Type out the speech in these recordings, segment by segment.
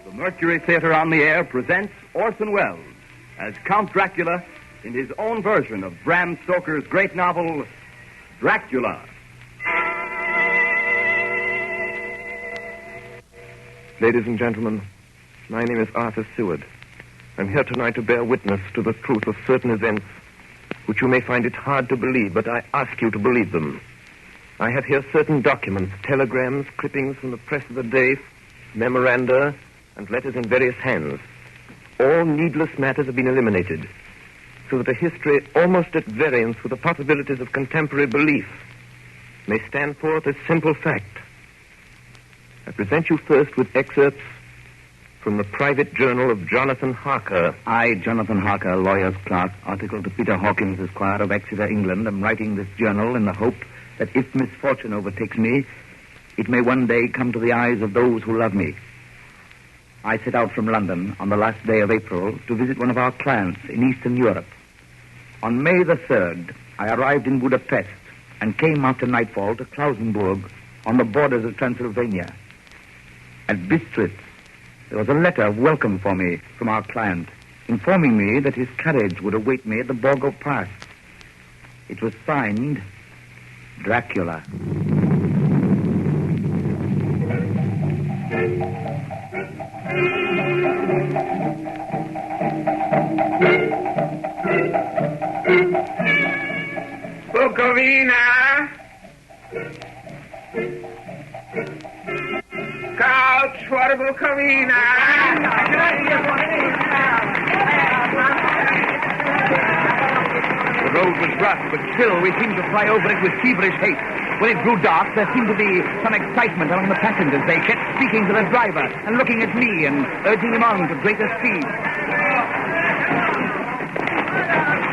The Mercury Theater on the Air presents Orson Welles as Count Dracula in his own version of Bram Stoker's great novel, Dracula. Ladies and gentlemen, my name is Arthur Seward. I'm here tonight to bear witness to the truth of certain events which you may find it hard to believe, but I ask you to believe them. I have here certain documents, telegrams, clippings from the press of the day, memoranda, and letters in various hands. All needless matters have been eliminated, so that a history almost at variance with the possibilities of contemporary belief may stand forth as simple fact. I present you first with excerpts from the private journal of Jonathan Harker. I, Jonathan Harker, lawyer's clerk, article to Peter Hawkins, Esquire of Exeter, England, am writing this journal in the hope that if misfortune overtakes me, it may one day come to the eyes of those who love me. I set out from London on the last day of April to visit one of our clients in Eastern Europe. On May the 3rd, I arrived in Budapest and came after nightfall to Klausenburg on the borders of Transylvania. At Bistritz, there was a letter of welcome for me from our client, informing me that his carriage would await me at the Borgo Pass. It was signed Dracula. Bukovina! Couch for Bukovina! The road was rough, but still we seemed to fly over it with feverish haste. When it grew dark, there seemed to be some excitement among the passengers. They kept speaking to the driver and looking at me and urging him on to greater speed.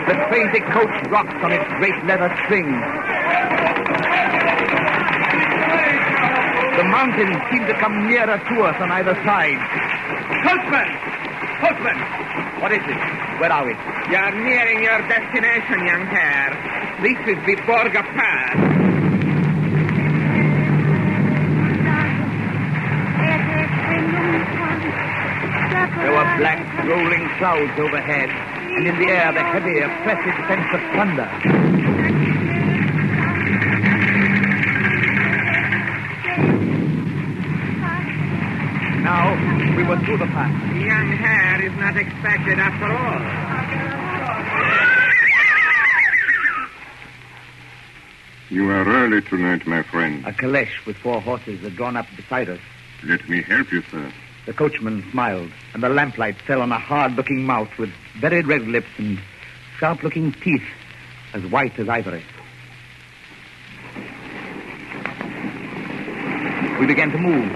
The crazy coach rocked on its great leather strings. The mountains seemed to come nearer to us on either side. Coachman! Coachman! What is it? Where are we? You're nearing your destination, young hare. This is the Borgo Pass. There were black, rolling clouds overhead, and in the air the heavy, oppressive sense of thunder. Now, we were through the pass. The young hare is not expected after all. You are early tonight, my friend. A caleche with 4 horses had drawn up beside us. Let me help you, sir. The coachman smiled, and the lamplight fell on a hard-looking mouth with very red lips and sharp-looking teeth as white as ivory. We began to move.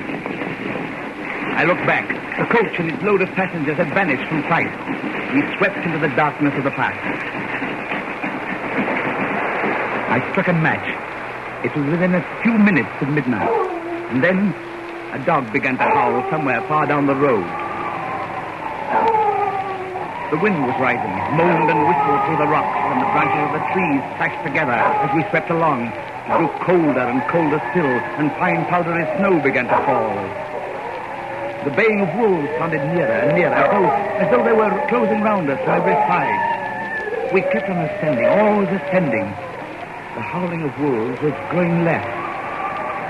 I looked back. The coach and its load of passengers had vanished from sight. We swept into the darkness of the pass. I struck a match. It was within a few minutes of midnight. And then a dog began to howl somewhere far down the road. The wind was rising. It moaned and whistled through the rocks, and the branches of the trees clashed together as we swept along. It grew colder and colder still, and fine powdery snow began to fall. The baying of wolves sounded nearer and nearer, as though they were closing round us on every side. We kept on ascending, always ascending. The howling of wolves was growing less.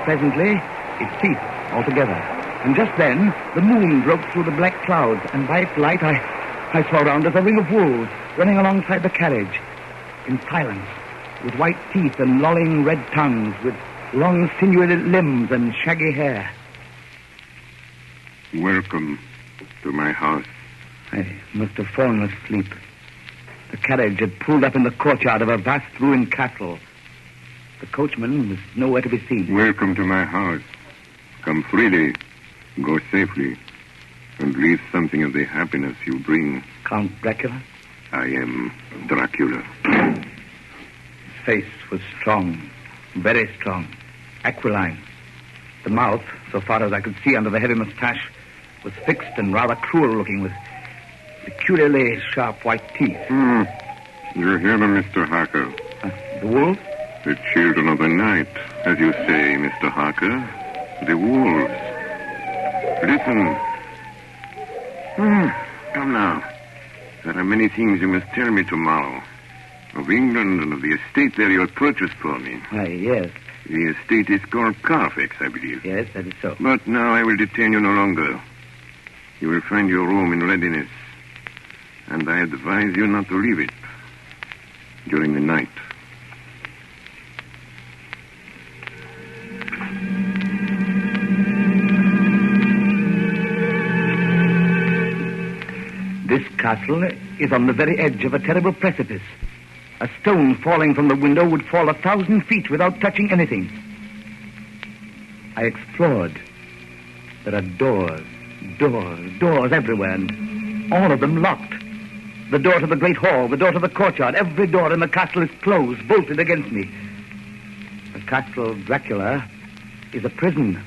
Presently, it ceased altogether. And just then, the moon broke through the black clouds, and by its light, I saw around us a ring of wolves running alongside the carriage, in silence, with white teeth and lolling red tongues, with long sinewy limbs and shaggy hair. Welcome to my house. I must have fallen asleep. The carriage had pulled up in the courtyard of a vast ruined castle. The coachman was nowhere to be seen. Welcome to my house. Come freely, go safely, and leave something of the happiness you bring. Count Dracula? I am Dracula. His face was strong, very strong, aquiline. The mouth, so far as I could see under the heavy mustache, was fixed and rather cruel-looking, with peculiarly sharp white teeth. You hear them, Mr. Harker. The wolves? The children of the night, as you say, Mr. Harker. The wolves. Listen. Come now. There are many things you must tell me tomorrow. Of England and of the estate there you have purchased for me. Why, yes. The estate is called Carfax, I believe. Yes, that is so. But now I will detain you no longer. You will find your room in readiness. And I advise you not to leave it during the night. This castle is on the very edge of a terrible precipice. A stone falling from the window would fall 1,000 feet without touching anything. I explored. There are doors everywhere, and all of them locked. The door to the great hall, the door to the courtyard, every door in the castle is closed, bolted against me. The castle of Dracula is a prison,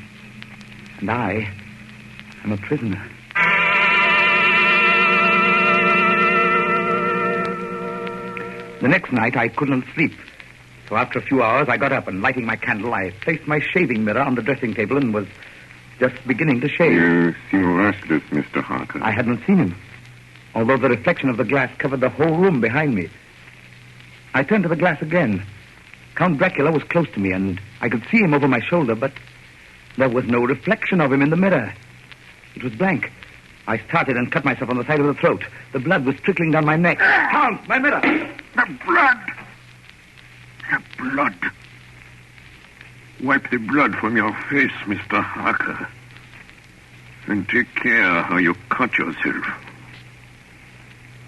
and I am a prisoner. The next night, I couldn't sleep. So after a few hours, I got up and, lighting my candle, I placed my shaving mirror on the dressing table and was just beginning to shave. You seem restless, Mr. Harker. I hadn't seen him, although the reflection of the glass covered the whole room behind me. I turned to the glass again. Count Dracula was close to me, and I could see him over my shoulder, but there was no reflection of him in the mirror. It was blank. I started and cut myself on the side of the throat. The blood was trickling down my neck. Count, my mirror! The blood! The blood! Wipe the blood from your face, Mr. Harker. And take care how you cut yourself.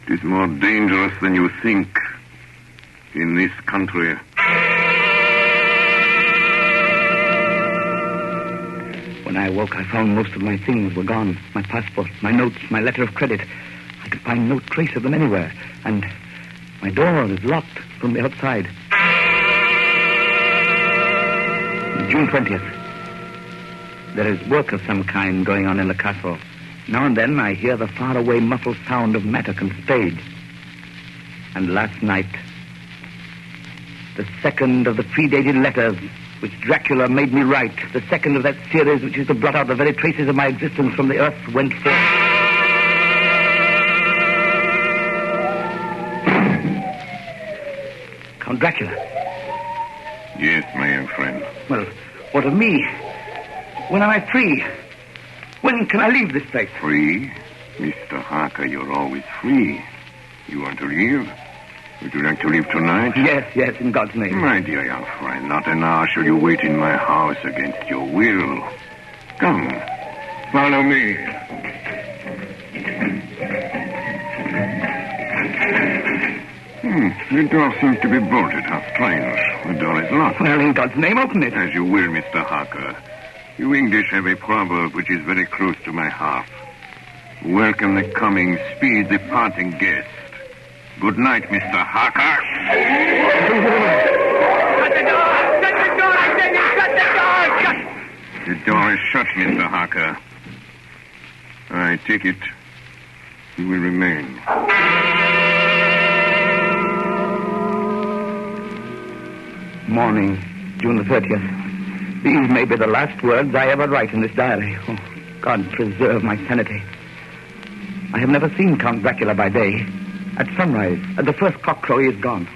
It is more dangerous than you think in this country. When I awoke, I found most of my things were gone. My passport, my notes, my letter of credit. I could find no trace of them anywhere. And my door is locked from the outside. June 20th. There is work of some kind going on in the castle. Now and then I hear the faraway muffled sound of mattock and spade. And last night, the second of the predated letters which Dracula made me write, the second of that series which is to blot out the very traces of my existence from the earth, went forth. Count Dracula. Yes, my young friend. Well, what of me? When am I free? When can I leave this place? Free? Mr. Harker, you're always free. You want to leave? Would you like to leave tonight? Yes, in God's name. My dear young friend, not an hour shall you wait in my house against your will. Come, follow me. The door seems to be bolted. How strange. The door is locked. Well, in God's name, open it. As you will, Mr. Harker. You English have a proverb which is very close to my heart. Welcome the coming, speed the parting guest. Good night, Mr. Harker. Shut the door! Shut the door! I said you shut the door! Shut! The door is shut, Mr. Harker. I take it you will remain. Morning, June the 30th. These may be the last words I ever write in this diary. Oh, God preserve my sanity. I have never seen Count Dracula by day. At sunrise, at the first cockcrow, he is gone.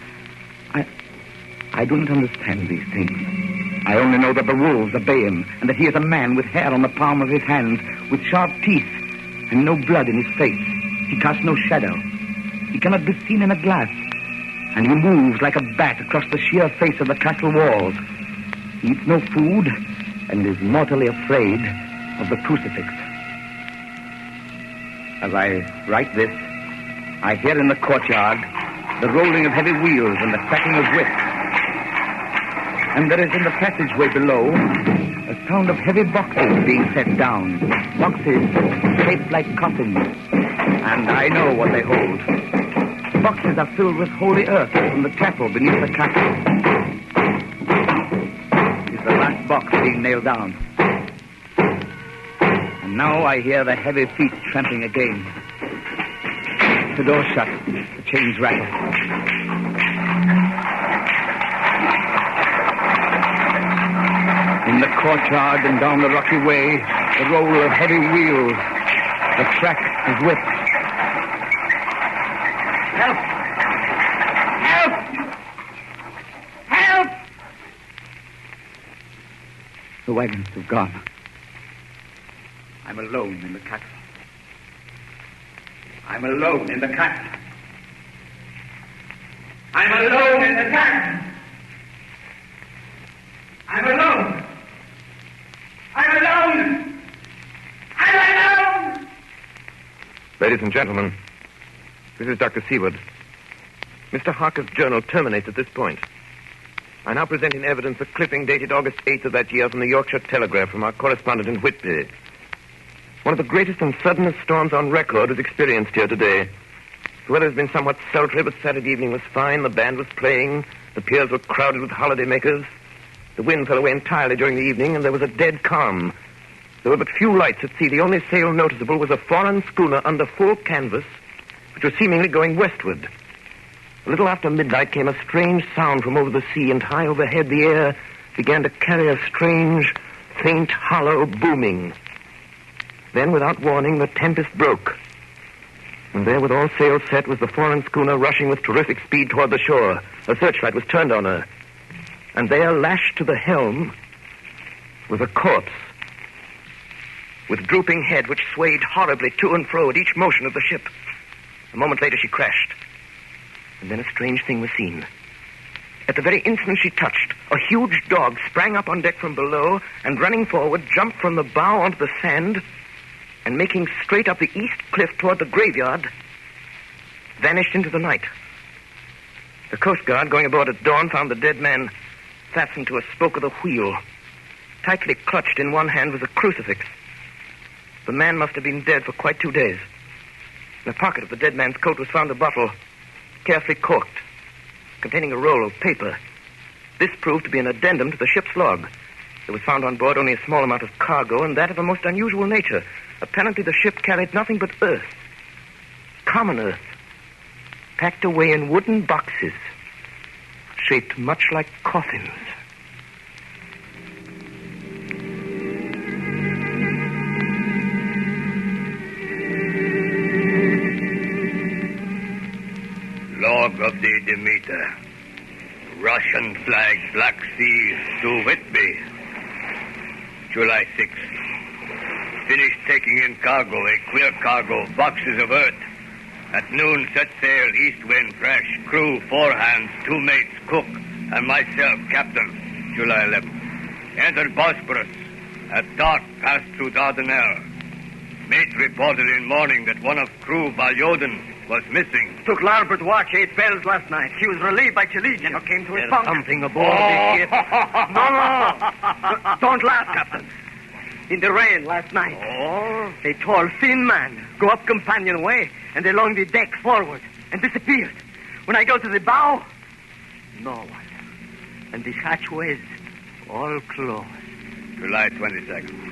I do not understand these things. I only know that the wolves obey him, and that he is a man with hair on the palm of his hand, with sharp teeth, and no blood in his face. He casts no shadow. He cannot be seen in a glass, and he moves like a bat across the sheer face of the castle walls. He eats no food, and is mortally afraid of the crucifix. As I write this, I hear in the courtyard the rolling of heavy wheels and the cracking of whips. And there is in the passageway below a sound of heavy boxes being set down. Boxes shaped like coffins. And I know what they hold. Boxes are filled with holy earth from the chapel beneath the castle. It's the last box being nailed down. And now I hear the heavy feet tramping again. The door shut. The chains rattle. In the courtyard and down the rocky way, the roll of heavy wheels, the crack of whips. Help! Help! Help! The wagons have gone. I'm alone in the castle. I'm alone in the castle. I'm alone in the castle. I'm alone. I'm alone. I'm alone. Ladies and gentlemen, this is Dr. Seward. Mr. Harker's journal terminates at this point. I now present in evidence a clipping dated August 8th of that year from the Yorkshire Telegraph from our correspondent in Whitby. One of the greatest and suddenest storms on record was experienced here today. The weather has been somewhat sultry, but Saturday evening was fine. The band was playing. The piers were crowded with holidaymakers. The wind fell away entirely during the evening, and there was a dead calm. There were but few lights at sea. The only sail noticeable was a foreign schooner under full canvas, which was seemingly going westward. A little after midnight came a strange sound from over the sea, and high overhead the air began to carry a strange, faint, hollow booming. Then, without warning, the tempest broke. And there, with all sails set, was the foreign schooner rushing with terrific speed toward the shore. A searchlight was turned on her. And there, lashed to the helm, was a corpse, with drooping head which swayed horribly to and fro at each motion of the ship. A moment later, she crashed. And then a strange thing was seen. At the very instant she touched, a huge dog sprang up on deck from below and, running forward, jumped from the bow onto the sand and, making straight up the east cliff toward the graveyard, vanished into the night. The Coast Guard, going aboard at dawn, found the dead man fastened to a spoke of the wheel. Tightly clutched in one hand was a crucifix. The man must have been dead for quite 2 days. In the pocket of the dead man's coat was found a bottle, carefully corked, containing a roll of paper. This proved to be an addendum to the ship's log. There was found on board only a small amount of cargo, and that of a most unusual nature. Apparently the ship carried nothing but earth, common earth, packed away in wooden boxes, shaped much like coffins. Log of the Demeter. Russian flag, Black Sea, to Whitby. July 6th. Finished taking in cargo, a queer cargo, boxes of earth. At noon, set sail, east wind, fresh. Crew, 4 hands, 2 mates, cook, and myself, captain. July 11th. Entered Bosporus. At dark, passed through Dardanelles. Mate reported in morning that one of crew, Balyoden, was missing. Took larboard watch 8 bells last night. He was relieved by Chiligi. Never came to his bunk. Something aboard this ship. No. Don't laugh, Captain. In the rain last night. Oh? A tall, thin man go up companionway and along the deck forward and disappeared. When I go to the bow, no one. And the hatchways all closed. July 22nd.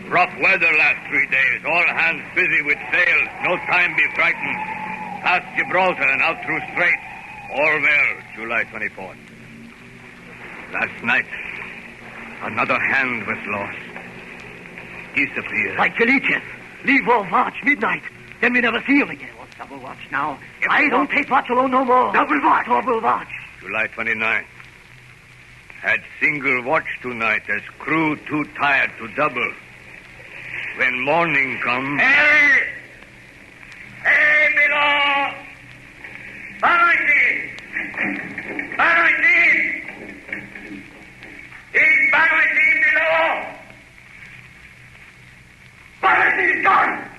Rough weather last 3 days. All hands busy with sails. No time be frightened. Past Gibraltar and out through Straits. All well. July 24th. Last night, another hand was lost. Disappeared. Like Galician. Leave off watch midnight. Then we never see him again. What's double watch now? I don't take watch alone no more. Double watch. Double watch. July 29th. Had single watch tonight as crew too tired to double. When morning comes... Hey! Hey, below! Barricade! Is barricade below! Barricade's gone!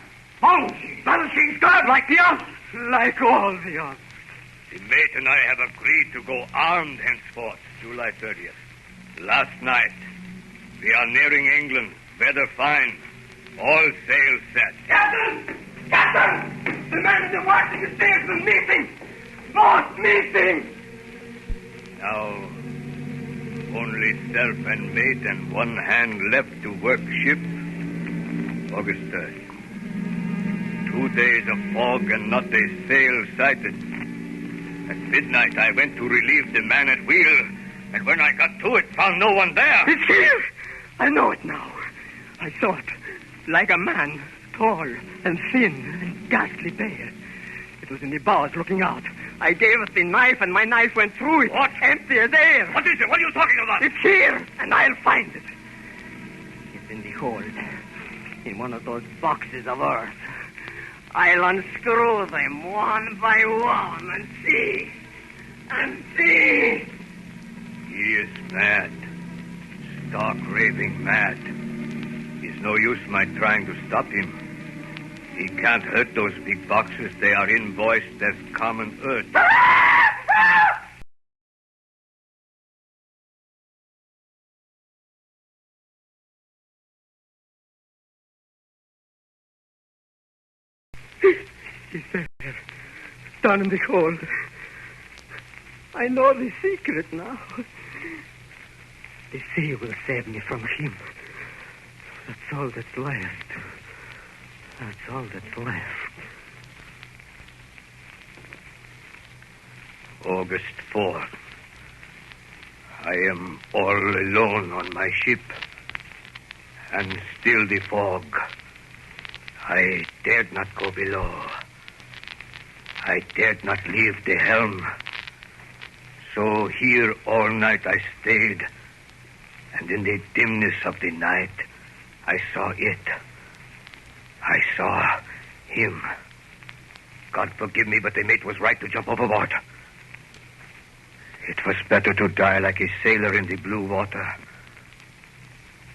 Barricade's gone like the others! Like all the others. The mate and I have agreed to go armed henceforth, July 30th. Last night, we are nearing England. Weather fine. All sails set. Captain! Captain! The man in the watching the stairs is missing! Lost missing! Now, only self and mate and 1 hand left to work ship. August 3rd. 2 days of fog and not a sail sighted. At midnight, I went to relieve the man at wheel, and when I got to it, found no one there. It's here! I know it now. I saw it. Like a man, tall and thin and ghastly pale. It was in the bows looking out. I gave it the knife, and my knife went through it. What? Empty as air. What is it? What are you talking about? It's here, and I'll find it. It's in the hold. In one of those boxes of earth. I'll unscrew them one by one and see. And see. He is mad. Stark raving mad. It's no use my trying to stop him. He can't hurt those big boxes. They are invoiced as common earth. He's there, down in the hold. I know the secret now. The sea will save me from him. That's all that's left. That's all that's left. August 4th. I am all alone on my ship. And still the fog. I dared not go below. I dared not leave the helm. So here all night I stayed. And in the dimness of the night, I saw it. I saw him. God forgive me, but the mate was right to jump overboard. It was better to die like a sailor in the blue water.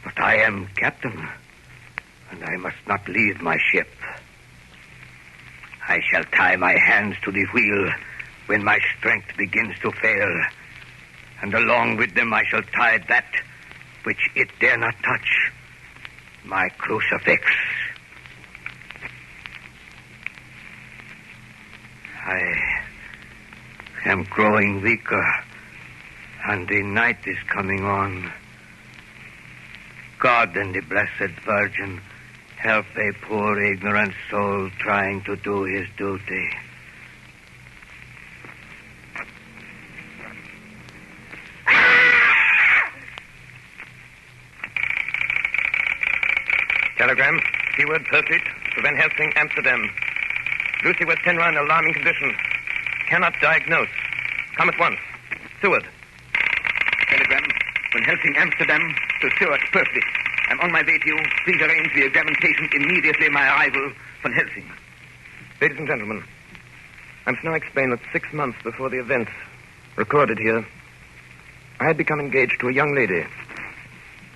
But I am captain, and I must not leave my ship. I shall tie my hands to the wheel when my strength begins to fail. And along with them I shall tie that which it dare not touch, my crucifix. I am growing weaker, and the night is coming on. God and the Blessed Virgin help a poor ignorant soul trying to do his duty. Telegram, keyword Percy, to Van Helsing, Amsterdam. Lucy West Henry in alarming condition. Cannot diagnose. Come at once. Seward. Telegram, Van Helsing, Amsterdam, to Stuart Percy. I'm on my way to you. Please arrange the examination immediately my arrival, Van Helsing. Ladies and gentlemen, I must now explain that 6 months before the events recorded here, I had become engaged to a young lady,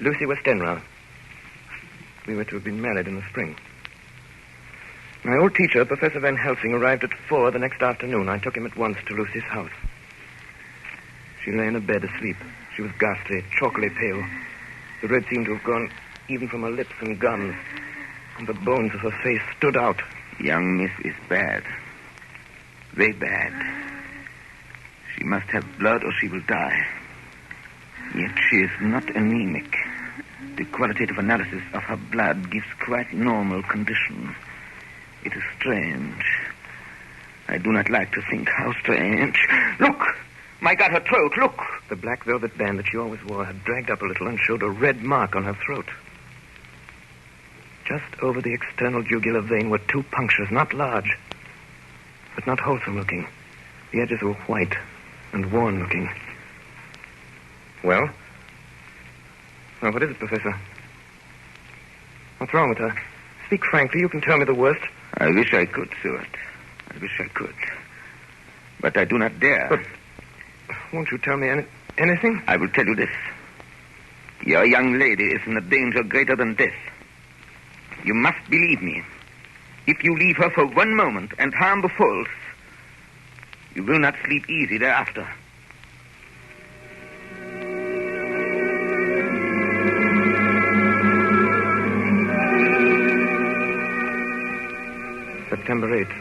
Lucy Westenra. We were to have been married in the spring. My old teacher, Professor Van Helsing, arrived at 4 the next afternoon. I took him at once to Lucy's house. She lay in a bed asleep. She was ghastly, chalkily pale. The red seemed to have gone even from her lips and gums, and the bones of her face stood out. Young miss is bad. Very bad. She must have blood or she will die. Yet she is not anemic. The qualitative analysis of her blood gives quite normal condition. It is strange. I do not like to think how strange. Look! My God, her throat, look! The black velvet band that she always wore had dragged up a little and showed a red mark on her throat. Just over the external jugular vein were 2 punctures, not large, but not wholesome looking. The edges were white and worn looking. Well, what is it, Professor? What's wrong with her? Speak frankly. You can tell me the worst. I wish I could, Stuart. I wish I could. But I do not dare. But won't you tell me anything? I will tell you this. Your young lady is in a danger greater than death. You must believe me. If you leave her for 1 moment and harm befalls, you will not sleep easy thereafter. September 8th.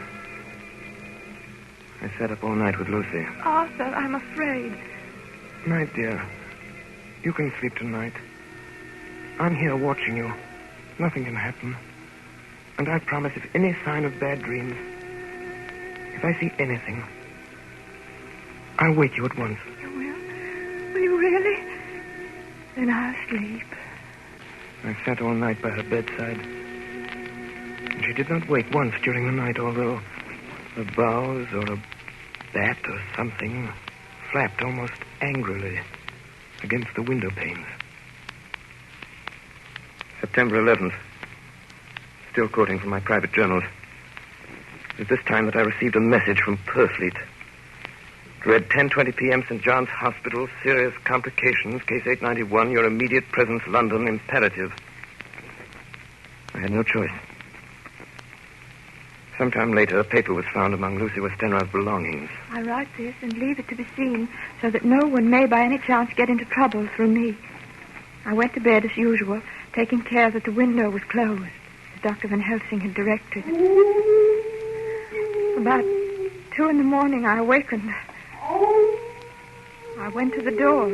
I sat up all night with Lucy. Arthur, I'm afraid. My dear, you can sleep tonight. I'm here watching you. Nothing can happen. And I promise if any sign of bad dreams, if I see anything, I'll wake you at once. You will? Will you really? Then I'll sleep. I sat all night by her bedside. And she did not wake once during the night, although a boughs or a bat or something flapped almost angrily against the window panes. September 11th. Still quoting from my private journals. It was this time that I received a message from Purfleet. It read, 10:20 p.m., St. John's Hospital, serious complications, case 891, your immediate presence, London, imperative. I had no choice. Sometime later, a paper was found among Lucy Westenra's belongings. I write this and leave it to be seen so that no one may by any chance get into trouble through me. I went to bed as usual, taking care that the window was closed, as Dr. Van Helsing had directed. About 2 a.m, I awakened. I went to the door,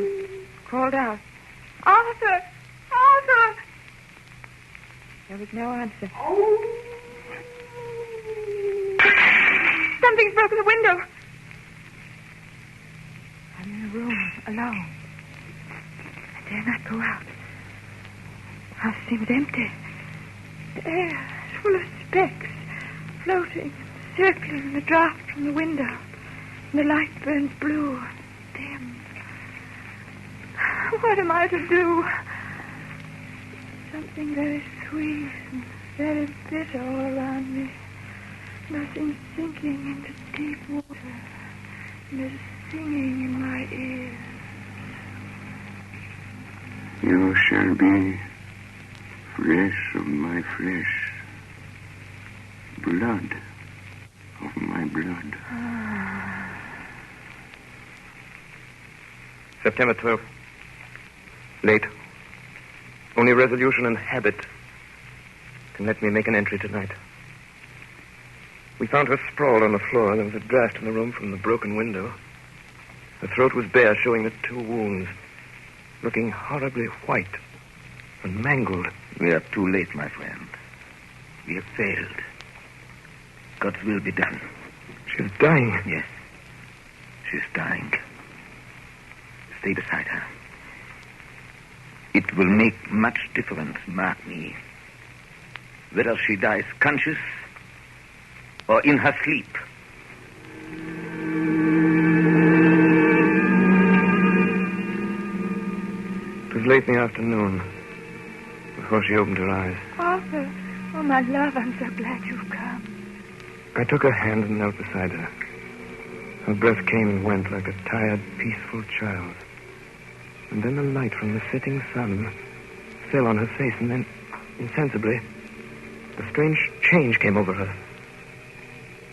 called out, "Arthur! Arthur!" There was no answer. Something's broken the window. I'm in a room, alone. I dare not go out. The house seems empty. The air is full of specks, floating, circling in the draught from the window. And the light burns blue and dim. What am I to do? Something very sweet and very bitter all around me. Nothing sinking into deep water. And there's singing in my ears. You shall be flesh of my flesh, blood of my blood. September 12th. Late. Only resolution and habit can let me make an entry tonight. We found her sprawled on the floor. There was a draft in the room from the broken window. Her throat was bare, showing the 2 wounds, looking horribly white and mangled. We are too late, my friend. We have failed. God's will be done. She is dying. Yes. She's dying. Stay beside her. It will make much difference, mark me, whether she dies conscious or in her sleep. It was late in the afternoon before she opened her eyes. Arthur, oh, my love, I'm so glad you've come. I took her hand and knelt beside her. Her breath came and went like a tired, peaceful child. And then the light from the setting sun fell on her face, and then, insensibly, a strange change came over her.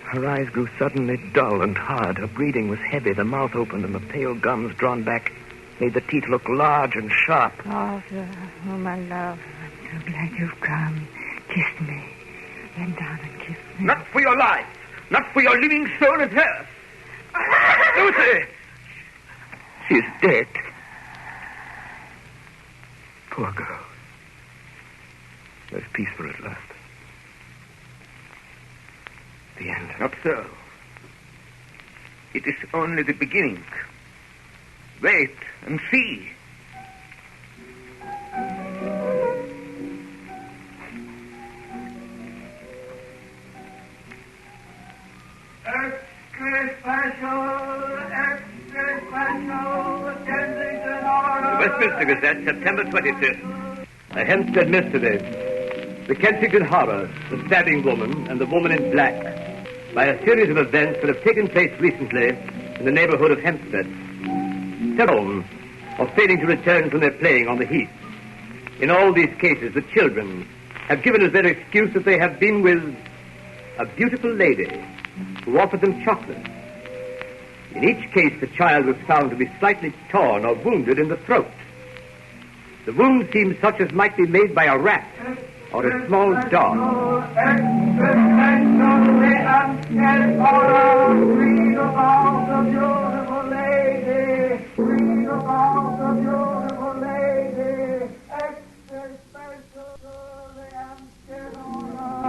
Her eyes grew suddenly dull and hard. Her breathing was heavy. The mouth opened, and the pale gums drawn back made the teeth look large and sharp. Arthur, oh, my love, I'm so glad you've come. Kiss me. Bend down and kiss me. Not for your life. Not for your living soul and hers. Lucy! She's dead. Poor girl. There's peace for her at last. The end. Not so. It is only the beginning. Wait and see. The Westminster Gazette, September 25th. A Hempstead mystery. The Kensington Horror, the stabbing woman, and the woman in black. By a series of events that have taken place recently in the neighborhood of Hempstead. Several are failing to return from their playing on the heath. In all these cases, the children have given as their excuse that they have been with a beautiful lady who offered them chocolate. In each case, the child was found to be slightly torn or wounded in the throat. The wound seemed such as might be made by a rat or a small dog.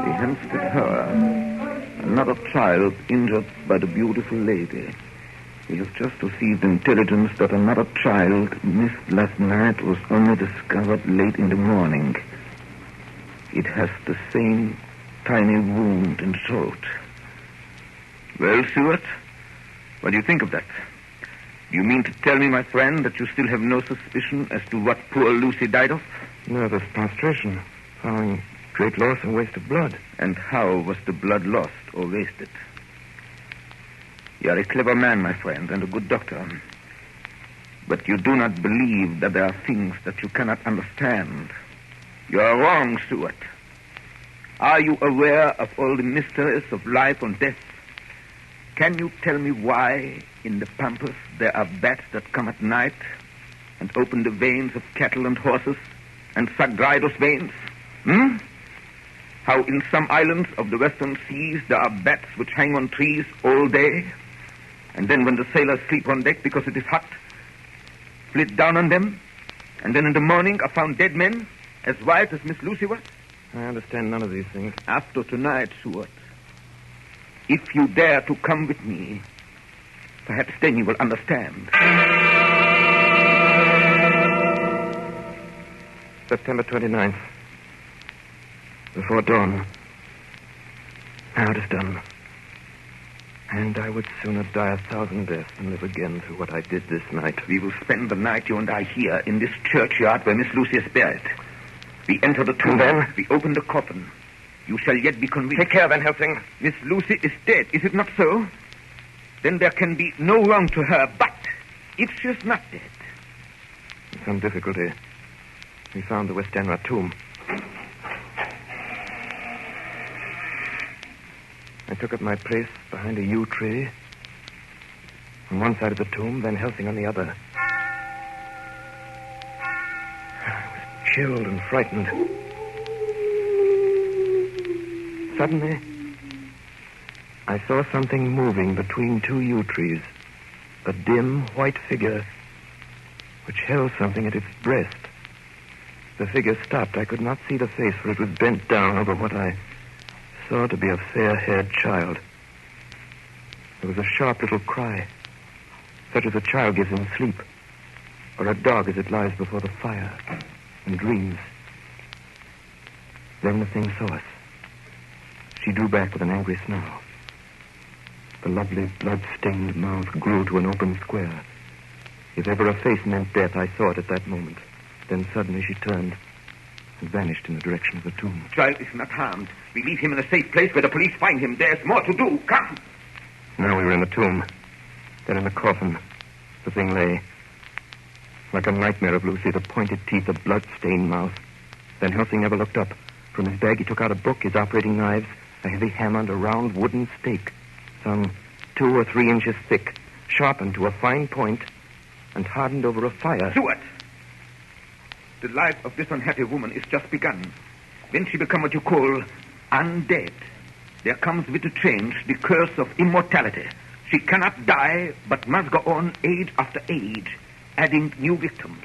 The Hempstead Horror. Another child injured by the beautiful lady. We have just received intelligence that another child missed last night was only discovered late in the morning. It has the same tiny wound in the throat. Well, Stuart, what do you think of that? Do you mean to tell me, my friend, that you still have no suspicion as to what poor Lucy died of? Nervous prostration, following great loss and waste of blood. And how was the blood lost or wasted? You are a clever man, my friend, and a good doctor. But you do not believe that there are things that you cannot understand. You are wrong, Stuart. Are you aware of all the mysteries of life and death? Can you tell me why in the pampas there are bats that come at night and open the veins of cattle and horses and suck dry those veins? How in some islands of the western seas there are bats which hang on trees all day, and then when the sailors sleep on deck because it is hot, flit down on them, and then in the morning are found dead men, as white as Miss Lucy was? I understand none of these things. After tonight, Stuart, if you dare to come with me, perhaps then you will understand. September 29th. Before dawn. Now it is done. And I would sooner die 1,000 deaths than live again through what I did this night. We will spend the night, you and I, here in this churchyard where Miss Lucy is buried. We enter the tomb. And then? We open the coffin. You shall yet be convinced. Take care, Van Helsing. Miss Lucy is dead, is it not so? Then there can be no wrong to her. But if she is not dead... With some difficulty, we found the Westenra tomb. I took up my place behind a yew tree. On one side of the tomb, Van Helsing on the other. I was chilled and frightened. Suddenly, I saw something moving between two yew trees. A dim, white figure which held something at its breast. The figure stopped. I could not see the face, for it was bent down over what I saw to be a fair-haired child. There was a sharp little cry, such as a child gives in sleep, or a dog as it lies before the fire and dreams. Then the thing saw us. She drew back with an angry snarl. The lovely, blood-stained mouth grew to an open square. If ever a face meant death, I saw it at that moment. Then suddenly she turned and vanished in the direction of the tomb. Child is not harmed. We leave him in a safe place where the police find him. There's more to do. Come. Now we were in the tomb. Then in the coffin. The thing lay. Like a nightmare of Lucy, the pointed teeth, the blood-stained mouth. Van Helsing never looked up. From his bag he took out a book, his operating knives, a heavy hammer, and a round wooden stake, some 2 or 3 inches thick, sharpened to a fine point, and hardened over a fire. Stuart! The life of this unhappy woman is just begun. When she become what you call undead, there comes with the change the curse of immortality. She cannot die, but must go on age after age, adding new victims.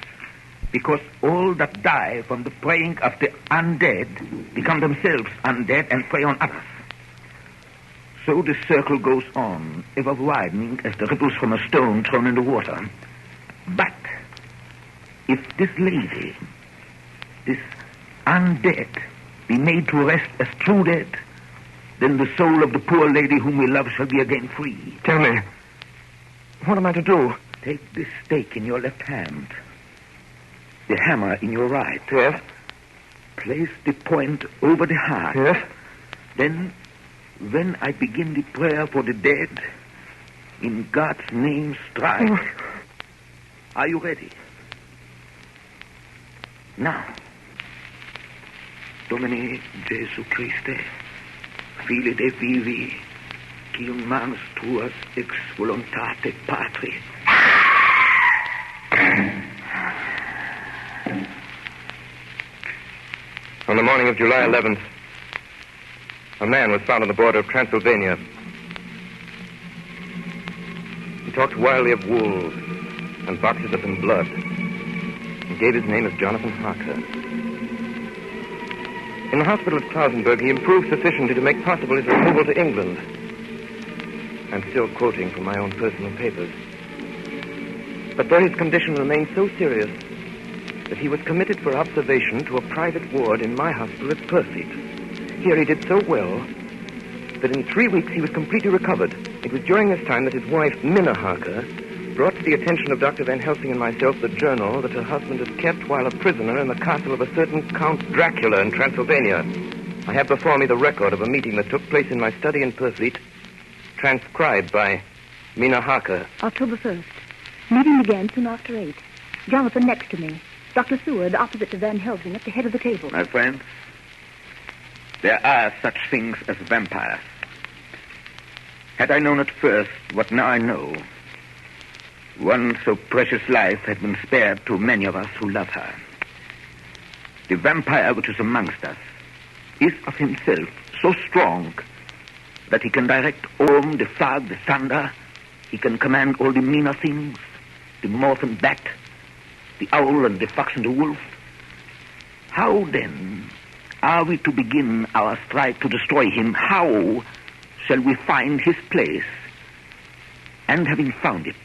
Because all that die from the preying of the undead become themselves undead and prey on others. So the circle goes on, ever widening as the ripples from a stone thrown in the water. But if this lady, this undead, be made to rest as true dead, then the soul of the poor lady whom we love shall be again free. Tell me, what am I to do? Take this stake in your left hand, the hammer in your right. Yes. Place the point over the heart. Yes. Then, when I begin the prayer for the dead, in God's name strike. Are you ready? Now. Domine Jesu Christe, Fili de vivi, qui manus tuas ex voluntate Patri. On the morning of July 11th, a man was found on the border of Transylvania. He talked wildly of wolves and boxes up in blood, and gave his name as Jonathan Harker. In the hospital at Klausenburg, he improved sufficiently to make possible his removal to England. I'm still quoting from my own personal papers. But though his condition remained so serious, that he was committed for observation to a private ward in my hospital at Purfleet. Here he did so well that in 3 weeks he was completely recovered. It was during this time that his wife, Minna Harker, brought to the attention of Dr. Van Helsing and myself the journal that her husband had kept while a prisoner in the castle of a certain Count Dracula in Transylvania. I have before me the record of a meeting that took place in my study in Purfleet, transcribed by Minna Harker. October 1st. Meeting began soon after 8. Jonathan next to me. Dr. Seward opposite to Van Helsing at the head of the table. My friends, there are such things as vampires. Had I known at first what now I know, one so precious life had been spared to many of us who love her. The vampire which is amongst us is of himself so strong that he can direct Orm, the fog, the thunder. He can command all the meaner things, the moth and bat, the owl and the fox and the wolf. How, then, are we to begin our strife to destroy him? How shall we find his place? And having found it,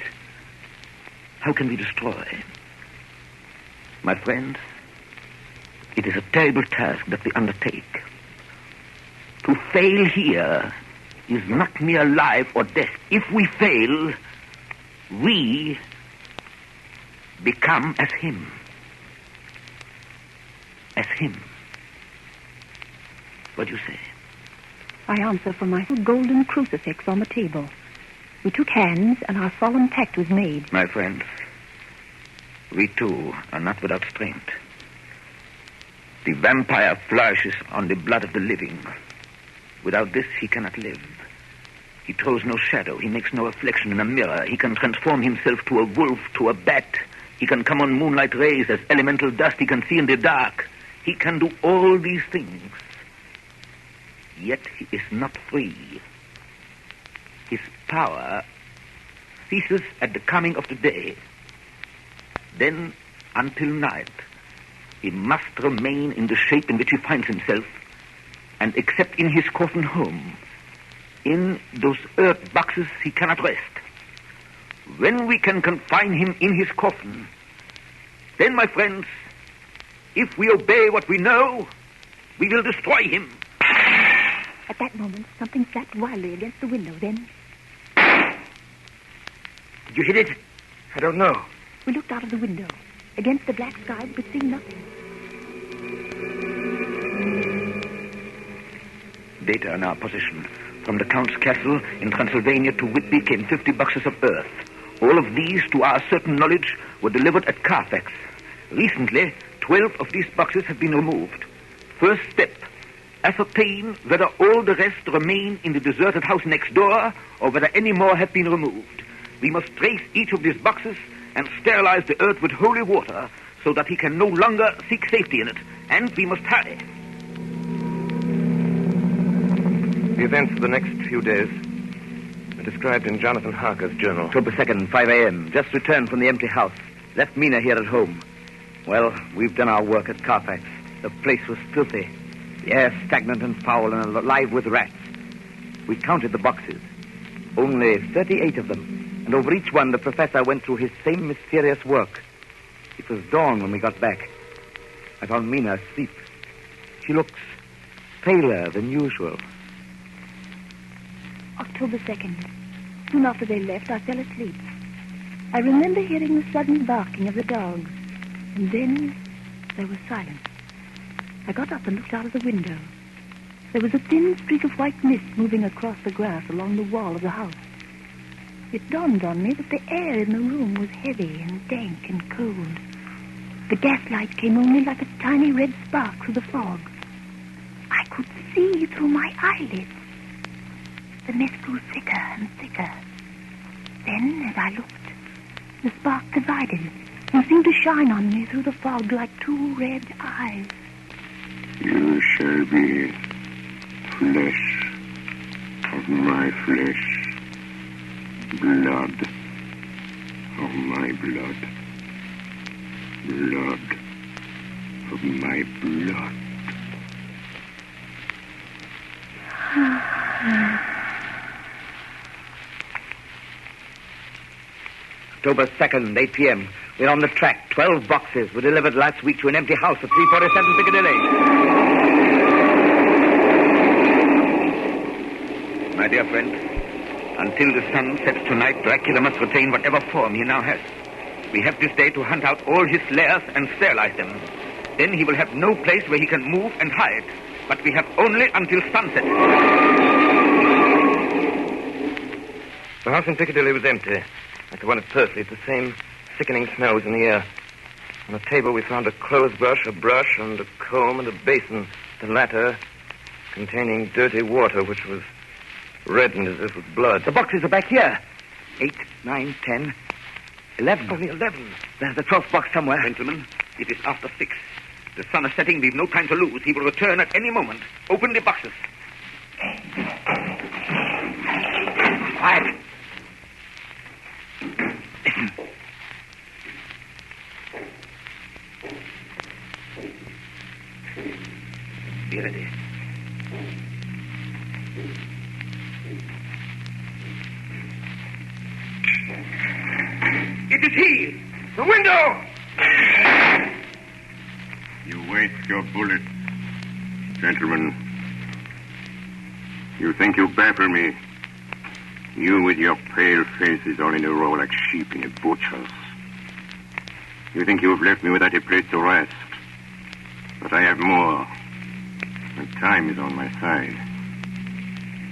how can we destroy? My friends, it is a terrible task that we undertake. To fail here is not mere life or death. If we fail, we become as him. As him. What do you say? I answer from my golden crucifix on the table. We took hands, and our solemn pact was made. My friends, we too are not without strength. The vampire flourishes on the blood of the living. Without this, he cannot live. He throws no shadow. He makes no reflection in a mirror. He can transform himself to a wolf, to a bat. He can come on moonlight rays as elemental dust. He can see in the dark. He can do all these things. Yet he is not free. His power ceases at the coming of the day. Then, until night, he must remain in the shape in which he finds himself, and except in his coffin home, in those earth boxes, he cannot rest. When we can confine him in his coffin, then, my friends, if we obey what we know, we will destroy him. At that moment, something flapped wildly against the window. Then... Did you hit it? I don't know. We looked out of the window. Against the black sky, we could see nothing. Data in our possession. From the Count's castle in Transylvania to Whitby came 50 boxes of earth. All of these, to our certain knowledge, were delivered at Carfax. Recently, 12 of these boxes have been removed. First step, ascertain whether all the rest remain in the deserted house next door or whether any more have been removed. We must trace each of these boxes and sterilize the earth with holy water so that he can no longer seek safety in it. And we must hurry. The events of the next few days are described in Jonathan Harker's journal. October 2nd, 5 a.m. Just returned from the empty house. Left Mina here at home. Well, we've done our work at Carfax. The place was filthy. The air stagnant and foul and alive with rats. We counted the boxes. Only 38 of them. And over each one, the professor went through his same mysterious work. It was dawn when we got back. I found Mina asleep. She looks paler than usual. October 2nd. Soon after they left, I fell asleep. I remember hearing the sudden barking of the dogs. And then there was silence. I got up and looked out of the window. There was a thin streak of white mist moving across the grass along the wall of the house. It dawned on me that the air in the room was heavy and dank and cold. The gaslight came only like a tiny red spark through the fog. I could see through my eyelids. The mist grew thicker and thicker. Then, as I looked, the spark divided and seemed to shine on me through the fog like two red eyes. You shall be flesh of my flesh, blood of my blood, blood of my blood. October 2nd, 8 p.m. We're on the track. 12 boxes were delivered last week to an empty house at 347 Piccadilly. My dear friend, until the sun sets tonight, Dracula must retain whatever form he now has. We have this day to hunt out all his lairs and sterilize them. Then he will have no place where he can move and hide. But we have only until sunset. The house in Piccadilly was empty. Like the one at Pursley, the same sickening smell was in the air. On a table we found a clothes brush, a brush, and a comb and a basin. The latter containing dirty water, which was reddened as if with blood. The boxes are back here. 8, 9, 10, 11. Only 11. There's the 12th box somewhere. Gentlemen, it is after 6. The sun is setting. We've no time to lose. He will return at any moment. Open the boxes. Quiet. Be ready. It is he! The window! You waste your bullets, gentlemen. You think you baffle me? You with your pale faces all in a row like sheep in a butcher's. You think you've left me without a place to rest. But I have more. And time is on my side.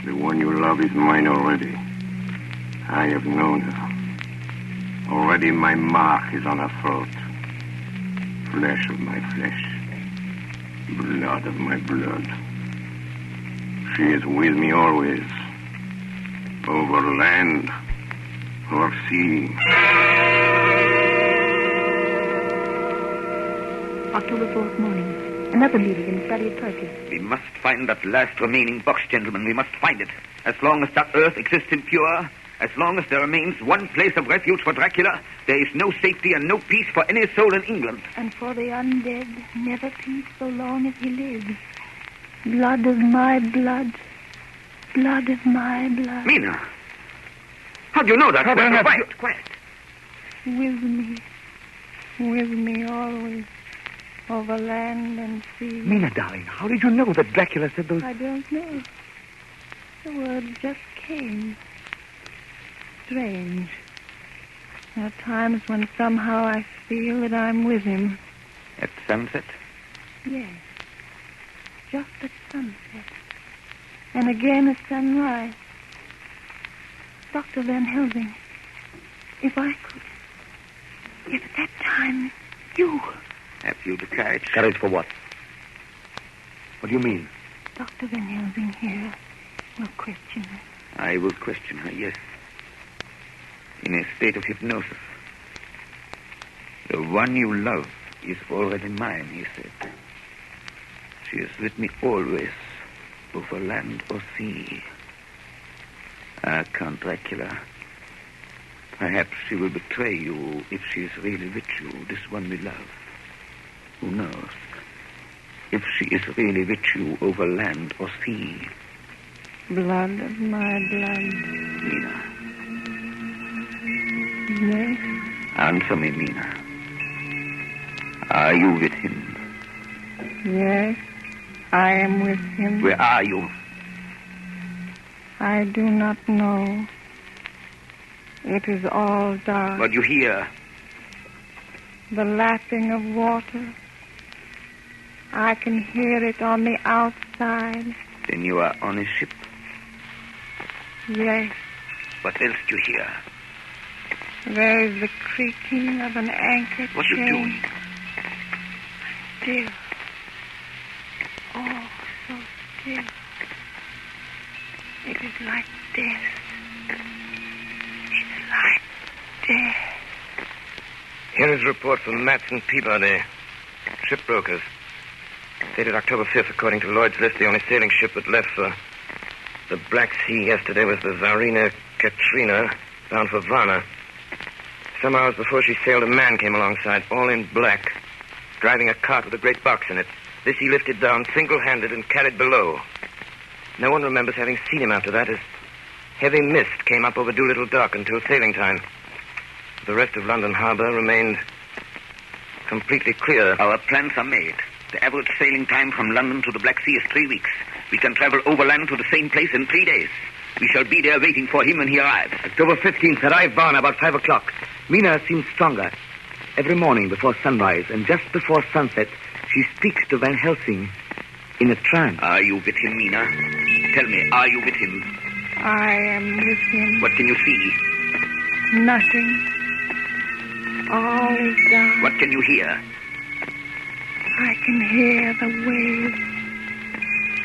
The one you love is mine already. I have known her. Already my mark is on her throat. Flesh of my flesh. Blood of my blood. She is with me always. Over land or sea. October 4th morning. Another meeting in the study of Turkey. We must find that last remaining box, gentlemen. We must find it. As long as that earth exists impure, as long as there remains one place of refuge for Dracula, there is no safety and no peace for any soul in England. And for the undead, never peace so long as he lives. Blood of my blood. Blood of my blood. Mina! How do you know that? Quiet. With me always. Over land and sea. Mina, darling, how did you know that Dracula said those... I don't know. The word just came. Strange. There are times when somehow I feel that I'm with him. At sunset? Yes. Just at sunset. And again at sunrise. Dr. Van Helsing, if I could... If at that time you... Have you the courage? Courage for what? What do you mean? Dr. Van Helsing here will question her. I will question her, yes. In a state of hypnosis. The one you love is already mine, he said. She is with me always, over land or sea. Ah, Count Dracula. Perhaps she will betray you if she is really with you, this one we love. Who knows? If she is really with you over land or sea. Blood of my blood. Mina. Yes? Answer me, Mina. Are you with him? Yes, I am with him. Where are you? I do not know. It is all dark. What do you hear? The lapping of water. I can hear it on the outside. Then you are on a ship. Yes. What else do you hear? There is the creaking of an anchor What are you chain. doing? Still. Oh, so still. It is like death. It's like death. Here is a report from Matson Peabody, shipbrokers. Dated October 5th, according to Lloyd's list, the only sailing ship that left for the Black Sea yesterday was the Tsarina Katrina, bound for Varna. Some hours before she sailed, a man came alongside, all in black, driving a cart with a great box in it. This he lifted down single-handed and carried below. No one remembers having seen him after that, as heavy mist came up over Doolittle Dock until sailing time. The rest of London Harbour remained completely clear. Our plans are made. The average sailing time from London to the Black Sea is 3 weeks. We can travel overland to the same place in 3 days. We shall be there waiting for him when he arrives. October 15th, arrive Varna about 5 o'clock. Mina seems stronger. Every morning before sunrise and just before sunset, she speaks to Van Helsing in a trance. Are you with him, Mina? Tell me, are you with him? I am with him. What can you see? Nothing. All is dark. What can you hear? I can hear the waves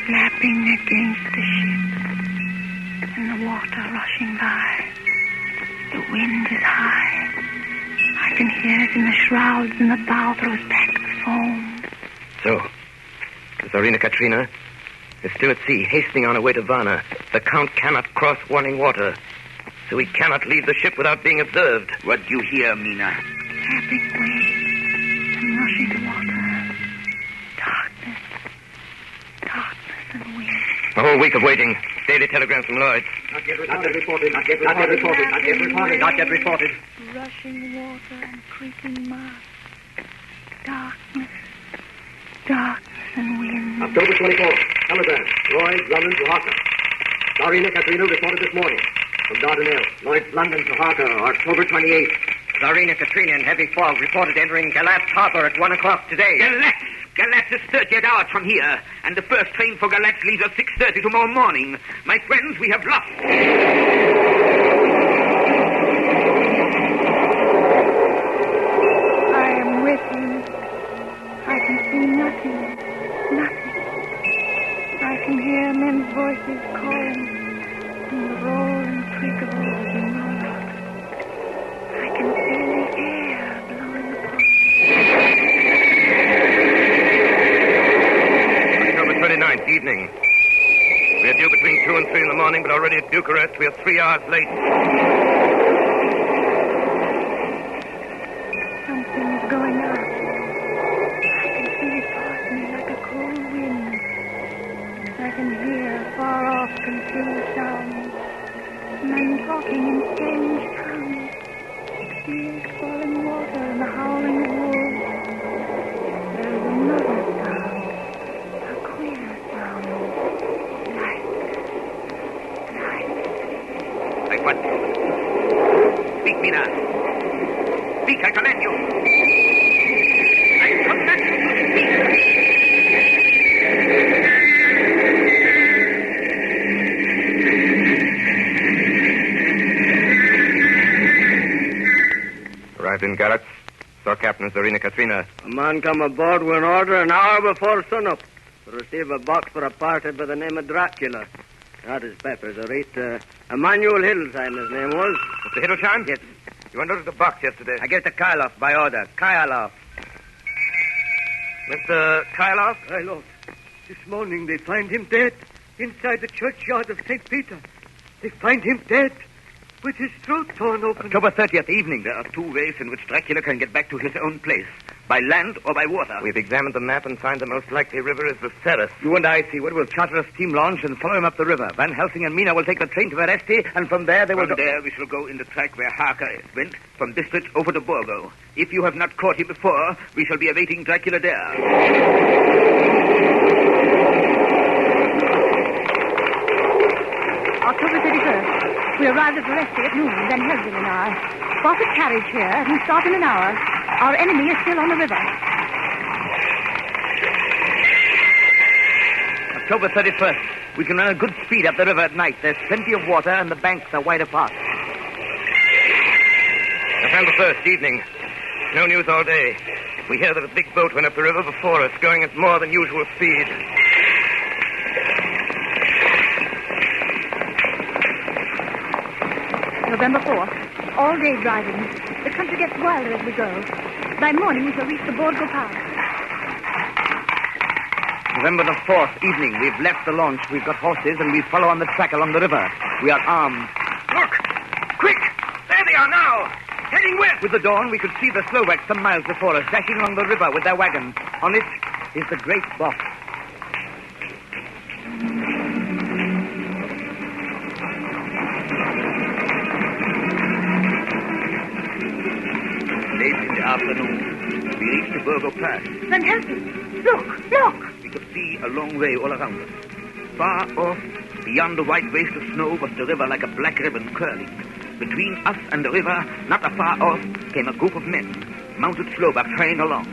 lapping against the ship and the water rushing by. The wind is high. I can hear it in the shrouds and the bow throws back the foam. So, the Tsarina Katrina is still at sea, hastening on her way to Varna. The Count cannot cross warning water, so he cannot leave the ship without being observed. What do you hear, Mina? Lapping waves and rushing water. Darkness. Darkness and wind. A whole week of waiting. Daily telegrams from Lloyd. Not yet reported. Not yet reported. Rushing water and creaking masts. Darkness. Darkness and wind. October 24th. Telegram. Lloyd, London to Harker. Tsarina Katrina reported this morning. From Dardanelles. Lloyd, London to Harker, October 28th. Tsarina Katrina in heavy fog reported entering Galatz Harbor at 1 o'clock today. Galatz! Galatz is 38 hours from here, and the first train for Galatz leaves at 6:30 tomorrow morning. My friends, we have lost. I am with him. I can see nothing. Nothing. I can hear men's voices calling and the roll and creak of oars in the water. I can feel the air blowing upon me. October 29th, evening. We are due between 2 and 3 in the morning, but already at Bucharest we are 3 hours late. Something's going on. I can feel it pass me like a cold wind. I can hear far off confused sounds. Men talking in strange tongues. Tears falling water and the howling of wolves. There is another sound. A queer sound. Light. Like what? Speak, Mina. Speak, I command you. I command you to speak. Arrived in Galatz. Saw Captain Tsarina Katrina. A man come aboard with an order an hour before sunup to receive a box for a party by the name of Dracula. That is pepper, the rate. Emmanuel Hildesheim, his name was. Mr. Hildesheim? Yes. You unloaded the box yesterday. I gave it to Kyloff by order. Kyloff. Mr. Kyloff? Kyloff. This morning they find him dead inside the churchyard of St. Peter. They find him dead with his throat torn open. October 30th evening. There are 2 ways in which Dracula can get back to his own place. By land or by water. We've examined the map and find the most likely river is the Ceres. You and I, Seaward, will charter a steam launch and follow him up the river. Van Helsing and Mina will take the train to Veresti, and from there they will From there we shall go in the track where Harker went, from Bistritz over to Borgo. If you have not caught him before, we shall be awaiting Dracula there. October 31st. We arrived at Veresti at noon, Van Helsing and I. Bought a carriage here and start in an hour. Our enemy is still on the river. October 31st. We can run at good speed up the river at night. There's plenty of water and the banks are wide apart. November 1st, evening. No news all day. We hear that a big boat went up the river before us, going at more than usual speed. November 4th. All day driving. The country gets wilder as we go. By morning we shall reach the Borgo Pass. November the 4th, evening. We've left the launch. We've got horses and we follow on the track along the river. We are armed. Look! Quick! There they are now! Heading west! With the dawn, we could see the Slovaks some miles before us, dashing along the river with their wagon. On it is the great box. Late in the afternoon, we reached the fast. Then help me. Look. We could see a long way all around us. Far off, beyond the white waste of snow, was the river like a black ribbon curling. Between us and the river, not afar off, came a group of men, mounted Slovaks hurrying along.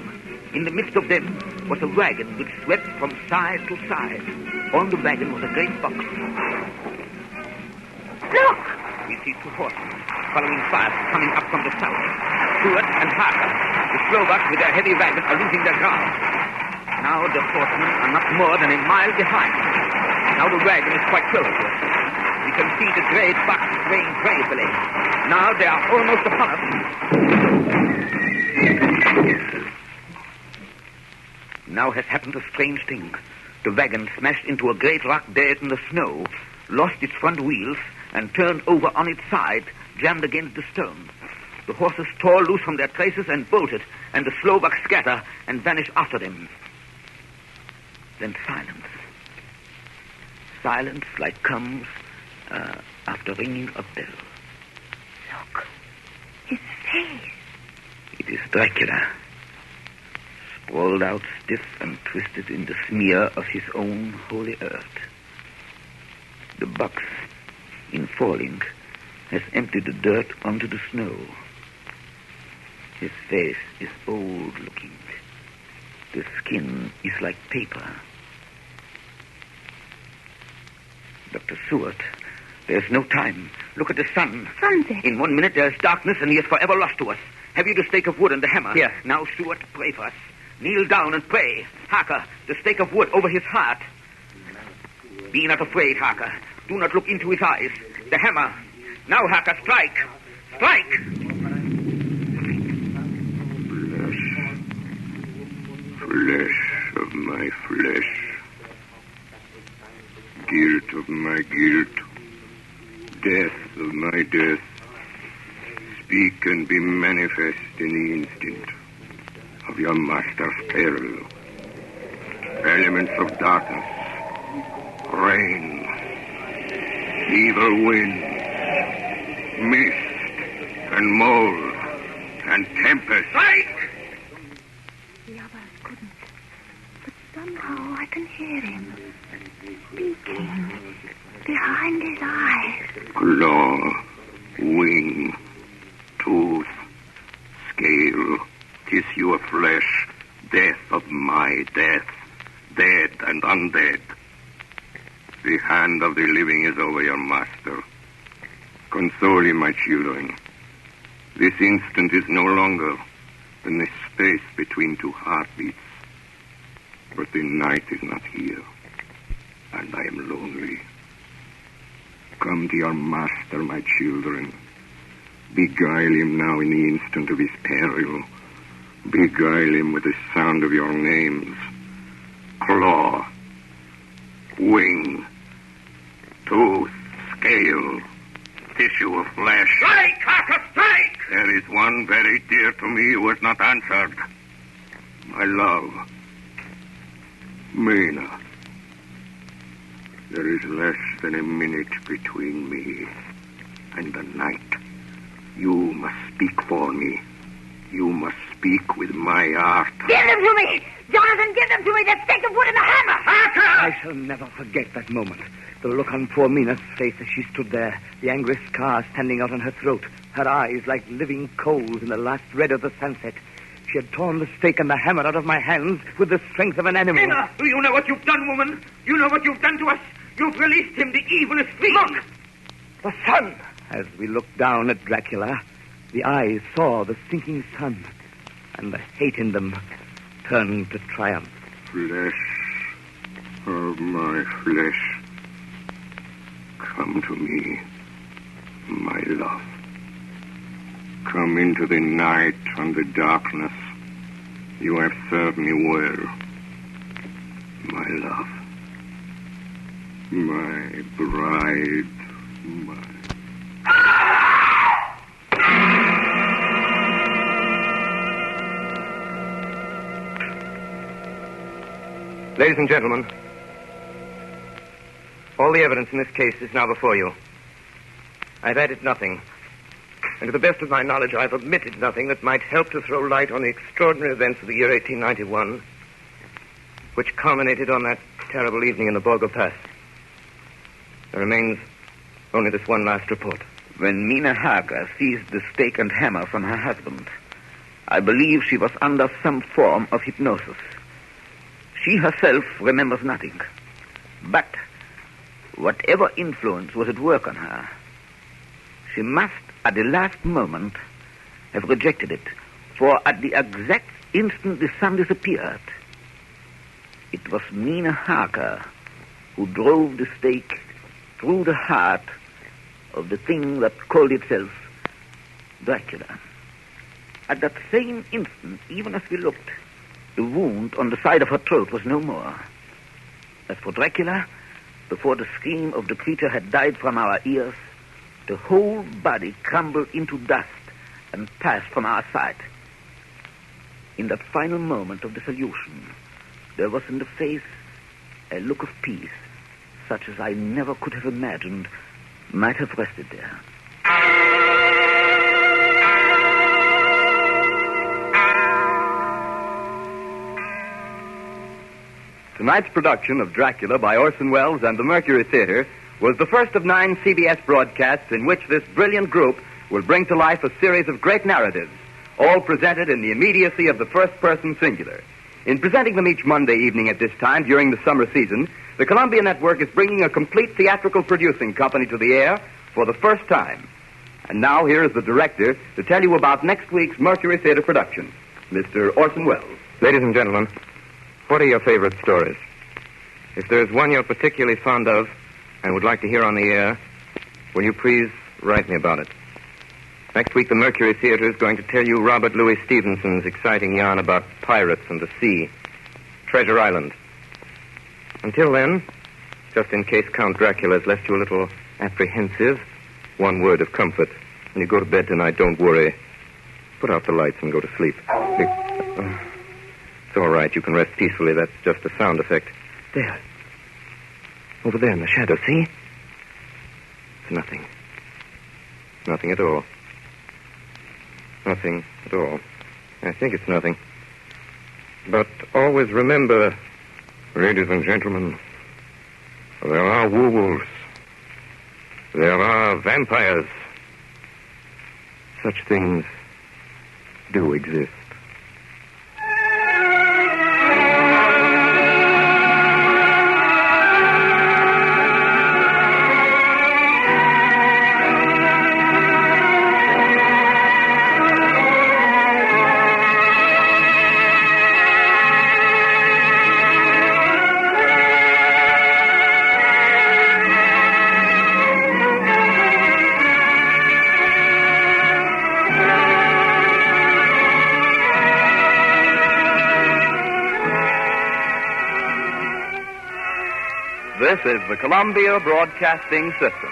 In the midst of them was a wagon which swept from side to side. On the wagon was a great box. Look! We see two horses following fast, coming up from the south. Stuart and Harker, the Slovaks with their heavy wagon, are losing their ground. Now the horsemen are not more than a mile behind. Now the wagon is quite close to us. We can see the great box swaying gracefully. Now they are almost upon us. Now has happened a strange thing. The wagon smashed into a great rock bed in the snow, lost its front wheels, and turned over on its side, jammed against the stone. The horses tore loose from their traces and bolted, and the Slovaks scatter and vanish after them. Then silence. Silence like comes after ringing a bell. Look. His face. It is Dracula, sprawled out stiff and twisted in the smear of his own holy earth. The box, in falling, has emptied the dirt onto the snow. His face is old-looking. The skin is like paper. Dr. Seward, there's no time. Look at the sun. Sunset. In 1 minute there's darkness and he is forever lost to us. Have you the stake of wood and the hammer? Here. Now, Seward, pray for us. Kneel down and pray. Harker, the stake of wood over his heart. Be not afraid, Harker. Do not look into his eyes. The hammer. Now, Harker, strike. Strike! Flesh of my flesh. Guilt of my guilt. Death of my death. Speak and be manifest in the instant of your master's peril. Elements of darkness. Rain. Evil wind. Mist. And mold. And tempest. Strike! The others couldn't. But somehow I can hear him. Speaking. Behind his eyes. Claw. Wing. Tooth. Scale. Tissue of flesh. Death of my death. Dead and undead. The hand of the living is over your master. Console him, my children. This instant is no longer than the space between two heartbeats. But the night is not here, and I am lonely. Come to your master, my children. Beguile him now in the instant of his peril. Beguile him with the sound of your names. Claw, wing, tooth, scale, tissue of flesh. Strike, Harker, strike! There is one very dear to me who has not answered. My love, Mina. There is less than a minute between me and the night. You must speak for me. You must speak with my heart. Give them to me! Jonathan, give them to me! The stake of wood and the hammer! I shall never forget that moment. The look on poor Mina's face as she stood there, the angry scar standing out on her throat, her eyes like living coals in the last red of the sunset. She had torn the stake and the hammer out of my hands with the strength of an animal. Mina, do you know what you've done, woman? You know what you've done to us? You've released him. The evil is free. Look! The sun! As we looked down at Dracula, the eyes saw the sinking sun, and the hate in them turned to triumph. Flesh of my flesh. Come to me, my love. Come into the night and the darkness. You have served me well, my love. My bride, my... Ladies and gentlemen, all the evidence in this case is now before you. I've added nothing. And to the best of my knowledge, I've omitted nothing that might help to throw light on the extraordinary events of the year 1891, which culminated on that terrible evening in the Borgo Pass. There remains only this one last report. When Mina Harker seized the stake and hammer from her husband, I believe she was under some form of hypnosis. She herself remembers nothing. But whatever influence was at work on her, she must, at the last moment, have rejected it. For at the exact instant the sun disappeared, it was Mina Harker who drove the stake through the heart of the thing that called itself Dracula. At that same instant, even as we looked, the wound on the side of her throat was no more. As for Dracula, before the scream of the creature had died from our ears, the whole body crumbled into dust and passed from our sight. In that final moment of dissolution, there was in the face a look of peace, such as I never could have imagined might have rested there. Tonight's production of Dracula by Orson Welles and the Mercury Theater was the first of 9 CBS broadcasts in which this brilliant group will bring to life a series of great narratives, all presented in the immediacy of the first-person singular. In presenting them each Monday evening at this time during the summer season, the Columbia Network is bringing a complete theatrical producing company to the air for the first time. And now here is the director to tell you about next week's Mercury Theater production, Mr. Orson Welles. Ladies and gentlemen, what are your favorite stories? If there's one you're particularly fond of and would like to hear on the air, will you please write me about it? Next week, the Mercury Theater is going to tell you Robert Louis Stevenson's exciting yarn about pirates and the sea, Treasure Island. Until then, just in case Count Dracula has left you a little apprehensive, one word of comfort. When you go to bed tonight, don't worry. Put out the lights and go to sleep. It's all right. You can rest peacefully. That's just a sound effect. There. Over there in the shadow, see? It's nothing. Nothing at all. Nothing at all. I think it's nothing. But always remember, ladies and gentlemen, there are werewolves. There are vampires. Such things do exist. This is the Columbia Broadcasting System.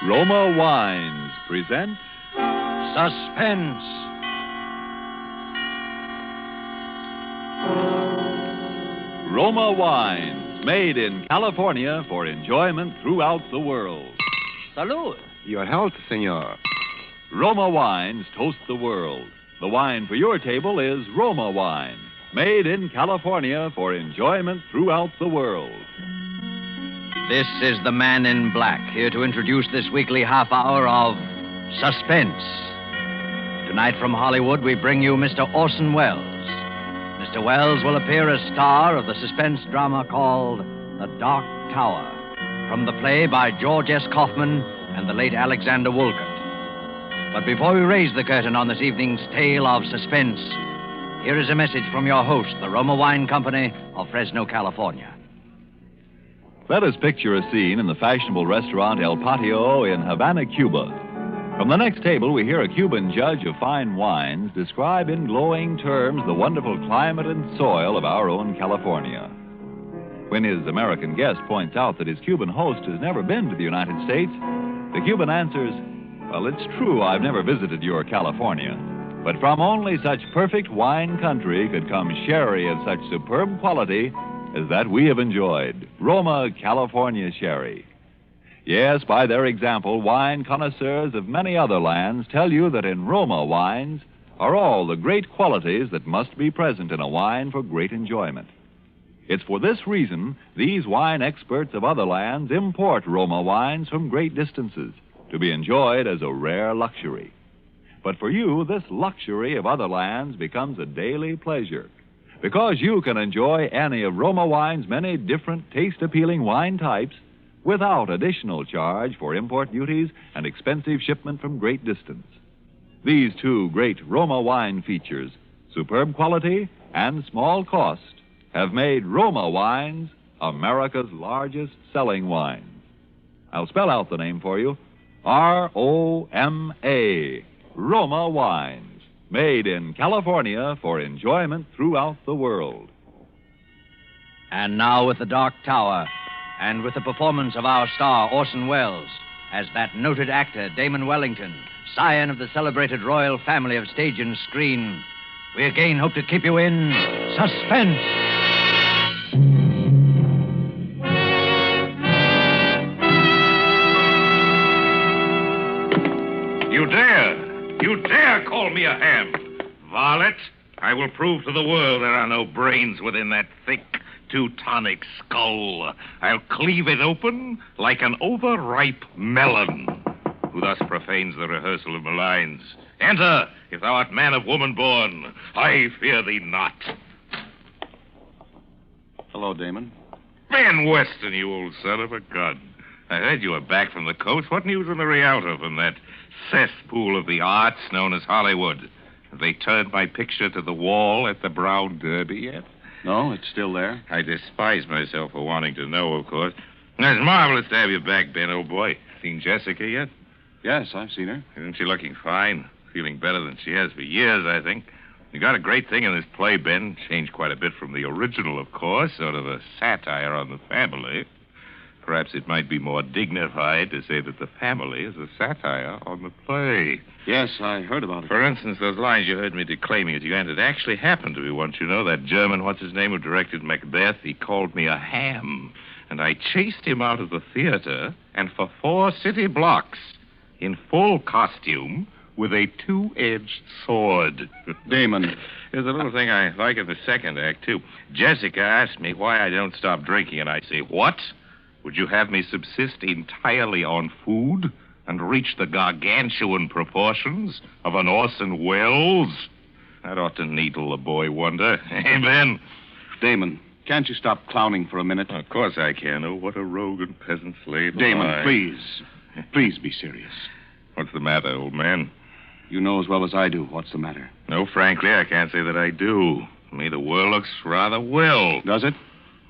Roma Wines present Suspense. Roma Wines, made in California for enjoyment throughout the world. Salud. Your health, senor. Roma Wines toast the world. The wine for your table is Roma Wine, made in California for enjoyment throughout the world. This is the Man in Black, here to introduce this weekly half hour of Suspense. Tonight from Hollywood, we bring you Mr. Orson Welles. Mr. Welles will appear as star of the suspense drama called The Dark Tower, from the play by George S. Kaufman and the late Alexander Woollcott. But before we raise the curtain on this evening's tale of suspense, here is a message from your host, the Roma Wine Company of Fresno, California. Let us picture a scene in the fashionable restaurant El Patio in Havana, Cuba. From the next table, we hear a Cuban judge of fine wines describe in glowing terms the wonderful climate and soil of our own California. When his American guest points out that his Cuban host has never been to the United States, the Cuban answers, "Well, it's true I've never visited your California, but from only such perfect wine country could come sherry of such superb quality as that we have enjoyed, Roma California sherry." Yes, by their example, wine connoisseurs of many other lands tell you that in Roma wines are all the great qualities that must be present in a wine for great enjoyment. It's for this reason these wine experts of other lands import Roma wines from great distances to be enjoyed as a rare luxury. But for you, this luxury of other lands becomes a daily pleasure, because you can enjoy any of Roma wine's many different taste-appealing wine types without additional charge for import duties and expensive shipment from great distance. These two great Roma wine features, superb quality and small cost, have made Roma wines America's largest selling wines. I'll spell out the name for you. R-O-M-A, Roma wines, made in California for enjoyment throughout the world. And now with the Dark Tower, and with the performance of our star, Orson Welles, as that noted actor, Damon Wellington, scion of the celebrated royal family of stage and screen, we again hope to keep you in suspense. You dare call me a ham. Varlet, I will prove to the world there are no brains within that thick Teutonic skull. I'll cleave it open like an overripe melon. Who thus profanes the rehearsal of my lines? Enter, if thou art man of woman born. I fear thee not. Hello, Damon. Van Weston, you old son of a gun. I heard you were back from the coast. What news in the Rialto from that cesspool of the arts known as Hollywood? Have they turned my picture to the wall at the Brown Derby yet? No, it's still there. I despise myself for wanting to know, of course. It's marvelous to have you back, Ben, old boy. Seen Jessica yet? Yes, I've seen her. Isn't she looking fine? Feeling better than she has for years, I think. You got a great thing in this play, Ben. Changed quite a bit from the original, of course. Sort of a satire on the family. Perhaps it might be more dignified to say that the family is a satire on the play. Yes, I heard about it. For instance, those lines you heard me declaiming at the end, it actually happened to me once, you know. That German, what's his name, who directed Macbeth, he called me a ham. And I chased him out of the theater, and for 4 city blocks, in full costume, with a 2-edged sword. Damon. There's a little thing I like in the second act, too. Jessica asked me why I don't stop drinking, and I say, what? Would you have me subsist entirely on food and reach the gargantuan proportions of an Orson Welles? That ought to needle the boy wonder. Amen. Damon, can't you stop clowning for a minute? Of course I can. Oh, what a rogue and peasant slave. Damon, please. Please be serious. What's the matter, old man? You know as well as I do what's the matter. No, frankly, I can't say that I do. To me, the world looks rather well. Does it?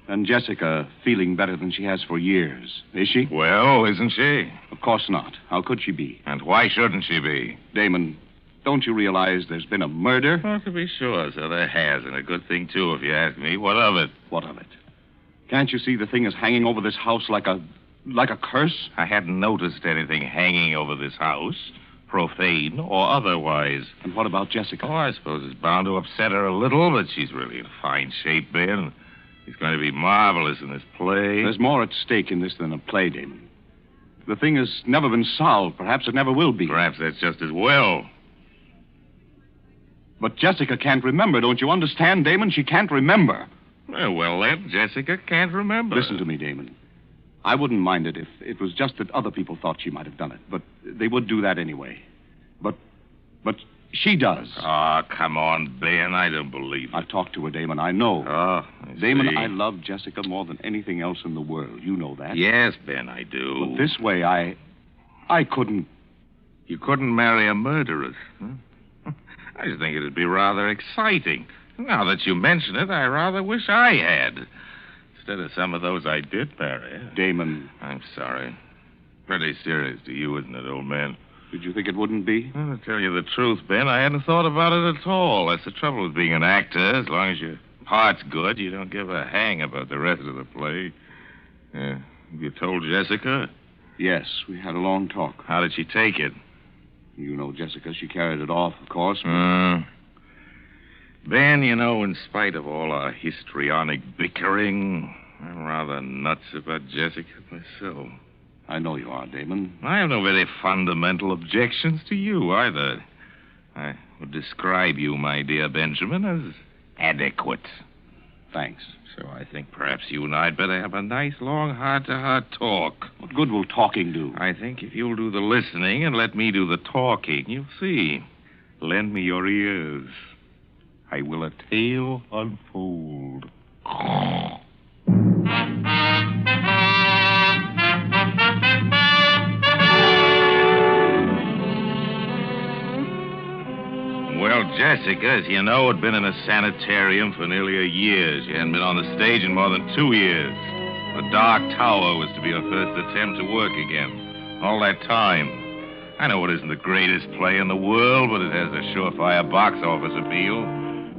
And Jessica feeling better than she has for years. Is she? Well, isn't she? Of course not. How could she be? And why shouldn't she be? Damon, don't you realize there's been a murder? Oh, to be sure, so there has, and a good thing, too, if you ask me. What of it? What of it? Can't you see the thing is hanging over this house like a curse? I hadn't noticed anything hanging over this house, profane or otherwise. And what about Jessica? Oh, I suppose it's bound to upset her a little, but she's really in fine shape, Ben. He's going to be marvelous in this play. There's more at stake in this than a play, Damon. The thing has never been solved. Perhaps it never will be. Perhaps that's just as well. But Jessica can't remember. Don't you understand, Damon? She can't remember. Well, then, Jessica can't remember. Listen to me, Damon. I wouldn't mind it if it was just that other people thought she might have done it. But they would do that anyway. But she does. Oh, come on, Ben. I don't believe it. I've talked to her, Damon. I know. Oh, Damon, I love Jessica more than anything else in the world. You know that. Yes, Ben, I do. But this way, I couldn't... You couldn't marry a murderess. Huh? I just think it'd be rather exciting. Now that you mention it, I rather wish I had. Instead of some of those I did marry. Damon. I'm sorry. Pretty serious to you, isn't it, old man? Did you think it wouldn't be? Well, to tell you the truth, Ben, I hadn't thought about it at all. That's the trouble with being an actor. As long as your part's good, you don't give a hang about the rest of the play. You told Jessica? Yes, we had a long talk. How did she take it? You know Jessica. She carried it off, of course. Ben, you know, in spite of all our histrionic bickering, I'm rather nuts about Jessica myself. I know you are, Damon. I have no very fundamental objections to you, either. I would describe you, my dear Benjamin, as adequate. Thanks. So I think perhaps you and I'd better have a nice, long, heart-to-heart talk. What good will talking do? I think if you'll do the listening and let me do the talking, you'll see. Lend me your ears. I will a tale unfold. Well, Jessica, as you know, had been in a sanitarium for nearly a year. She hadn't been on the stage in more than 2 years. The Dark Tower was to be her first attempt to work again. All that time. I know it isn't the greatest play in the world, but it has a surefire box office appeal.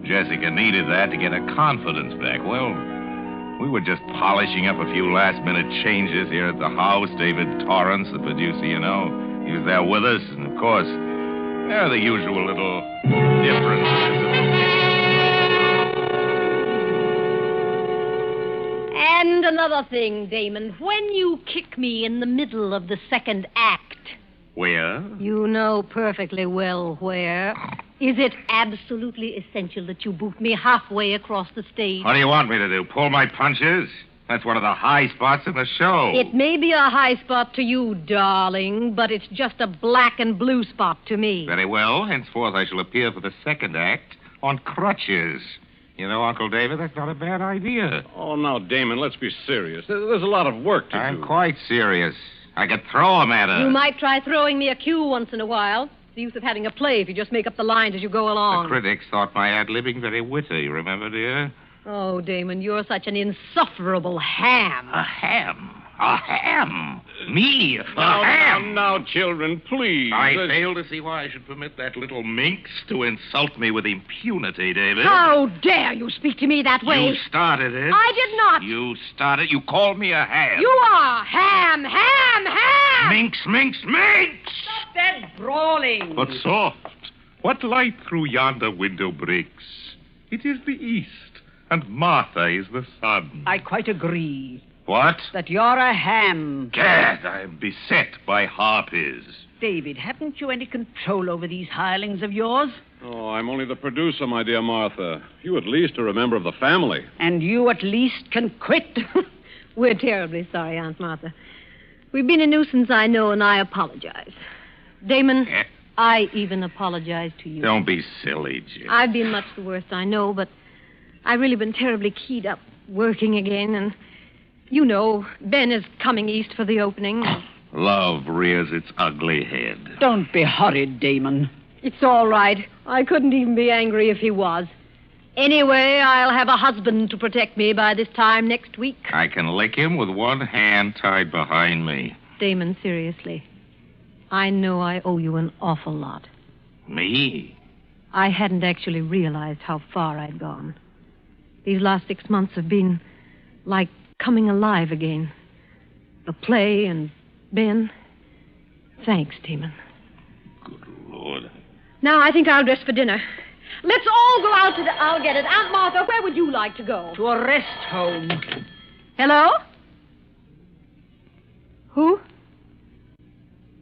Jessica needed that to get her confidence back. Well, we were just polishing up a few last-minute changes here at the house. David Torrance, the producer, you know, he was there with us. And, of course, there are the usual little differences. And another thing, Damon. When you kick me in the middle of the second act... Where? You know perfectly well where. Is it absolutely essential that you boot me halfway across the stage? What do you want me to do, pull my punches? That's one of the high spots in the show. It may be a high spot to you, darling, but it's just a black and blue spot to me. Very well. Henceforth, I shall appear for the second act on crutches. You know, Uncle David, that's not a bad idea. Oh, now, Damon, let's be serious. There's a lot of work to do. I'm quite serious. I could throw him at her. You might try throwing me a cue once in a while. The use of having a play if you just make up the lines as you go along. The critics thought my ad-libbing very witty, remember, dear? Oh, Damon, you're such an insufferable ham. A ham? A ham? Me? A ham? Now, children, please. I fail to see why I should permit that little minx to insult me with impunity, David. How dare you speak to me that way? You started it. I did not. You started. You called me a ham. You are ham, ham, ham. Minx, minx, minx. Stop that brawling. But soft. What light through yonder window breaks? It is the east, and Martha is the sun. I quite agree. What? That you're a ham. Gad, I am beset by harpies. David, haven't you any control over these hirelings of yours? Oh, I'm only the producer, my dear Martha. You at least are a member of the family. And you at least can quit. We're terribly sorry, Aunt Martha. We've been a nuisance, I know, and I apologize. Damon, I even apologize to you. Don't be silly, Jim. I've been much the worst, I know, but I've really been terribly keyed up working again, and... You know, Ben is coming east for the opening. Love rears its ugly head. Don't be hurried, Damon. It's all right. I couldn't even be angry if he was. Anyway, I'll have a husband to protect me by this time next week. I can lick him with one hand tied behind me. Damon, seriously. I know I owe you an awful lot. Me? I hadn't actually realized how far I'd gone. These last 6 months have been like coming alive again. The play and Ben. Thanks, Damon. Good Lord. Now I think I'll dress for dinner. Let's all go out to the... I'll get it. Aunt Martha, where would you like to go? To a rest home. Hello? Who?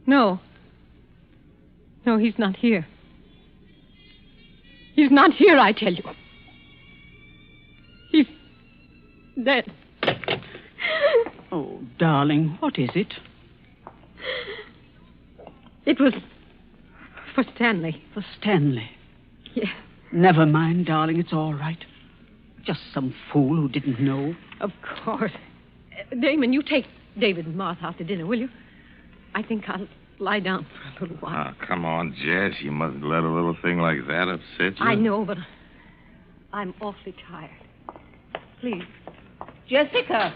No. No, he's not here. He's not here, I tell you. He's dead. Oh, darling, what is it? It was for Stanley. For Stanley? Yeah. Never mind, darling, it's all right. Just some fool who didn't know. Of course. Damon, you take David and Martha out to dinner, will you? I think lie down for a little while. Oh, come on, Jess. You mustn't let a little thing like that upset you. I know, but I'm awfully tired. Please. Jessica!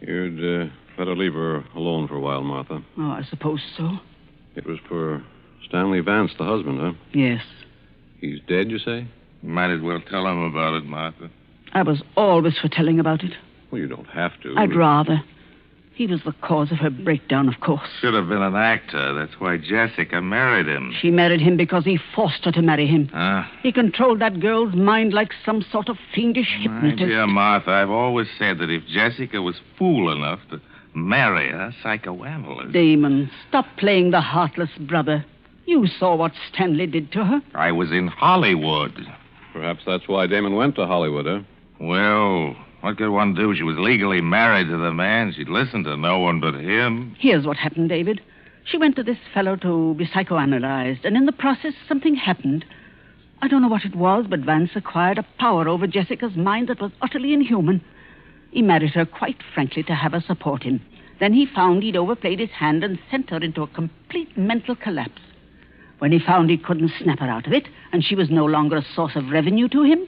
You'd better leave her alone for a while, Martha. Oh, I suppose so. It was for Stanley Vance, the husband, huh? Yes. He's dead, you say? Might as well tell him about it, Martha. I was always for telling about it. Well, you don't have to. I'd rather. He was the cause of her breakdown, of course. Should have been an actor. That's why Jessica married him. She married him because he forced her to marry him. He controlled that girl's mind like some sort of fiendish hypnotist. My dear Martha, I've always said that if Jessica was fool enough to marry a psychoanalyst... Damon, stop playing the heartless brother. You saw what Stanley did to her. I was in Hollywood. Perhaps that's why Damon went to Hollywood, huh? Well, what could one do? She was legally married to the man. She'd listen to no one but him. Here's what happened, David. She went to this fellow to be psychoanalyzed, and in the process, something happened. I don't know what it was, but Vance acquired a power over Jessica's mind that was utterly inhuman. He married her, quite frankly, to have her support him. Then he found he'd overplayed his hand and sent her into a complete mental collapse. When he found he couldn't snap her out of it, and she was no longer a source of revenue to him,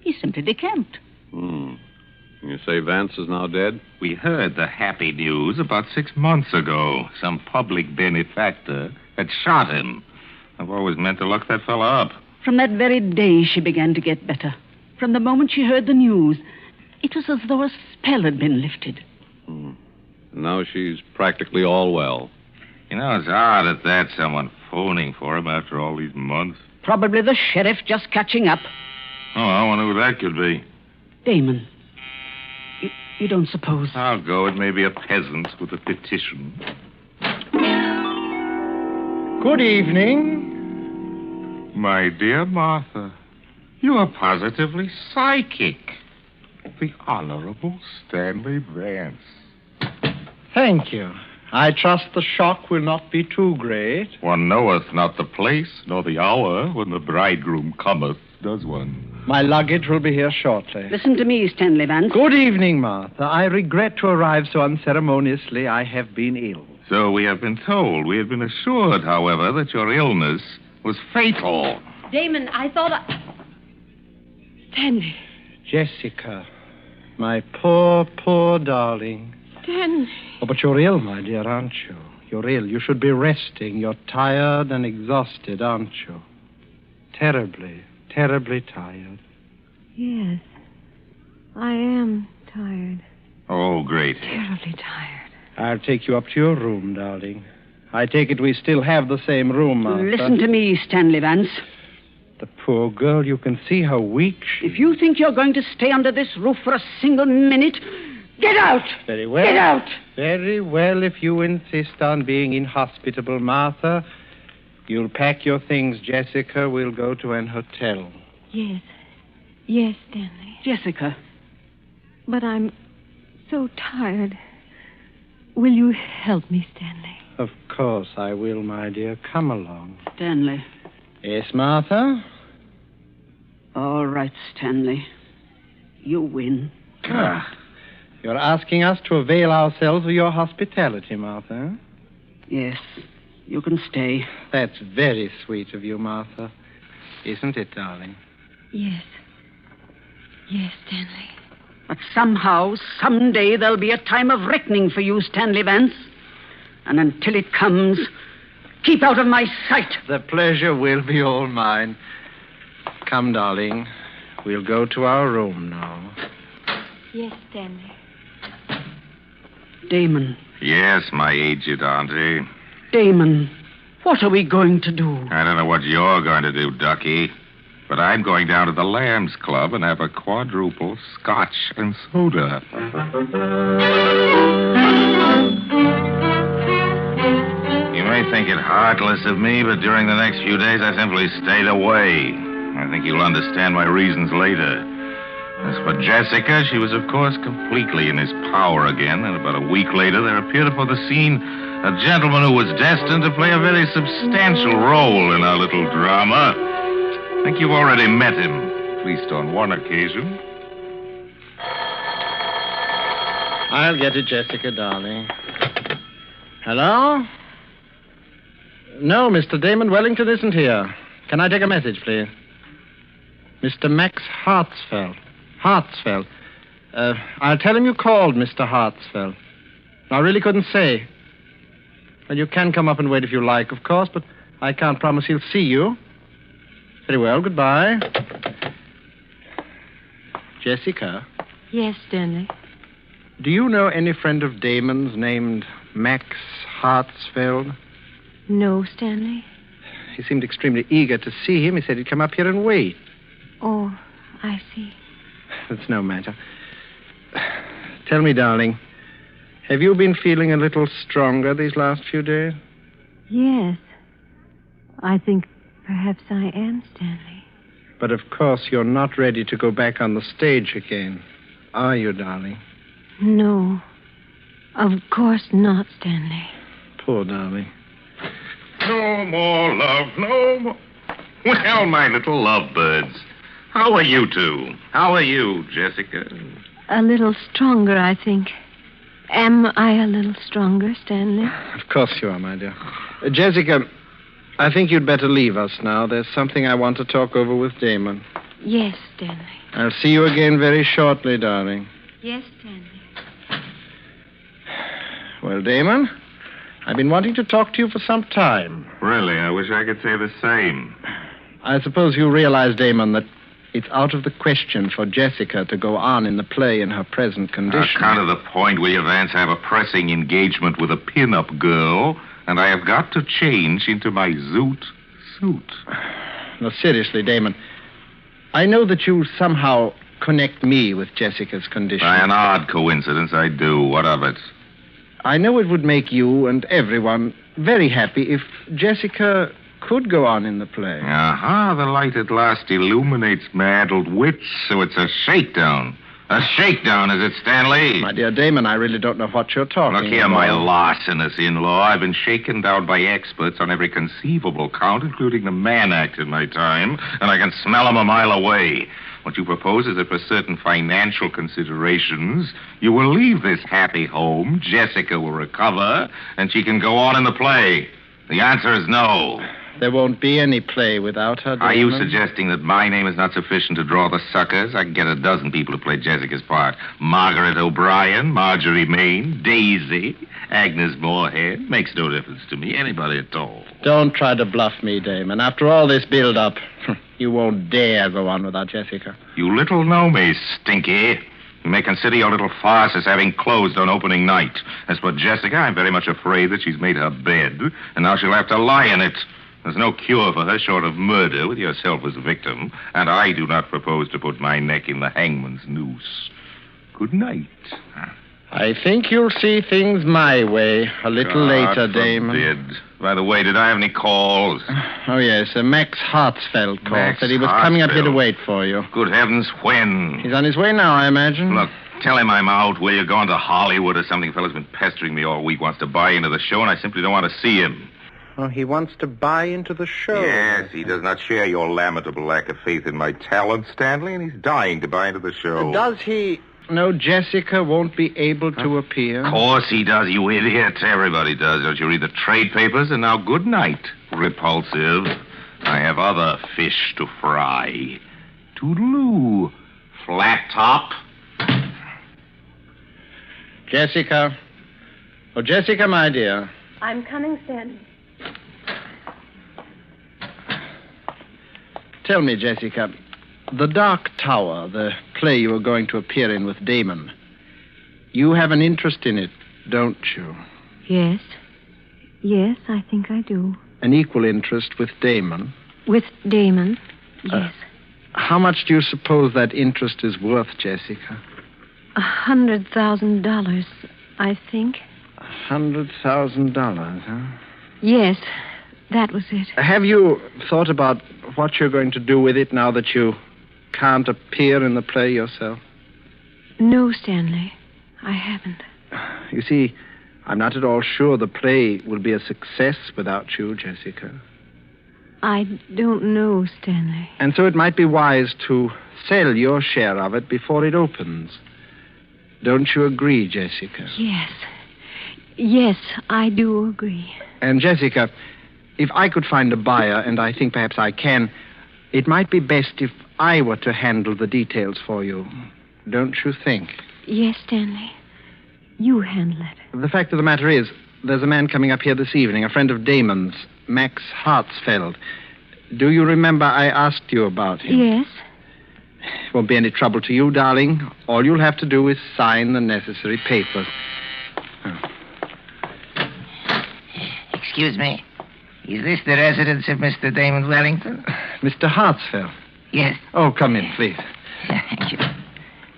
he simply decamped. You say Vance is now dead? We heard the happy news about 6 months ago. Some public benefactor had shot him. I've always meant to look that fella up. From that very day, she began to get better. From the moment she heard the news, it was as though a spell had been lifted. Now she's practically all well. You know, it's odd at that, someone phoning for him after all these months. Probably the sheriff just catching up. Oh, I wonder who that could be. Damon, you don't suppose... I'll go. It may be a peasant with a petition. Good evening. My dear Martha, you are positively psychic. The Honorable Stanley Vance. Thank you. I trust the shock will not be too great. One knoweth not the place, nor the hour when the bridegroom cometh, does one? My luggage will be here shortly. Listen to me, Stanley Vance. Good evening, Martha. I regret to arrive so unceremoniously. I have been ill. So we have been told. We have been assured, however, that your illness was fatal. Damon, I thought Stanley. Jessica. My poor, poor darling. Stanley. Oh, but you're ill, my dear, aren't you? You're ill. You should be resting. You're tired and exhausted, aren't you? Terribly, terribly tired. Yes. I am tired. Oh, great. Terribly tired. I'll take you up to your room, darling. I take it we still have the same room, Martha. Listen to me, Stanley Vance. The poor girl, you can see how weak she is. If you think you're going to stay under this roof for a single minute, get out! Very well. Get out! Very well, if you insist on being inhospitable, Martha. You'll pack your things, Jessica. We'll go to an hotel. Yes. Yes, Stanley. Jessica. But I'm so tired. Will you help me, Stanley? Of course I will, my dear. Come along. Stanley. Yes, Martha? All right, Stanley. You win. You're asking us to avail ourselves of your hospitality, Martha. Yes. You can stay. That's very sweet of you, Martha. Isn't it, darling? Yes. Yes, Stanley. But somehow, someday, there'll be a time of reckoning for you, Stanley Vance. And until it comes, keep out of my sight. The pleasure will be all mine. Come, darling. We'll go to our room now. Yes, Stanley. Damon. Yes, my aged auntie. Damon, what are we going to do? I don't know what you're going to do, Ducky. But I'm going down to the Lambs Club and have a quadruple scotch and soda. You may think it heartless of me, but during the next few days I simply stayed away. I think you'll understand my reasons later. As for Jessica, she was, of course, completely in his power again, and about a week later there appeared upon the scene a gentleman who was destined to play a very substantial role in our little drama. I think you've already met him, at least on one occasion. I'll get it, Jessica, darling. Hello? No, Mr. Damon Wellington isn't here. Can I take a message, please? Mr. Max Hartsfeld. Hartsfeld. I'll tell him you called, Mr. Hartsfeld. I really couldn't say. Well, you can come up and wait if you like, of course, but I can't promise he'll see you. Very well, goodbye. Jessica? Yes, Stanley. Do you know any friend of Damon's named Max Hartsfeld? No, Stanley. He seemed extremely eager to see him. He said he'd come up here and wait. Oh, I see. That's no matter. Tell me, darling, have you been feeling a little stronger these last few days? Yes. I think perhaps I am, Stanley. But of course you're not ready to go back on the stage again, are you, darling? No. Of course not, Stanley. Poor darling. No more love, no more. Well, my little lovebirds, how are you two? How are you, Jessica? A little stronger, I think. Am I a little stronger, Stanley? Of course you are, my dear. Jessica, I think you'd better leave us now. There's something I want to talk over with Damon. Yes, Stanley. I'll see you again very shortly, darling. Yes, Stanley. Well, Damon, I've been wanting to talk to you for some time. Really, I wish I could say the same. I suppose you realize, Damon, that it's out of the question for Jessica to go on in the play in her present condition. Kind of the point, will you, Vance? I have a pressing engagement with a pin-up girl, and I have got to change into my zoot suit. No, seriously, Damon, I know that you somehow connect me with Jessica's condition. By an odd coincidence, I do. What of it? I know it would make you and everyone very happy if Jessica could go on in the play. Aha, the light at last illuminates my addled wits, so it's a shakedown. A shakedown, is it, Stanley? My dear Damon, I really don't know what you're talking about. Look here, my larcenous in-law. I've been shaken down by experts on every conceivable count, including the man act in my time, and I can smell them a mile away. What you propose is that for certain financial considerations, you will leave this happy home, Jessica will recover, and she can go on in the play. The answer is no. There won't be any play without her, Damon. Are you suggesting that my name is not sufficient to draw the suckers? I can get a dozen people to play Jessica's part. Margaret O'Brien, Marjorie Main, Daisy, Agnes Moorehead. Makes no difference to me. Anybody at all. Don't try to bluff me, Damon. After all this build-up, you won't dare go on without Jessica. You little know me, Stinky. You may consider your little farce as having closed on opening night. As for Jessica, I'm very much afraid that she's made her bed, and now she'll have to lie in it. There's no cure for her short of murder with yourself as a victim, and I do not propose to put my neck in the hangman's noose. Good night. I think you'll see things my way a little later, Damon. By the way, did I have any calls? Oh, yes. Max Hartsfeld called. Said he was coming up here to wait for you. Good heavens, when? He's on his way now, I imagine. Look, tell him I'm out. Will you? Going to Hollywood or something. Fella's been pestering me all week. Wants to buy into the show, and I simply don't want to see him. Oh, he wants to buy into the show. Yes, he does not share your lamentable lack of faith in my talent, Stanley, and he's dying to buy into the show. Does he know Jessica won't be able to appear? Of course he does, you idiot. Everybody does. Don't you read the trade papers? And now good night, repulsive. I have other fish to fry. Toodaloo, flat top. Jessica. Oh, Jessica, my dear. I'm coming, Stanley. Tell me, Jessica, The Dark Tower, the play you were going to appear in with Damon, you have an interest in it, don't you? Yes. Yes, I think I do. An equal interest with Damon? With Damon, yes. How much do you suppose that interest is worth, Jessica? $100,000, I think. $100,000, huh? Yes, that was it. Have you thought about what you're going to do with it now that you can't appear in the play yourself? No, Stanley, I haven't. You see, I'm not at all sure the play will be a success without you, Jessica. I don't know, Stanley. And so it might be wise to sell your share of it before it opens. Don't you agree, Jessica? Yes. Yes, I do agree. And, Jessica, if I could find a buyer, and I think perhaps I can, it might be best if I were to handle the details for you. Don't you think? Yes, Stanley. You handle it. The fact of the matter is, there's a man coming up here this evening, a friend of Damon's, Max Hartsfeld. Do you remember I asked you about him? Yes. It won't be any trouble to you, darling. All you'll have to do is sign the necessary papers. Excuse me. Is this the residence of Mr. Damon Wellington? Mr. Hartsfeld? Yes. Oh, come in, please. Thank you.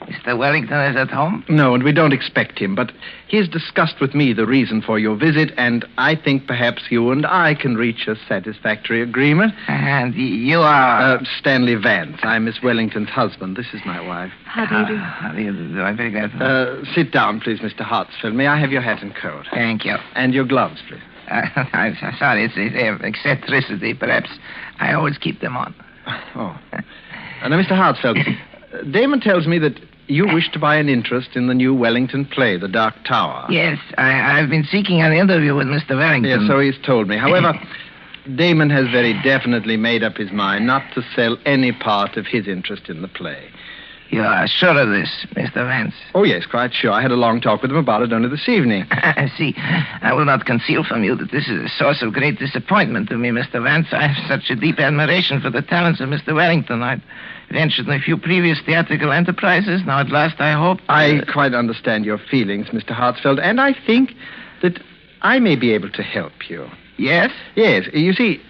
Mr. Wellington is at home? No, and we don't expect him, but he has discussed with me the reason for your visit, and I think perhaps you and I can reach a satisfactory agreement. And you are... Stanley Vance. I'm Miss Wellington's husband. This is my wife. How do you do? How do you do? I'm very glad. Sit down, please, Mr. Hartsfeld. May I have your hat and coat? Thank you. And your gloves, please. I'm sorry, it's eccentricity. Perhaps I always keep them on. Oh. Now, Mr. Hartsfeld, Damon tells me that you wish to buy an interest in the new Wellington play, The Dark Tower. Yes, I've been seeking an interview with Mr. Wellington. Yes, so he's told me. However, Damon has very definitely made up his mind not to sell any part of his interest in the play. You are sure of this, Mr. Vance? Oh, yes, quite sure. I had a long talk with him about it only this evening. I see. I will not conceal from you that this is a source of great disappointment to me, Mr. Vance. I have such a deep admiration for the talents of Mr. Wellington. I've ventured in a few previous theatrical enterprises. Now, at last, I hope... I quite understand your feelings, Mr. Hartsfeld, and I think that I may be able to help you. Yes? Yes. You see,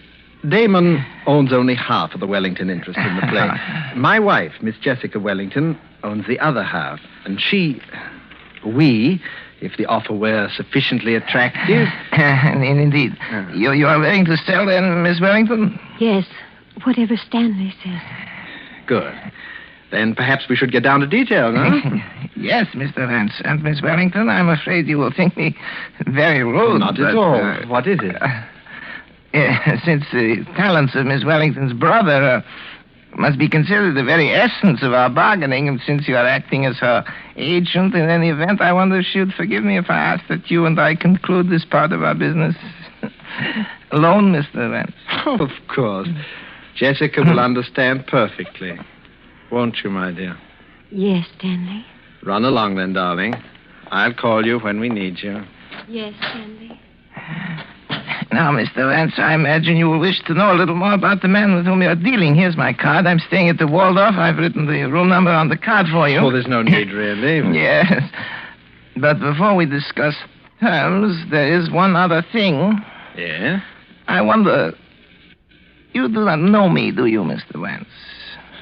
Damon owns only half of the Wellington interest in the play. My wife, Miss Jessica Wellington, owns the other half. And we, if the offer were sufficiently attractive... Indeed. You are willing to sell then, Miss Wellington? Yes, whatever Stanley says. Good. Then perhaps we should get down to details, huh? Yes, Mr. Vance. And Miss Wellington, I'm afraid you will think me very rude. Not at all. What is it? Since the talents of Miss Wellington's brother must be considered the very essence of our bargaining, and since you are acting as her agent in any event, I wonder if she would forgive me if I ask that you and I conclude this part of our business alone, Mr. Vance. Oh, of course. Jessica will understand perfectly. Won't you, my dear? Yes, Stanley. Run along then, darling. I'll call you when we need you. Yes, Stanley. Now, Mr. Vance, I imagine you will wish to know a little more about the man with whom you are dealing. Here's my card. I'm staying at the Waldorf. I've written the room number on the card for you. Oh, there's no need, really. Yes. But before we discuss terms, there is one other thing. Yeah? I wonder... You do not know me, do you, Mr. Vance?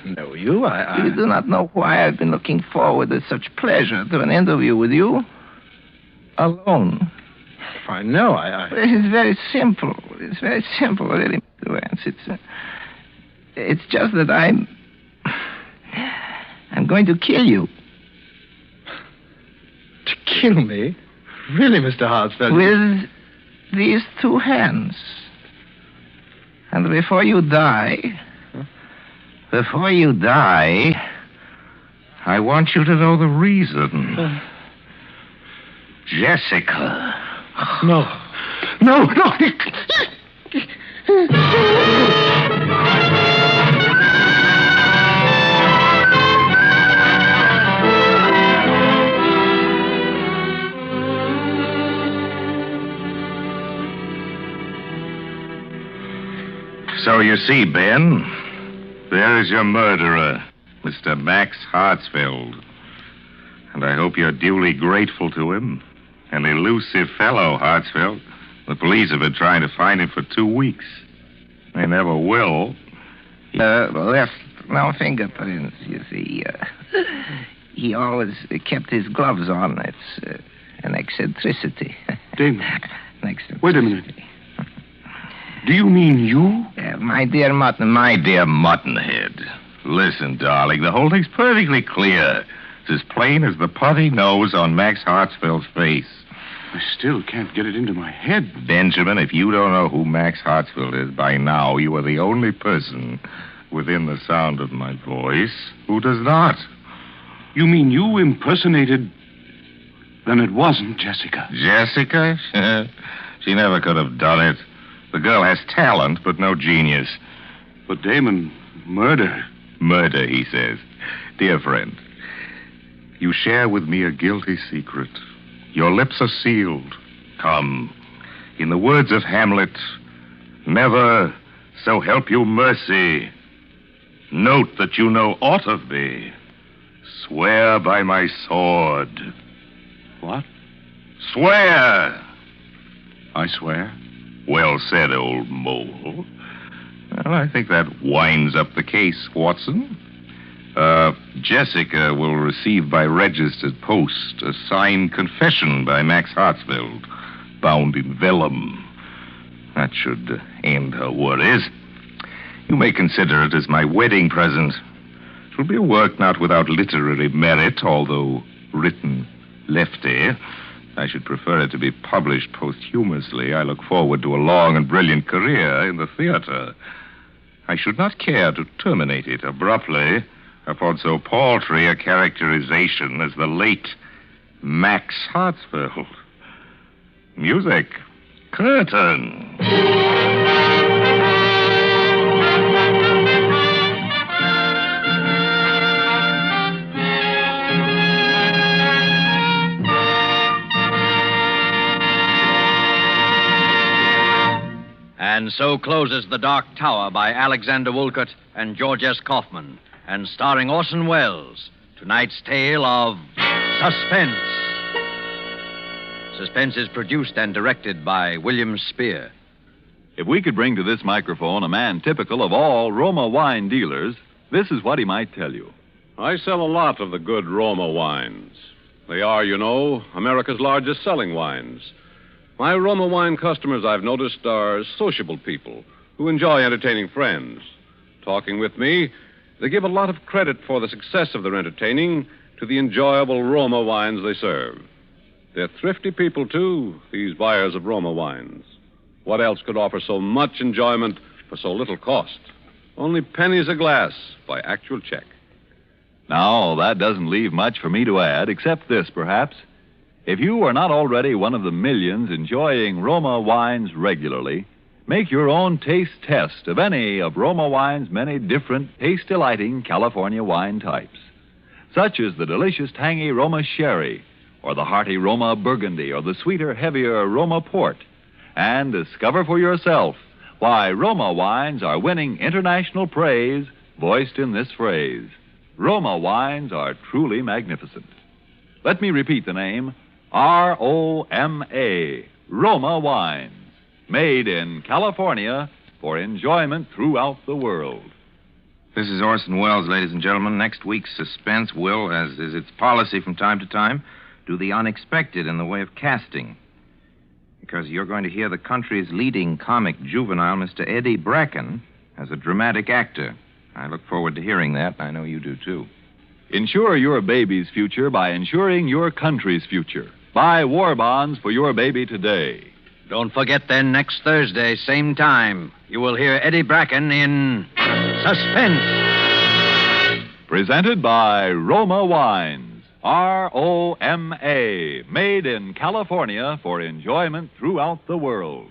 Know you? You do not know why I've been looking forward with such pleasure to an interview with you? Alone. I know, It's very simple. It's very simple, really, Mr. Vance. It's just that I'm going to kill you. To kill me? Really, Mr. Hartsfeld? With these two hands. And before you die, I want you to know the reason. Jessica. No. So you see, Ben, there is your murderer, Mr. Max Hartsfeld. And I hope you're duly grateful to him. An elusive fellow, Hartsfeld. The police have been trying to find him for 2 weeks. They never will. Left no fingerprints, you see. He always kept his gloves on. It's an eccentricity. Damon. An eccentricity. Wait a minute. Do you mean you? My dear Muttonhead. Listen, darling, the whole thing's perfectly clear. It's as plain as the putty nose on Max Hartsfeld's face. I still can't get it into my head. Benjamin, if you don't know who Max Hartsfeld is by now, you are the only person within the sound of my voice who does not. You mean you impersonated... Then it wasn't Jessica. Jessica? She never could have done it. The girl has talent, but no genius. But, Damon, murder. Murder, he says. Dear friend, you share with me a guilty secret. Your lips are sealed. Come, in the words of Hamlet, never, so help you mercy. Note that you know aught of me. Swear by my sword. What? Swear! I swear. Well said, old mole. Well, I think that winds up the case, Watson. Jessica will receive by registered post a signed confession by Max Hartsfeld, bound in vellum. That should end her worries. You may consider it as my wedding present. It will be a work not without literary merit, although written lefty. I should prefer it to be published posthumously. I look forward to a long and brilliant career in the theater. I should not care to terminate it abruptly upon so paltry a characterization as the late Max Hartsfeld. Music. Curtain. And so closes The Dark Tower by Alexander Woolcott and George S. Kaufman, and starring Orson Welles, tonight's tale of Suspense. Suspense is produced and directed by William Spear. If we could bring to this microphone a man typical of all Roma wine dealers, this is what he might tell you. I sell a lot of the good Roma wines. They are, you know, America's largest selling wines. My Roma wine customers, I've noticed, are sociable people who enjoy entertaining friends. Talking with me, they give a lot of credit for the success of their entertaining to the enjoyable Roma wines they serve. They're thrifty people, too, these buyers of Roma wines. What else could offer so much enjoyment for so little cost? Only pennies a glass by actual check. Now, that doesn't leave much for me to add, except this, perhaps. If you are not already one of the millions enjoying Roma wines regularly, make your own taste test of any of Roma wine's many different taste-delighting California wine types, such as the delicious tangy Roma Sherry, or the hearty Roma Burgundy, or the sweeter, heavier Roma Port, and discover for yourself why Roma wines are winning international praise, voiced in this phrase: Roma wines are truly magnificent. Let me repeat the name: R-O-M-A, Roma wines, made in California for enjoyment throughout the world. This is Orson Welles, ladies and gentlemen. Next week's Suspense will, as is its policy from time to time, do the unexpected in the way of casting. Because you're going to hear the country's leading comic juvenile, Mr. Eddie Bracken, as a dramatic actor. I look forward to hearing that. I know you do, too. Insure your baby's future by insuring your country's future. Buy war bonds for your baby today. Don't forget, then, next Thursday, same time, you will hear Eddie Bracken in Suspense. Presented by Roma Wines, R-O-M-A, made in California for enjoyment throughout the world.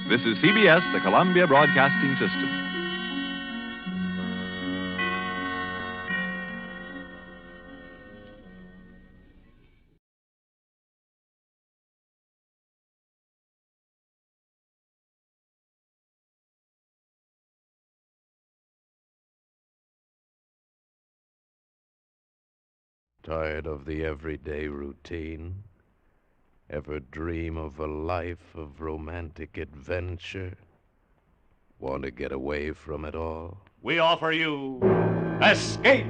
This is CBS, the Columbia Broadcasting System. Tired of the everyday routine? Ever dream of a life of romantic adventure? Want to get away from it all? We offer you Escape.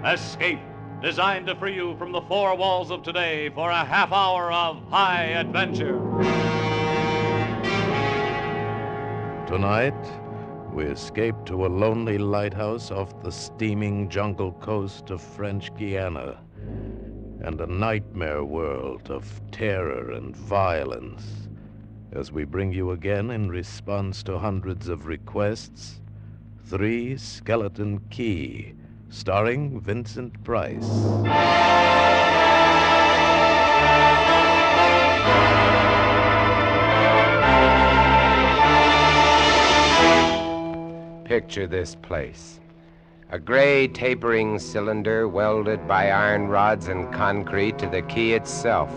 Escape, designed to free you from the four walls of today for a half hour of high adventure. Tonight, we escape to a lonely lighthouse off the steaming jungle coast of French Guiana, and a nightmare world of terror and violence, as we bring you again, in response to hundreds of requests, Three Skeleton Key, starring Vincent Price. picture this place. A gray tapering cylinder welded by iron rods and concrete to the quay itself.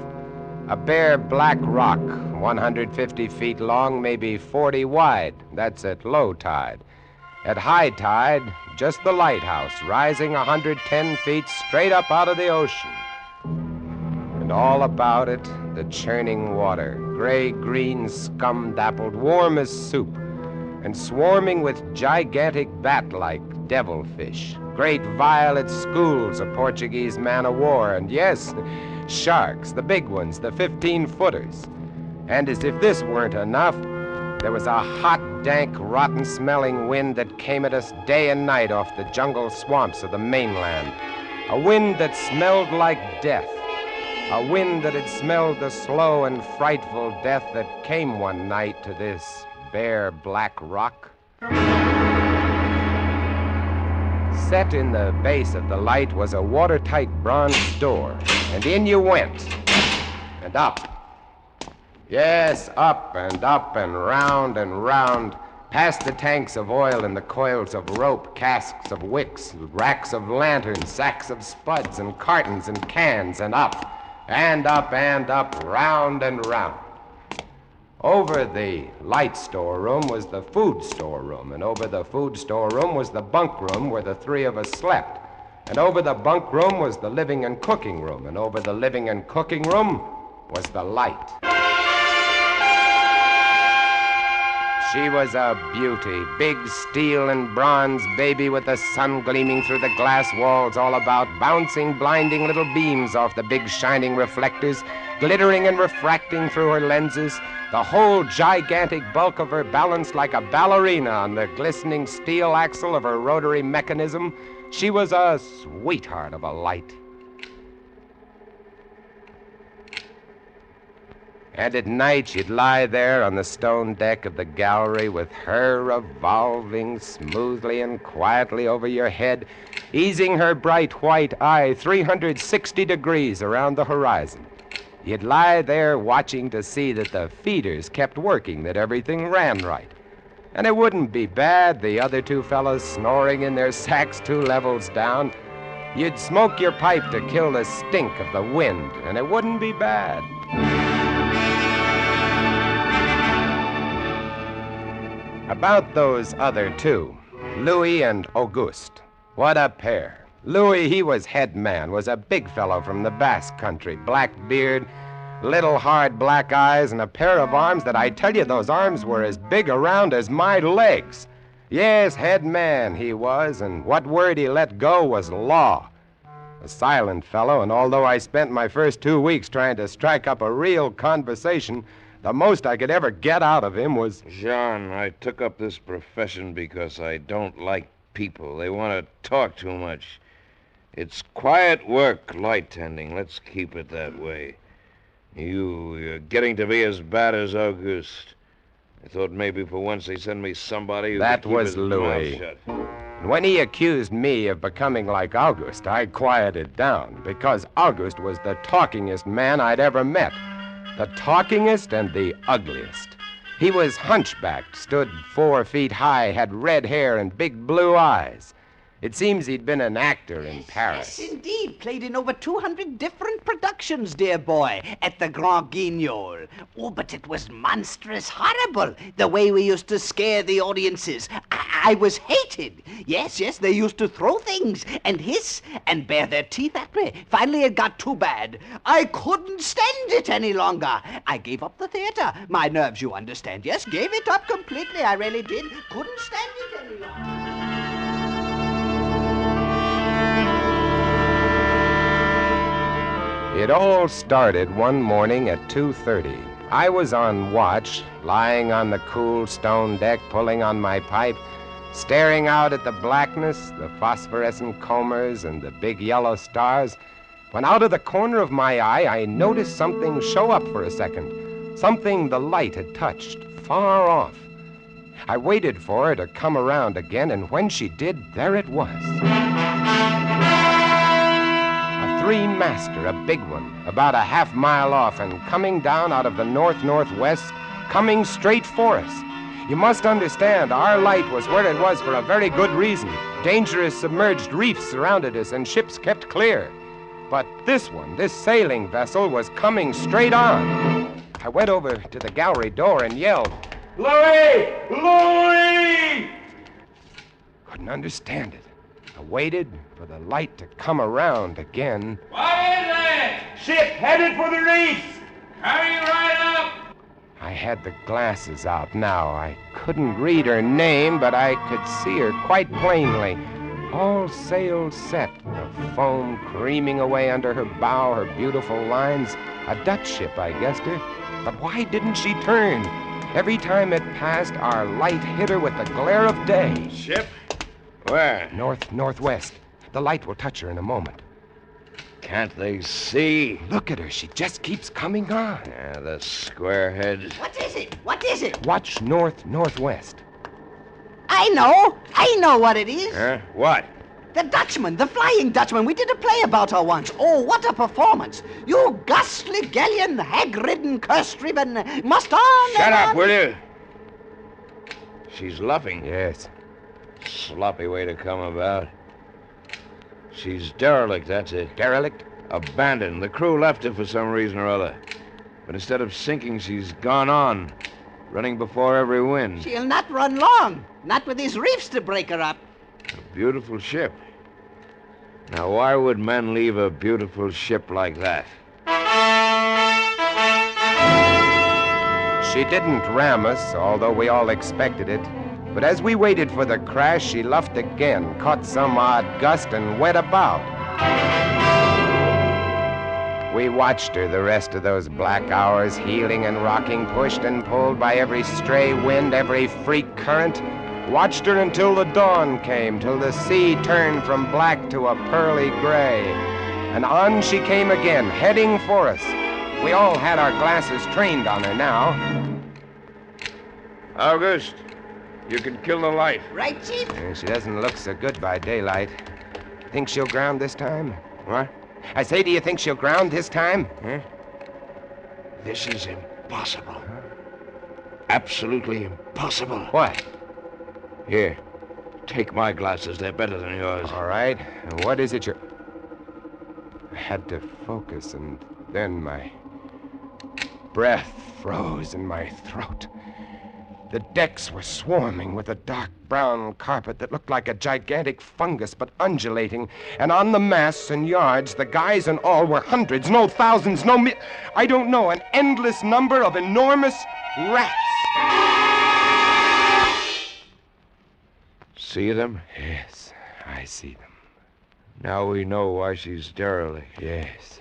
A bare black rock, 150 feet long, maybe 40 wide. That's at low tide. At high tide, just the lighthouse, rising 110 feet straight up out of the ocean. And all about it, the churning water, gray-green, scum-dappled, warm as soup, and swarming with gigantic bat-like devilfish, great violet schools of Portuguese man-o'-war, and yes, sharks, the big ones, the 15-footers. And as if this weren't enough, there was a hot, dank, rotten-smelling wind that came at us day and night off the jungle swamps of the mainland. A wind that smelled like death. A wind that had smelled the slow and frightful death that came one night to this bare black rock. Set in the base of the light was a watertight bronze door, and in you went, and up. Yes, up and round, past the tanks of oil and the coils of rope, casks of wicks, racks of lanterns, sacks of spuds and cartons and cans, and up, round and round. Over the light storeroom was the food storeroom, and over the food storeroom was the bunk room where the three of us slept. And over the bunk room was the living and cooking room, and over the living and cooking room was the light. She was a beauty, big steel and bronze baby with the sun gleaming through the glass walls all about, bouncing blinding little beams off the big shining reflectors, glittering and refracting through her lenses, the whole gigantic bulk of her balanced like a ballerina on the glistening steel axle of her rotary mechanism. She was a sweetheart of a light. And at night she'd lie there on the stone deck of the gallery with her revolving smoothly and quietly over your head, easing her bright white eye 360 degrees around the horizon. You'd lie there watching to see that the feeders kept working, that everything ran right. And it wouldn't be bad, the other two fellows snoring in their sacks 2 levels down. You'd smoke your pipe to kill the stink of the wind, and it wouldn't be bad. About those other two, Louis and Auguste. What a pair. Louis, he was head man, was a big fellow from the Basque country, black beard, little hard black eyes, and a pair of arms that I tell you, those arms were as big around as my legs. Yes, head man he was, and what word he let go was law. A silent fellow, and although I spent my first 2 weeks trying to strike up a real conversation, the most I could ever get out of him was... Jean, I took up this profession because I don't like people. They want to talk too much. It's quiet work, light tending. Let's keep it that way. You're getting to be as bad as Auguste. I thought maybe for once they'd send me somebody who That could keep was his Louis. mouth shut. And when he accused me of becoming like Auguste, I quieted down, because Auguste was the talkingest man I'd ever met. The talkingest and the ugliest. He was hunchbacked, stood 4 feet high, had red hair and big blue eyes. It seems he'd been an actor in Paris. Yes, indeed. Played in over 200 different productions, dear boy, at the Grand Guignol. Oh, but it was monstrous horrible, the way we used to scare the audiences. I was hated. Yes, they used to throw things and hiss and bare their teeth at me. Finally, it got too bad. I couldn't stand it any longer. I gave up the theater. My nerves, you understand. Yes, gave it up completely. I really did. Couldn't stand it any longer. It all started one morning at 2:30. I was on watch, lying on the cool stone deck, pulling on my pipe, staring out at the blackness, the phosphorescent combers, and the big yellow stars, when out of the corner of my eye, I noticed something show up for a second, something the light had touched, far off. I waited for her to come around again, and when she did, there it was. A 3-master, a big one, about a half-mile off and coming down out of the north-northwest, coming straight for us. You must understand, our light was where it was for a very good reason. Dangerous submerged reefs surrounded us, and ships kept clear. But this one, this sailing vessel, was coming straight on. I went over to the gallery door and yelled, "Louis! Louis!" Couldn't understand it. I waited for the light to come around again. What is it? Ship headed for the reefs. Coming right up. I had the glasses out now. I couldn't read her name, but I could see her quite plainly. All sails set, the foam creaming away under her bow, her beautiful lines. A Dutch ship, I guessed her. But why didn't she turn? Every time it passed, our light hit her with the glare of day. Ship? Where? Northwest. The light will touch her in a moment. Can't they see? Look at her. She just keeps coming on. Yeah, the squarehead. What is it? What is it? Watch northwest. I know what it is. Huh? What? The Dutchman, the Flying Dutchman. We did a play about her once. Oh, what a performance. You ghastly galleon, hag-ridden, curse-driven, must on. Shut up, will you? She's luffing. Yes. Sloppy way to come about. She's derelict, that's it. Derelict? Abandoned. The crew left her for some reason or other. But instead of sinking, she's gone on, running before every wind. She'll not run long. Not with these reefs to break her up. A beautiful ship. Now, why would men leave a beautiful ship like that? She didn't ram us, although we all expected it. But as we waited for the crash, she luffed again, caught some odd gust, and went about. We watched her the rest of those black hours, heeling and rocking, pushed and pulled by every stray wind, every freak current. Watched her until the dawn came, till the sea turned from black to a pearly gray. And on she came again, heading for us. We all had our glasses trained on her now. August, you can kill the light. Right, Chief? She doesn't look so good by daylight. Think she'll ground this time? What? I say, do you think she'll ground this time? Huh? This is impossible. Absolutely impossible. What? Here, take my glasses. They're better than yours. All right. What is it you're... I had to focus, and then my breath froze in my throat. The decks were swarming with a dark brown carpet that looked like a gigantic fungus, but undulating. And on the masts and yards, the guys and all were hundreds, no thousands, I don't know, an endless number of enormous rats. See them? Yes, I see them. Now we know why she's derelict. Yes,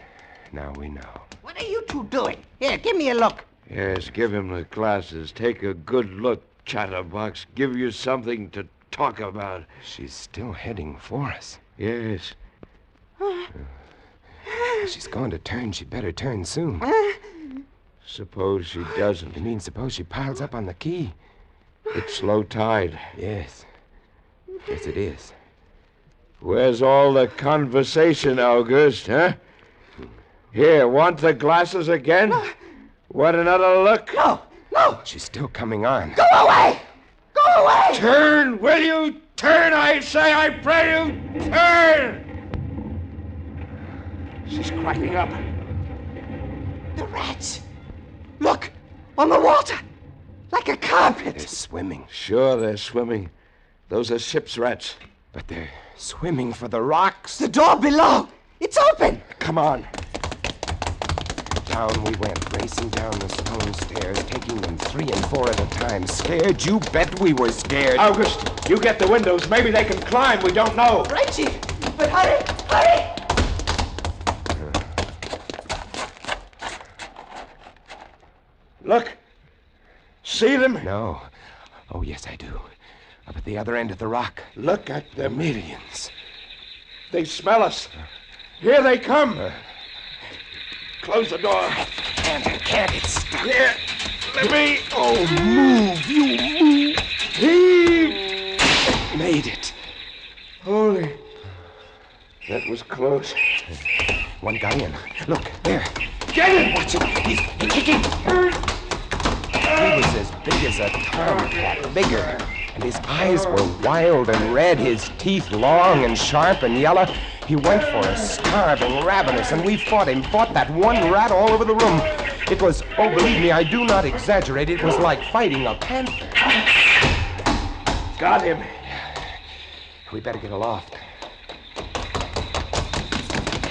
now we know. What are you two doing? Here, give me a look. Yes, give him the glasses. Take a good look, chatterbox. Give you something to talk about. She's still heading for us. Yes. She's going to turn. She'd better turn soon. Suppose she doesn't. You mean suppose she piles up on the quay? It's low tide. Yes. Yes, it is. Where's all the conversation, August, huh? Here, want the glasses again? Want another look? No. She's still coming on. Go away! Go away! Turn, will you? Turn, I say, I pray you, turn! She's cracking up. The rats. Look, on the water. Like a carpet. They're swimming. Sure, they're swimming. Those are ship's rats. But they're swimming for the rocks. The door below. It's open. Come on. Down we went, racing down the stone stairs, taking them 3 and 4 at a time. Scared? You bet we were scared. August, you get the windows. Maybe they can climb. We don't know. Right, Chief. But hurry, hurry! Look. See them? No. Oh, yes, I do. Up at the other end of the rock. Look at them. Millions. They smell us. Here they come. Close the door. Can't it stop? Here. Let me. Oh, move. You move. Heave. Made it. Holy. That was close. One guy in. Look, there. Get it! Watch him. He's kicking. He was as big as a tomcat, bigger. And his eyes were wild and red, his teeth long and sharp and yellow. He went for us, starving, ravenous, and we fought him, fought that one rat all over the room. It was, oh, believe me, I do not exaggerate, it was like fighting a panther. Got him. We better get aloft.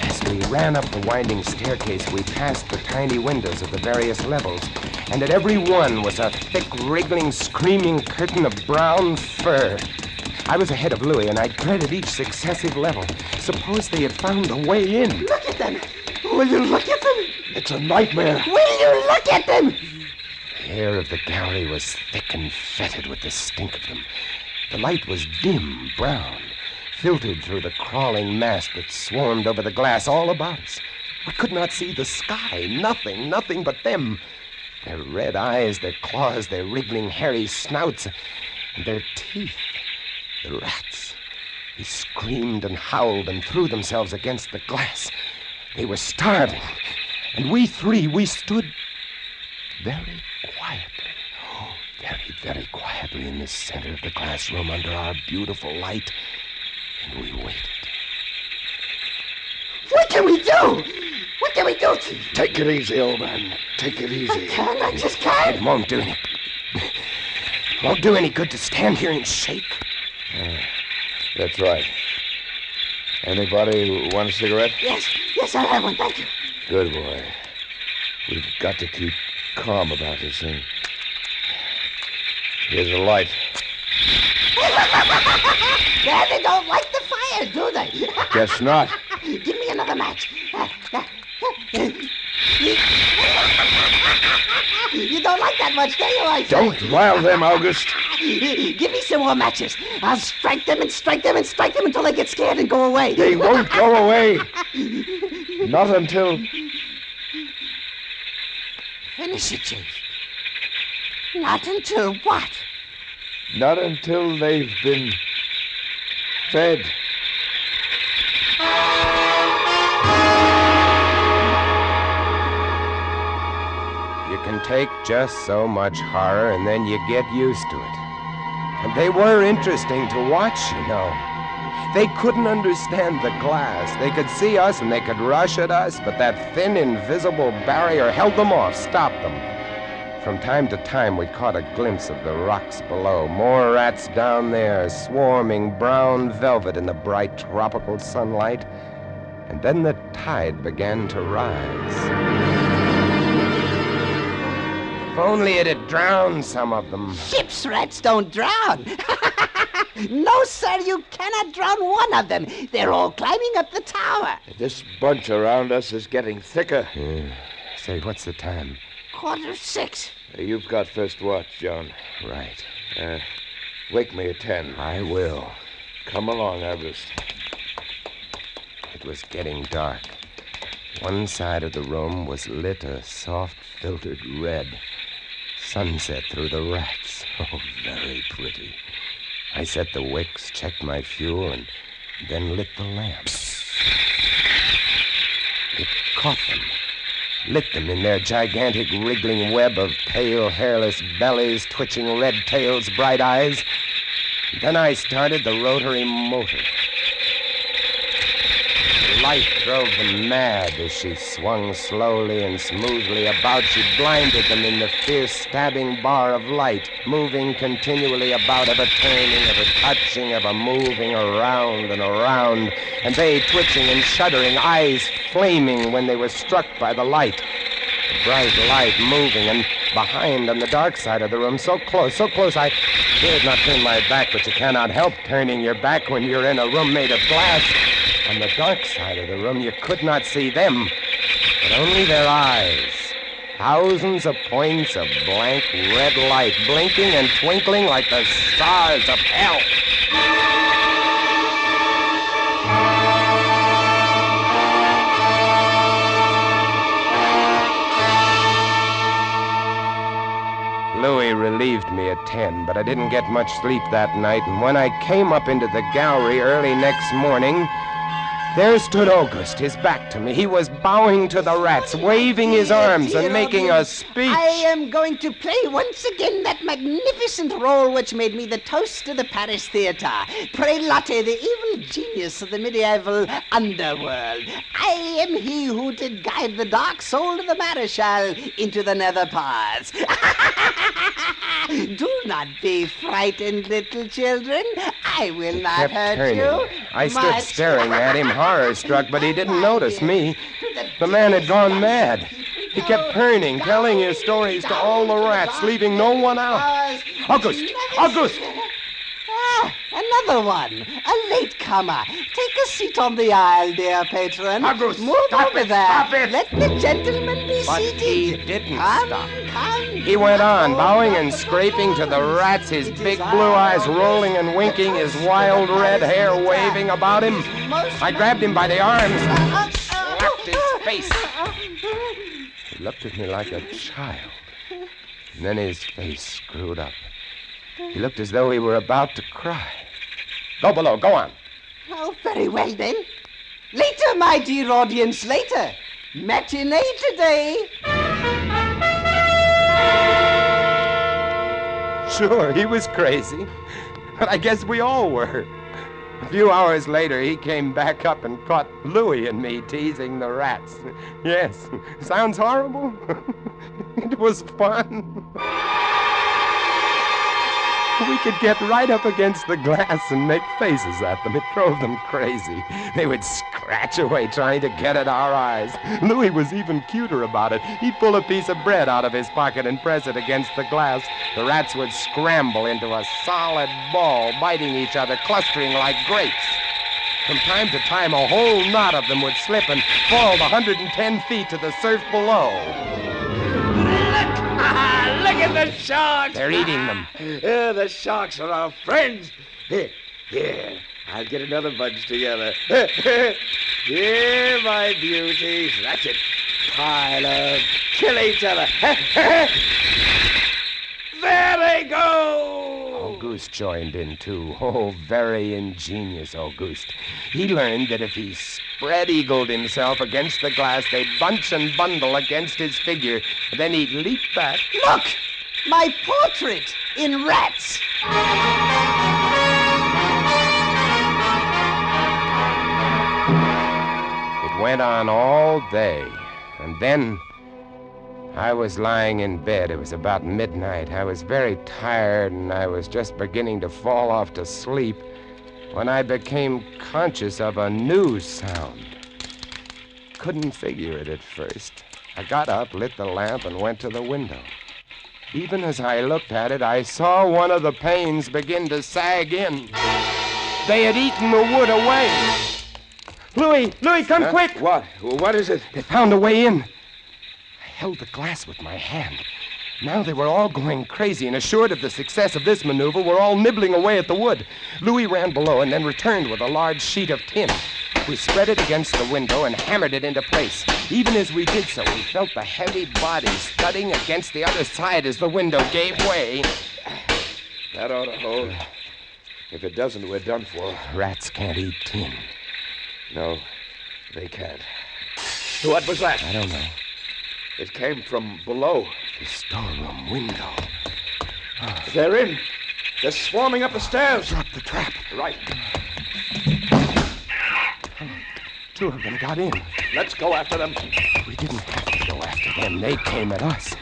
As we ran up the winding staircase, we passed the tiny windows of the various levels, and at every one was a thick, wriggling, screaming curtain of brown fur. I was ahead of Louis, and I dreaded each successive level. Suppose they had found a way in. Look at them. Will you look at them? It's a nightmare. Will you look at them? The air of the gallery was thick and fetid with the stink of them. The light was dim, brown, filtered through the crawling mass that swarmed over the glass all about us. We could not see the sky. Nothing but them. Their red eyes, their claws, their wriggling, hairy snouts, and their teeth. The rats. They screamed and howled and threw themselves against the glass. They were starving. And we three, we stood very quietly. Oh, very, very quietly in the center of the glass room under our beautiful light. And we waited. What can we do? What can we do, Chief? Take it easy, old man. Take it easy. I just can't. It won't do any. Won't do any good to stand here and shake. That's right. Anybody want a cigarette? Yes, I'll have one, thank you. Good boy. We've got to keep calm about this thing. Here's a light. They don't like the fire, do they? Guess not. Give me another match. You don't like that much, do you, I say? Don't rile them, August. Give me some more matches. I'll strike them and strike them and strike them until they get scared and go away. They won't go away. Not until... Finish it, Chief. Not until what? Not until they've been fed. You can take just so much horror, and then you get used to it. And they were interesting to watch, you know. They couldn't understand the glass. They could see us and they could rush at us, but that thin, invisible barrier held them off, stopped them. From time to time, we caught a glimpse of the rocks below. More rats down there, swarming brown velvet in the bright tropical sunlight. And then the tide began to rise. If only it had drowned some of them. Ship's rats don't drown. No, sir, you cannot drown one of them. They're all climbing up the tower. This bunch around us is getting thicker. Say, what's the time? 6:15. You've got first watch, John. Right. Wake me at 10. I will. Come along, August. It was getting dark. One side of the room was lit a soft, filtered red. Sunset through the rats. Oh, very pretty. I set the wicks, checked my fuel, and then lit the lamps. It caught them, lit them in their gigantic wriggling web of pale, hairless bellies, twitching red tails, bright eyes. Then I started the rotary motor. The light drove them mad as she swung slowly and smoothly about. She blinded them in the fierce stabbing bar of light, moving continually about, ever turning, ever touching, ever moving around and around, and they twitching and shuddering, eyes flaming when they were struck by the light. The bright light moving, and behind on the dark side of the room, so close, I dared not turn my back, but you cannot help turning your back when you're in a room made of glass. On the dark side of the room, you could not see them, but only their eyes. Thousands of points of blank red light, blinking and twinkling like the stars of hell. Louis relieved me at 10, but I didn't get much sleep that night, and when I came up into the gallery early next morning, There stood August, his back to me. He was bowing to the rats, waving his arms and making a speech. I am going to play once again that magnificent role which made me the toast of the Paris theatre. Prelate, the evil genius of the medieval underworld. I am he who did guide the dark soul of the Marechal into the nether paths. Do not be frightened, little children. I will not Kept hurt turning. you. I stood staring at him, horror-struck, but he didn't notice me. The man had gone mad. He kept turning, telling his stories to all the rats, leaving no one out. August! August! Ah, another one. A latecomer. Take a seat on the aisle, dear patron. August, move stop over it, there. stop it. Let the gentleman be But seated. he didn't stop. Come. He went on, bowing and scraping to the rats, his big blue eyes rolling and winking, his wild red hair waving about him. I grabbed him by the arms and slapped his face. He looked at me like a child. And then his face screwed up. He looked as though he were about to cry. Go below, go on. Oh, very well then. Later, my dear audience, later. Matinee today. Sure, he was crazy. But I guess we all were. A few hours later, he came back up and caught Louis and me teasing the rats. Yes, sounds horrible. It was fun. We could get right up against the glass and make faces at them. It drove them crazy. They would scratch away trying to get at our eyes. Louis was even cuter about it. He'd pull a piece of bread out of his pocket and press it against the glass. The rats would scramble into a solid ball, biting each other, clustering like grapes. From time to time, a whole knot of them would slip and fall 110 feet to the surf below. Look at the sharks! They're eating them. The sharks are our friends. Here, I'll get another bunch together. Here, my beauties. That's it. Pile up. Kill each other. There they go! Auguste joined in, too. Oh, very ingenious Auguste. He learned that if he spread-eagled himself against the glass, they'd bunch and bundle against his figure. Then he'd leap back. Look! My portrait in rats. It went on all day. And then I was lying in bed. It was about midnight. I was very tired, and I was just beginning to fall off to sleep when I became conscious of a new sound. Couldn't figure it at first. I got up, lit the lamp, and went to the window. Even as I looked at it, I saw one of the panes begin to sag in. They had eaten the wood away. Louis, come quick! What? What is it? They found a way in. I held the glass with my hand. Now they were all going crazy, and assured of the success of this maneuver, were all nibbling away at the wood. Louis ran below and then returned with a large sheet of tin. We spread it against the window and hammered it into place. Even as we did so, we felt the heavy bodies thudding against the other side as the window gave way. That ought to hold. If it doesn't, we're done for. Rats can't eat tin. No, they can't. What was that? I don't know. It came from below. The storeroom window. They're in. They're swarming up the stairs. Drop the trap. Right. Two of them got in. Let's go after them. We didn't have to go after them. They came at us.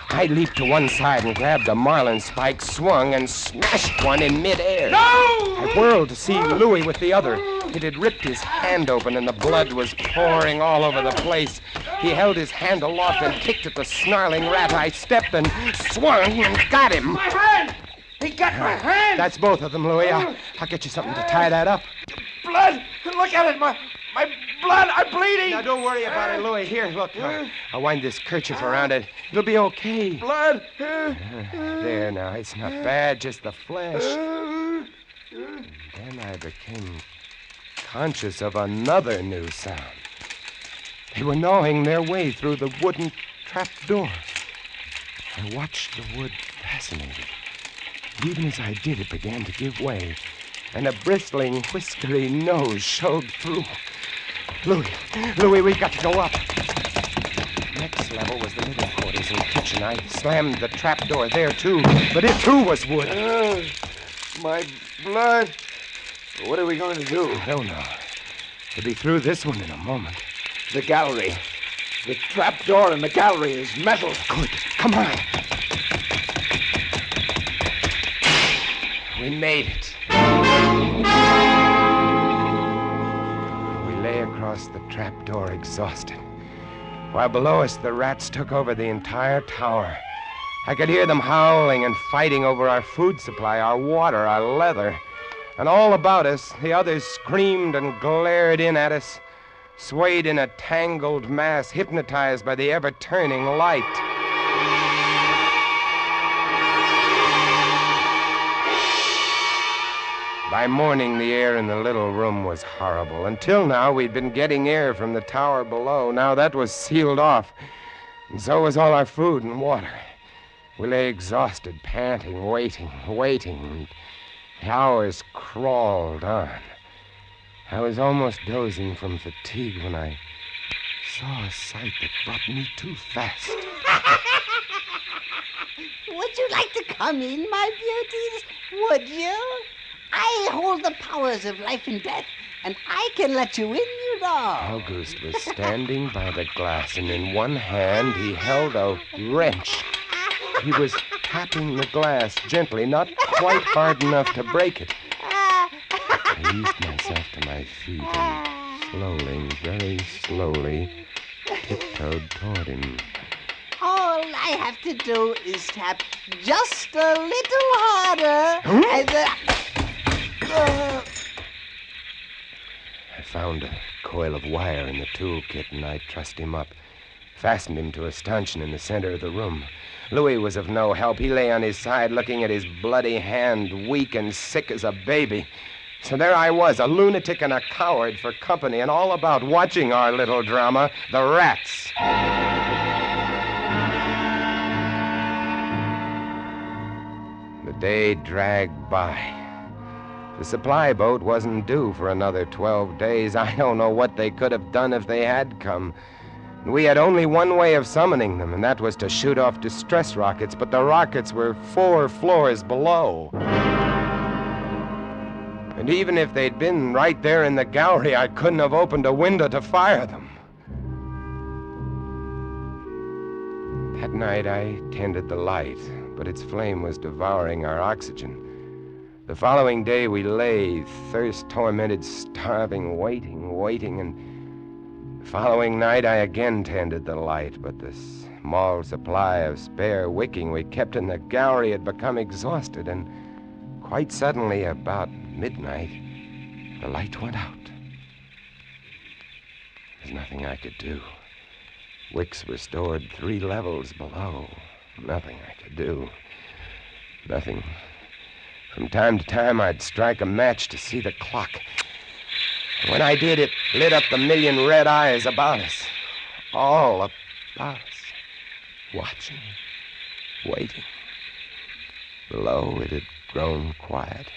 I leaped to one side and grabbed a marlin spike, swung, and smashed one in midair. No! I whirled to see Louis with the other. It had ripped his hand open, and the blood was pouring all over the place. He held his hand aloft and kicked at the snarling rat. I stepped and swung and got him. My hand! He got my hand! That's both of them, Louis. I'll get you something to tie that up. Blood! Look at it! My blood! I'm bleeding! Now, don't worry about it, Louis. Here, look. I'll wind this kerchief around it. It'll be okay. Blood! There, now. It's not bad, just the flesh. And then I became conscious of another new sound. They were gnawing their way through the wooden trap door. I watched the wood fascinated. Even as I did, it began to give way, and a bristling, whiskery nose showed through. Louis, we've got to go up. Next level was the living quarters and kitchen. I slammed the trap door there, too. But it, too, was wood. My blood. What are we going to do? I don't know. We'll be through this one in a moment. The gallery. The trap door in the gallery is metal. Good. Come on. We made it. We lay across the trap door, exhausted. While below us, the rats took over the entire tower. I could hear them howling and fighting over our food supply, our water, our leather. And all about us, the others screamed and glared in at us, swayed in a tangled mass, hypnotized by the ever-turning light. By morning, the air in the little room was horrible. Until now, we'd been getting air from the tower below. Now that was sealed off, and so was all our food and water. We lay exhausted, panting, waiting. And the hours crawled on. I was almost dozing from fatigue when I saw a sight that brought me too fast. Would you like to come in, my beauties? Would you? I hold the powers of life and death, and I can let you in, you know. August was standing by the glass, and in one hand he held a wrench. He was tapping the glass gently, not quite hard enough to break it. I eased myself to my feet and slowly, very slowly, tiptoed toward him. All I have to do is tap just a little harder, and I found a coil of wire in the toolkit, and I trussed him up, fastened him to a stanchion in the center of the room. Louis was of no help. He lay on his side, looking at his bloody hand, weak and sick as a baby. So there I was, a lunatic and a coward for company, and all about watching our little drama, the rats. The day dragged by. The supply boat wasn't due for another 12 days. I don't know what they could have done if they had come. We had only one way of summoning them, and that was to shoot off distress rockets, but the rockets were 4 floors below. And even if they'd been right there in the gallery, I couldn't have opened a window to fire them. That night, I tended the light, but its flame was devouring our oxygen. The following day, we lay, thirst-tormented, starving, waiting, and the following night, I again tended the light, but the small supply of spare wicking we kept in the gallery had become exhausted, and quite suddenly, about midnight, the light went out. There's nothing I could do. Wicks were stored 3 levels below. Nothing I could do. Nothing. From time to time, I'd strike a match to see the clock. When I did, it lit up the million red eyes about us. All about us. Watching. Waiting. Below, it had grown quiet.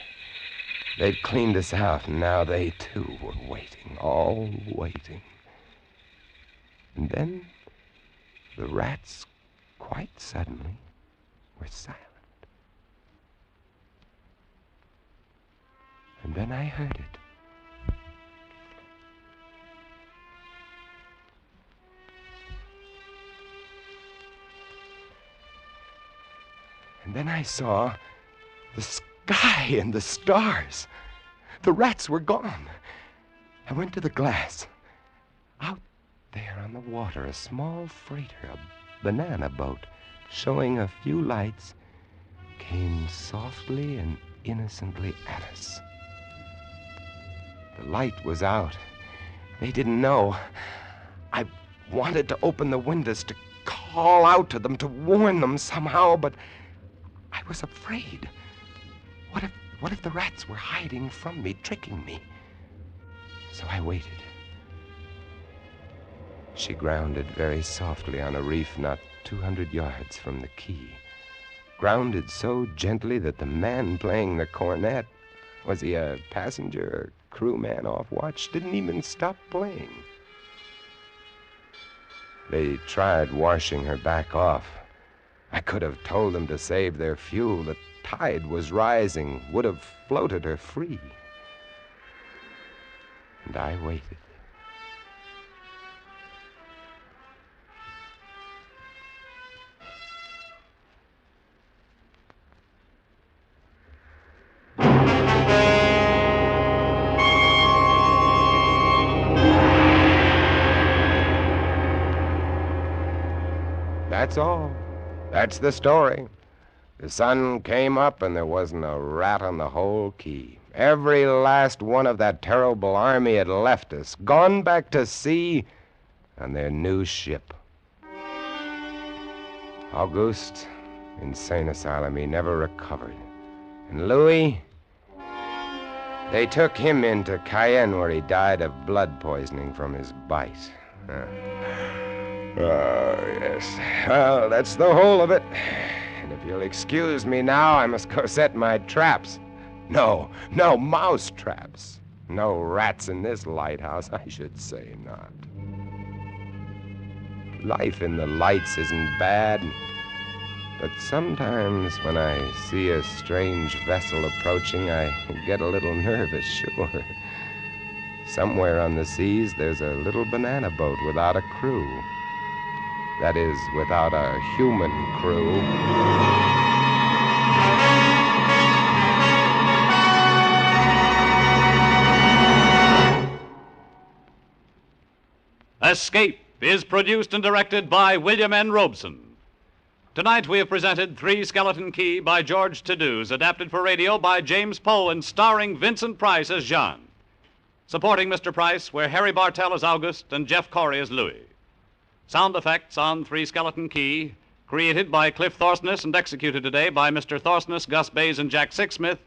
They'd cleaned us out, and now they, too, were waiting. All waiting. And then, the rats, quite suddenly, were silent. And then I heard it. And then I saw the sky and the stars. The rats were gone. I went to the glass. Out there on the water, a small freighter, a banana boat, showing a few lights, came softly and innocently at us. The light was out. They didn't know. I wanted to open the windows, to call out to them, to warn them somehow, but I was afraid. What if the rats were hiding from me, tricking me? So I waited. She grounded very softly on a reef not 200 yards from the quay. Grounded so gently that the man playing the cornet, was he a passenger or crewman off watch, didn't even stop playing. They tried washing her back off. I could have told them to save their fuel. The tide was rising, would have floated her free. And I waited. That's all. That's the story. The sun came up and there wasn't a rat on the whole quay. Every last one of that terrible army had left us, gone back to sea on their new ship. Auguste, insane asylum, he never recovered. And Louis, they took him into Cayenne where he died of blood poisoning from his bite. Oh, yes. Well, that's the whole of it. And if you'll excuse me now, I must go set my traps. No mouse traps. No rats in this lighthouse, I should say not. Life in the lights isn't bad, but sometimes when I see a strange vessel approaching, I get a little nervous, sure. Somewhere on the seas, there's a little banana boat without a crew. That is, without a human crew. Escape is produced and directed by William N. Robeson. Tonight we have presented Three Skeleton Key by George Tadouse, adapted for radio by James Poe and starring Vincent Price as Jean. Supporting Mr. Price were Harry Bartell as August and Jeff Corey as Louis. Sound effects on Three Skeleton Key, created by Cliff Thorsness and executed today by Mr. Thorsness, Gus Bays, and Jack Sixsmith,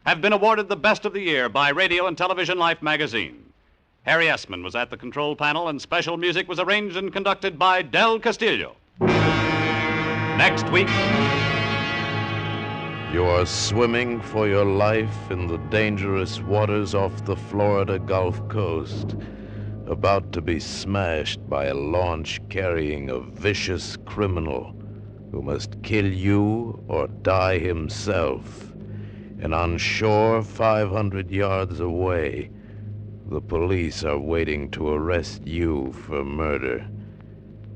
have been awarded the Best of the Year by Radio and Television Life magazine. Harry Essman was at the control panel, and special music was arranged and conducted by Del Castillo. Next week, you are swimming for your life in the dangerous waters off the Florida Gulf Coast, about to be smashed by a launch carrying a vicious criminal who must kill you or die himself. And on shore, 500 yards away, the police are waiting to arrest you for murder.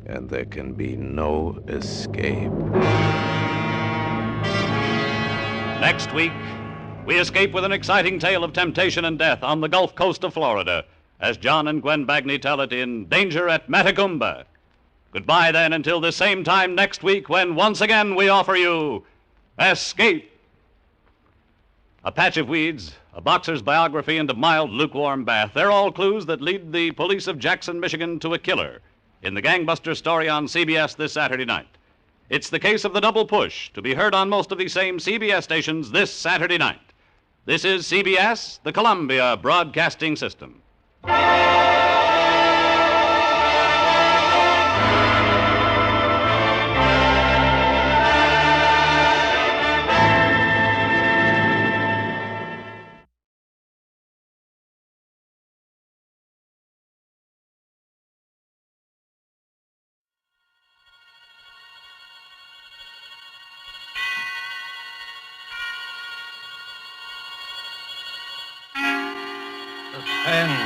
And there can be no escape. Next week, we escape with an exciting tale of temptation and death on the Gulf Coast of Florida, as John and Gwen Bagney tell it in Danger at Matagumba. Goodbye, then, until the same time next week, when once again we offer you Escape. A patch of weeds, a boxer's biography, and a mild, lukewarm bath. They're all clues that lead the police of Jackson, Michigan, to a killer in the gangbuster story on CBS this Saturday night. It's the case of the Double Push, to be heard on most of these same CBS stations this Saturday night. This is CBS, the Columbia Broadcasting System. Suspense.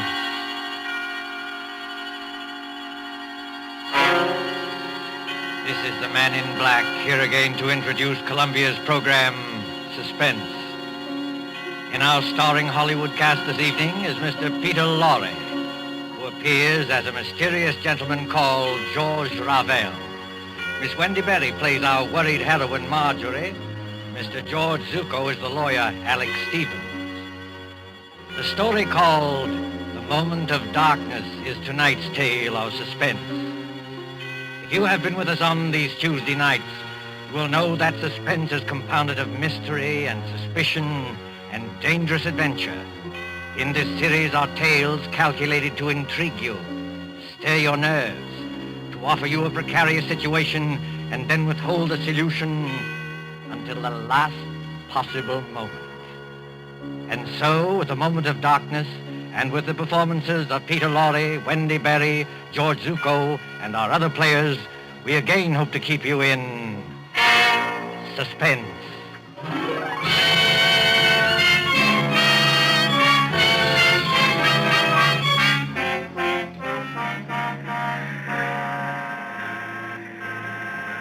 This is the Man in Black, here again to introduce Columbia's program, Suspense. In our starring Hollywood cast this evening is Mr. Peter Lorre, who appears as a mysterious gentleman called George Ravel. Miss Wendy Berry plays our worried heroine, Marjorie. Mr. George Zuko is the lawyer, Alex Stevens. The story called The Moment of Darkness is tonight's tale of suspense. If you have been with us on these Tuesday nights, you will know that suspense is compounded of mystery and suspicion and dangerous adventure. In this series are tales calculated to intrigue you, stir your nerves, to offer you a precarious situation and then withhold a solution until the last possible moment. And so, with a moment of darkness, and with the performances of Peter Lorre, Wendy Berry, George Zuko, and our other players, we again hope to keep you in suspense.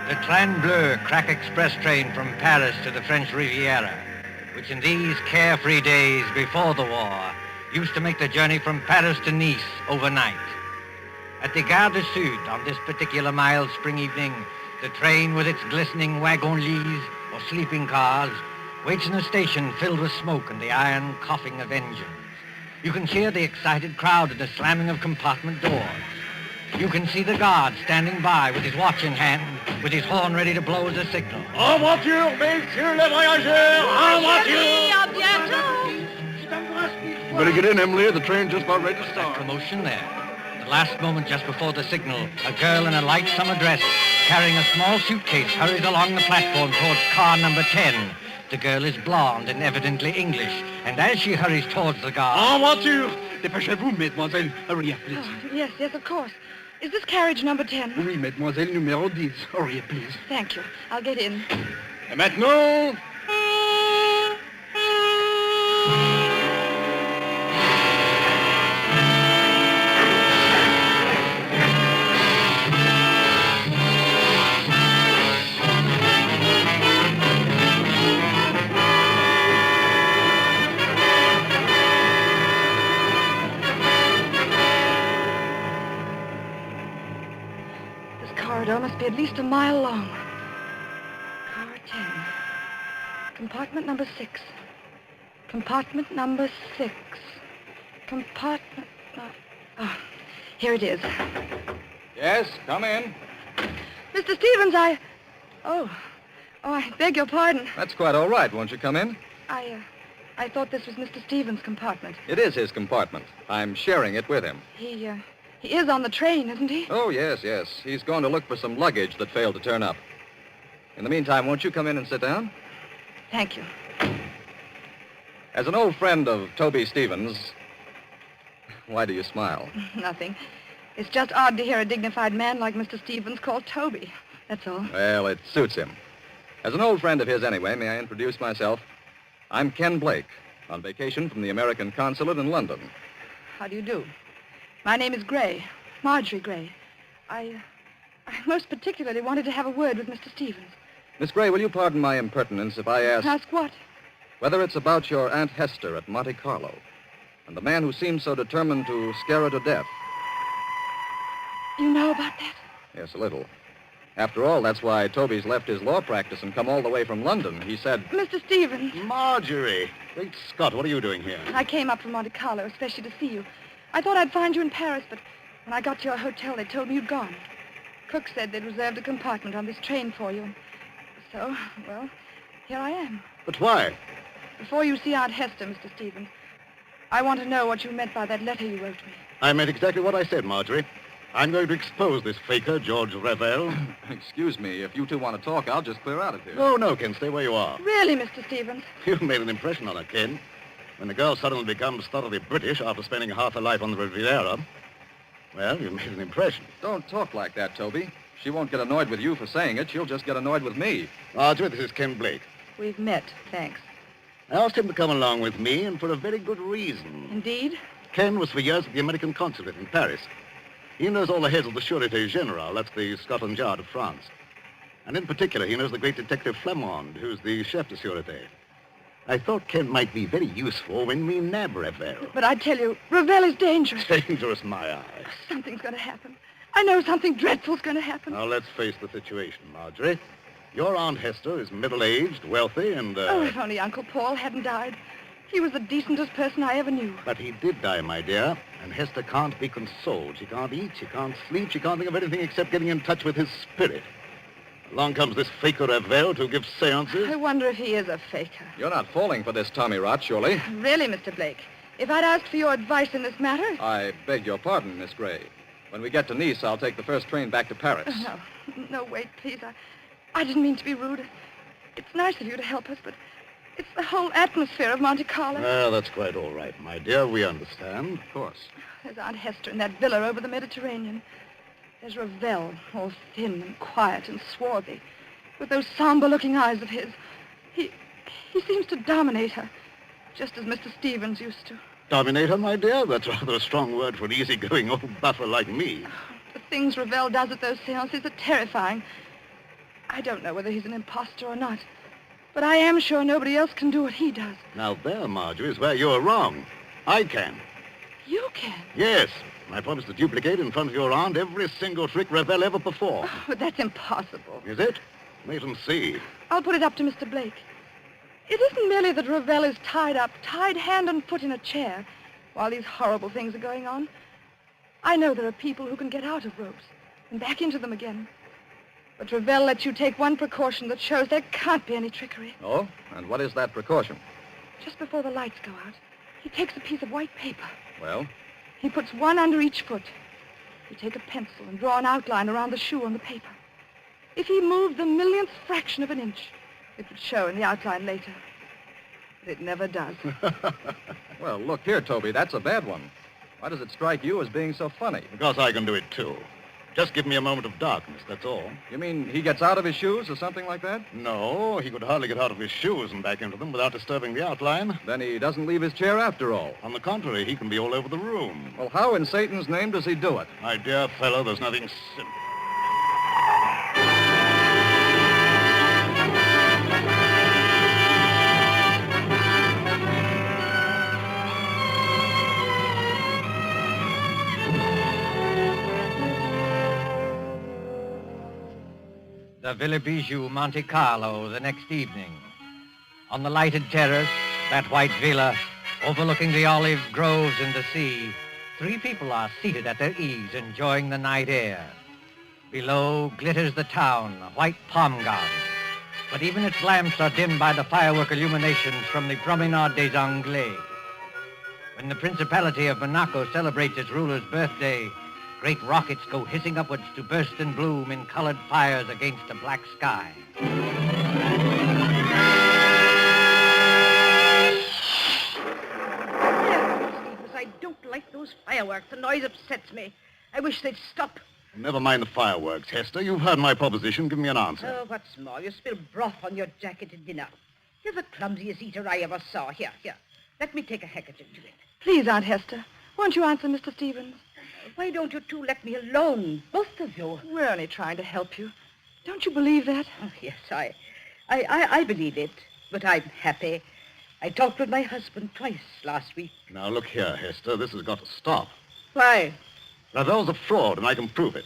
The Train Bleu crack express train from Paris to the French Riviera, which in these carefree days before the war used to make the journey from Paris to Nice overnight. At the Gare du Sud on this particular mild spring evening, the train with its glistening wagon-lits or sleeping cars waits in a station filled with smoke and the iron coughing of engines. You can hear the excited crowd and the slamming of compartment doors. You can see the guard standing by with his watch in hand, with his horn ready to blow as a signal. En voiture, messieurs les voyageurs! En voiture! Better get in, Emily. The train's just about ready to start. Commotion there. The last moment just before the signal, a girl in a light summer dress, carrying a small suitcase, hurries along the platform towards car number 10. The girl is blonde and evidently English, and as she hurries towards the guard... En voiture! Dépêchez-vous, mademoiselle. Hurry up, please. Oh, yes, of course. Is this carriage number 10? Oui, mademoiselle, numéro 10. Hurry up, please. Thank you. I'll get in. Et maintenant... corridor must be at least a mile long. Car 10. Compartment number 6. Compartment number 6. Compartment... Oh, here it is. Yes, come in. Mr. Stevens, Oh, I beg your pardon. That's quite all right. Won't you come in? I thought this was Mr. Stevens' compartment. It is his compartment. I'm sharing it with him. He is on the train, isn't he? Oh, yes. He's going to look for some luggage that failed to turn up. In the meantime, won't you come in and sit down? Thank you. As an old friend of Toby Stevens... Why do you smile? Nothing. It's just odd to hear a dignified man like Mr. Stevens called Toby. That's all. Well, it suits him. As an old friend of his anyway, may I introduce myself? I'm Ken Blake, on vacation from the American consulate in London. How do you do? My name is Gray, Marjorie Gray. I most particularly wanted to have a word with Mr. Stevens. Miss Gray, will you pardon my impertinence if I ask... Ask what? Whether it's about your Aunt Hester at Monte Carlo and the man who seems so determined to scare her to death. You know about that? Yes, a little. After all, that's why Toby's left his law practice and come all the way from London. He said... Mr. Stevens. Marjorie. Great Scott, what are you doing here? I came up from Monte Carlo, especially to see you. I thought I'd find you in Paris, but when I got to your hotel, they told me you'd gone. Cook said they'd reserved a compartment on this train for you. So, well, here I am. But why? Before you see Aunt Hester, Mr. Stevens, I want to know what you meant by that letter you wrote me. I meant exactly what I said, Marjorie. I'm going to expose this faker, George Revel. Excuse me, if you two want to talk, I'll just clear out of here. No, Ken, stay where you are. Really, Mr. Stevens? You've made an impression on her, Ken. When the girl suddenly becomes thoroughly British after spending half her life on the Riviera, well, you've made an impression. Don't talk like that, Toby. She won't get annoyed with you for saying it. She'll just get annoyed with me. Marjorie, this is Ken Blake. We've met, thanks. I asked him to come along with me, and for a very good reason. Indeed? Ken was for years at the American consulate in Paris. He knows all the heads of the Sûreté Générale, that's the Scotland Yard of France. And in particular, he knows the great detective Flamand, who's the chef de Sûreté. I thought Ken might be very useful when we nab Revel. But I tell you, Revel is dangerous. Dangerous, my eye. Something's going to happen. I know something dreadful's going to happen. Now, let's face the situation, Marjorie. Your Aunt Hester is middle-aged, wealthy, and... Oh, if only Uncle Paul hadn't died. He was the decentest person I ever knew. But he did die, my dear, and Hester can't be consoled. She can't eat, she can't sleep, she can't think of anything except getting in touch with his spirit. Along comes this faker Revel to give seances. I wonder if he is a faker. You're not falling for this Tommy rot, surely? Really, Mr. Blake, if I'd asked for your advice in this matter... I beg your pardon, Miss Gray. When we get to Nice, I'll take the first train back to Paris. No, wait, please. I didn't mean to be rude. It's nice of you to help us, but It's the whole atmosphere of Monte Carlo. Well, that's quite all right, my dear. We understand, of course. There's Aunt Hester in that villa over the Mediterranean. There's Ravel, all thin and quiet and swarthy, with those somber-looking eyes of his. He seems to dominate her, just as Mr. Stevens used to. Dominate her, my dear? That's rather a strong word for an easygoing old buffer like me. The things Ravel does at those seances are terrifying. I don't know whether he's an imposter or not, but I am sure nobody else can do what he does. Now there, Marjorie, is where you're wrong. I can. You can? Yes. I promise to duplicate in front of your aunt every single trick Ravel ever performed. Oh, but that's impossible. Is it? Wait and see. I'll put it up to Mr. Blake. It isn't merely that Ravel is tied up, tied hand and foot in a chair, while these horrible things are going on. I know there are people who can get out of ropes and back into them again. But Ravel lets you take one precaution that shows there can't be any trickery. Oh? And what is that precaution? Just before the lights go out, he takes a piece of white paper. Well? He puts one under each foot. You take a pencil and draw an outline around the shoe on the paper. If he moved the millionth fraction of an inch, it would show in the outline later. But it never does. Well, look here, Toby, that's a bad one. Why does it strike you as being so funny? Because I can do it, too. Just give me a moment of darkness, that's all. You mean he gets out of his shoes or something like that? No, he could hardly get out of his shoes and back into them without disturbing the outline. Then he doesn't leave his chair after all. On the contrary, he can be all over the room. Well, how in Satan's name does he do it? My dear fellow, there's nothing simple. The Villa Bijou, Monte Carlo, the next evening. On the lighted terrace, that white villa, overlooking the olive groves and the sea, 3 people are seated at their ease, enjoying the night air. Below glitters the town, a white palm garden. But even its lamps are dimmed by the firework illuminations from the Promenade des Anglais. When the Principality of Monaco celebrates its ruler's birthday, great rockets go hissing upwards to burst and bloom in colored fires against a black sky. I don't like those fireworks. The noise upsets me. I wish they'd stop. Never mind the fireworks, Hester. You've heard my proposition. Give me an answer. Oh, what's more, you spill broth on your jacket at dinner. You're the clumsiest eater I ever saw. Here. Let me take a handkerchief to it. Please, Aunt Hester, won't you answer Mr. Stevens? Why don't you two let me alone, both of you? We're only trying to help you. Don't you believe that? Oh, yes, I believe it, but I'm happy. I talked with my husband twice last week. Now, look here, Hester. This has got to stop. Why? Ravel's a fraud, and I can prove it.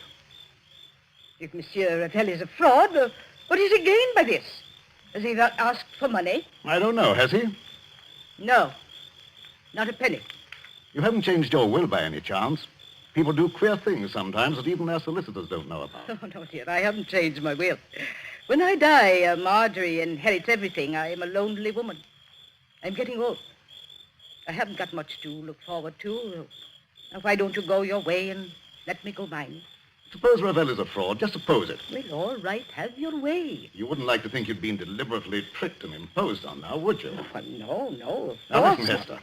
If Monsieur Ravel is a fraud, what is he gained by this? Has he not asked for money? I don't know, has he? No, not a penny. You haven't changed your will by any chance. People do queer things sometimes that even their solicitors don't know about. Oh, no, dear, I haven't changed my will. When I die, Marjorie inherits everything. I am a lonely woman. I'm getting old. I haven't got much to look forward to. Now, why don't you go your way and let me go mine? Suppose Ravel is a fraud. Just suppose it. Well, all right. Have your way. You wouldn't like to think you'd been deliberately tricked and imposed on now, would you? Oh, no. Now, listen, Hester.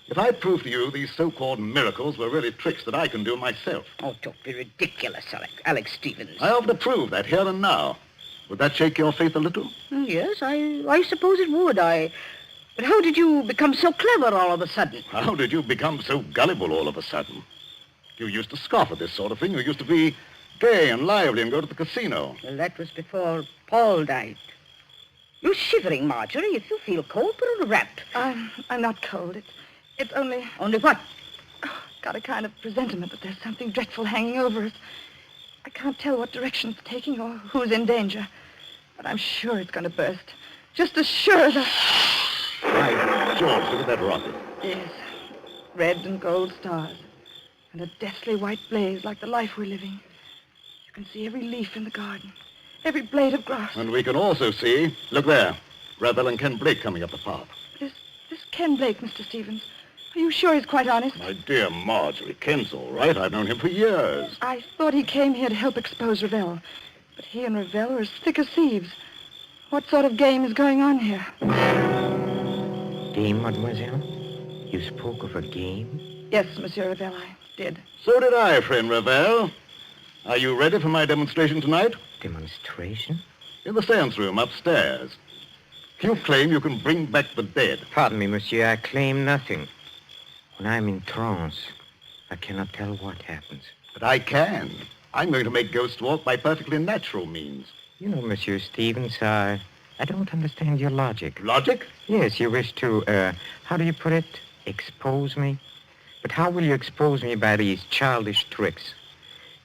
If I prove to you these so-called miracles were really tricks that I can do myself. Oh, don't be ridiculous, Alex Stevens. I offer to prove that here and now. Would that shake your faith a little? Yes, I suppose it would. But how did you become so clever all of a sudden? How did you become so gullible all of a sudden? You used to scoff at this sort of thing. You used to be gay and lively and go to the casino. Well, that was before Paul died. You're shivering, Marjorie. If you feel cold, put on a wrap. I'm not cold. It's only... Only what? Got a kind of presentiment that there's something dreadful hanging over us. I can't tell what direction it's taking or who's in danger. But I'm sure it's going to burst. Just as sure as I... By George, look at that rocket. Yes. Red and gold stars. And a deathly white blaze like the life we're living. You can see every leaf in the garden. Every blade of grass. And we can also see, look there, Ravel and Ken Blake coming up the path. This Ken Blake, Mr. Stevens. Are you sure he's quite honest? My dear Marjorie, Ken's all right. I've known him for years. I thought he came here to help expose Ravel. But he and Ravel are as thick as thieves. What sort of game is going on here? game, mademoiselle? You spoke of a game? Yes, Monsieur Ravel, I did. So did I, friend Ravel. Are you ready for my demonstration tonight? Demonstration? In the seance room upstairs. You claim you can bring back the dead. Pardon me, monsieur, I claim nothing. When I'm in trance, I cannot tell what happens. But I can. I'm going to make ghosts walk by perfectly natural means. You know, Monsieur Stevens, I don't understand your logic. Logic? Yes, you wish to, how do you put it? Expose me? But how will you expose me by these childish tricks?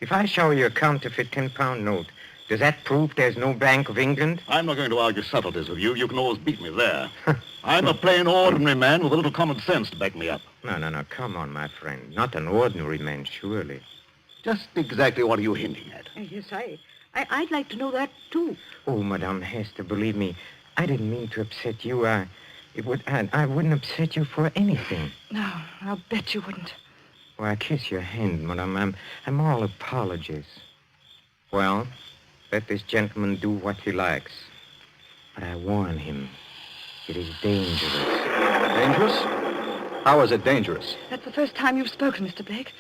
If I show you a counterfeit 10-pound note, does that prove there's no Bank of England? I'm not going to argue subtleties with you. You can always beat me there. I'm a plain, ordinary man with a little common sense to back me up. No. Come on, my friend. Not an ordinary man, surely. Just exactly what are you hinting at? Yes, I'd like to know that, too. Oh, Madame Hester, believe me, I didn't mean to upset you. I wouldn't upset you for anything. No, I'll bet you wouldn't. Well, I kiss your hand, Madame. I'm all apologies. Well, let this gentleman do what he likes. But I warn him, it is dangerous. Dangerous? How is it dangerous? That's the first time you've spoken, Mr. Blake.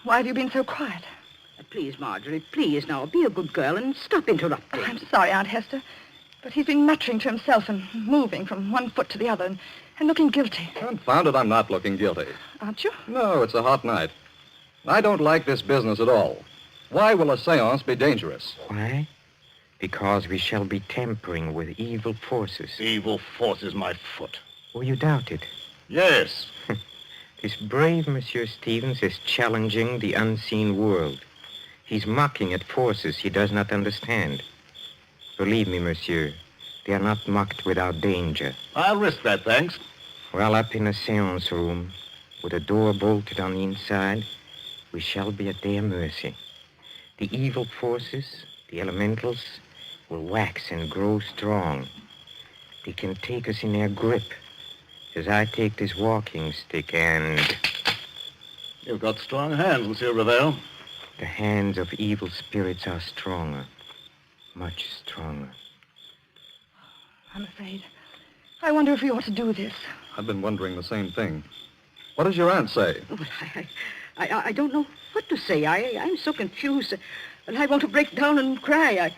Why have you been so quiet? Please, Marjorie, please now, be a good girl and stop interrupting. Oh, I'm sorry, Aunt Hester, but he's been muttering to himself and moving from one foot to the other and looking guilty. Confound it, I'm not looking guilty. Aren't you? No, it's a hot night. I don't like this business at all. Why will a seance be dangerous? Why? Because we shall be tampering with evil forces. Evil forces, my foot. Oh, you doubt it? Yes. This brave Monsieur Stevens is challenging the unseen world. He's mocking at forces he does not understand. Believe me, monsieur, they are not mocked without danger. I'll risk that, thanks. Well, up in a seance room, with a door bolted on the inside, we shall be at their mercy. The evil forces, the elementals, will wax and grow strong. They can take us in their grip, as I take this walking stick and... You've got strong hands, Monsieur Ravel. The hands of evil spirits are stronger, much stronger. I'm afraid. I wonder if we ought to do this. I've been wondering the same thing. What does your aunt say? Well, I don't know what to say. I'm so confused. And I want to break down and cry.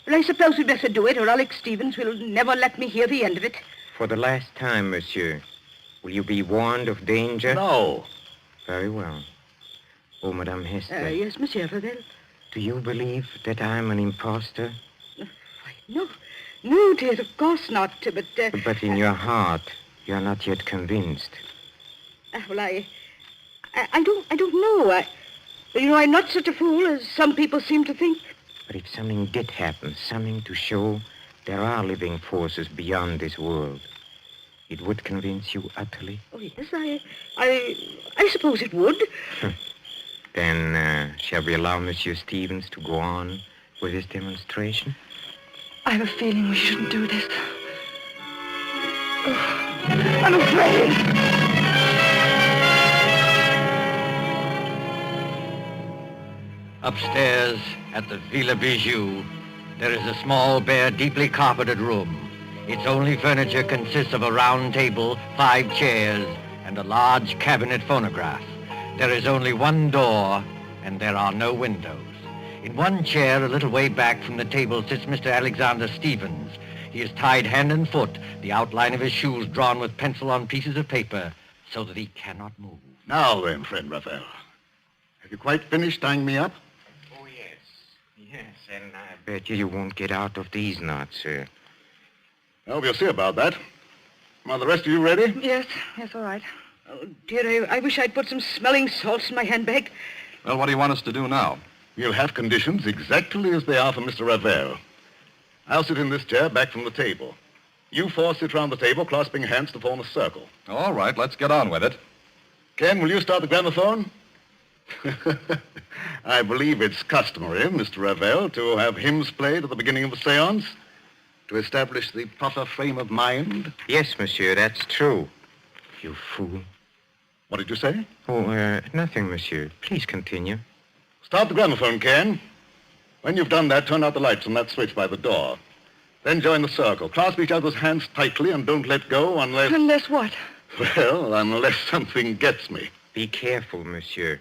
I suppose we'd better do it, or Alex Stevens will never let me hear the end of it. For the last time, monsieur, will you be warned of danger? No. Very well. Oh, Madame Hester. Yes, Monsieur Ravel. Do you believe that I'm an impostor? No, dear, of course not, but... But in your heart, you're not yet convinced. Well, I don't know. I'm not such a fool as some people seem to think. But if something did happen, something to show there are living forces beyond this world, it would convince you utterly? Oh, yes, I suppose it would. Then, shall we allow Monsieur Stevens to go on with his demonstration? I have a feeling we shouldn't do this. Oh, I'm afraid. Upstairs at the Villa Bijou, there is a small, bare, deeply carpeted room. Its only furniture consists of a round table, 5 chairs, and a large cabinet phonograph. There is only one door, and there are no windows. In one chair, a little way back from the table, sits Mr. Alexander Stevens. He is tied hand and foot, the outline of his shoes drawn with pencil on pieces of paper, so that he cannot move. Now then, friend Raphael, have you quite finished tying me up? Oh, yes. Yes, and I bet you won't get out of these knots, sir. Well, we'll see about that. Are the rest of you ready? Yes, all right. Oh, dear, I wish I'd put some smelling salts in my handbag. Well, what do you want us to do now? We'll have conditions exactly as they are for Mr. Ravel. I'll sit in this chair back from the table. You 4 sit round the table, clasping hands to form a circle. All right, let's get on with it. Ken, will you start the gramophone? I believe it's customary, Mr. Ravel, to have hymns played at the beginning of a seance to establish the proper frame of mind. Yes, monsieur, that's true. You fool. What did you say? Oh, nothing, monsieur. Please continue. Start the gramophone, Ken. When you've done that, turn out the lights on that switch by the door. Then join the circle. Clasp each other's hands tightly and don't let go unless... Unless what? Well, unless something gets me. Be careful, monsieur.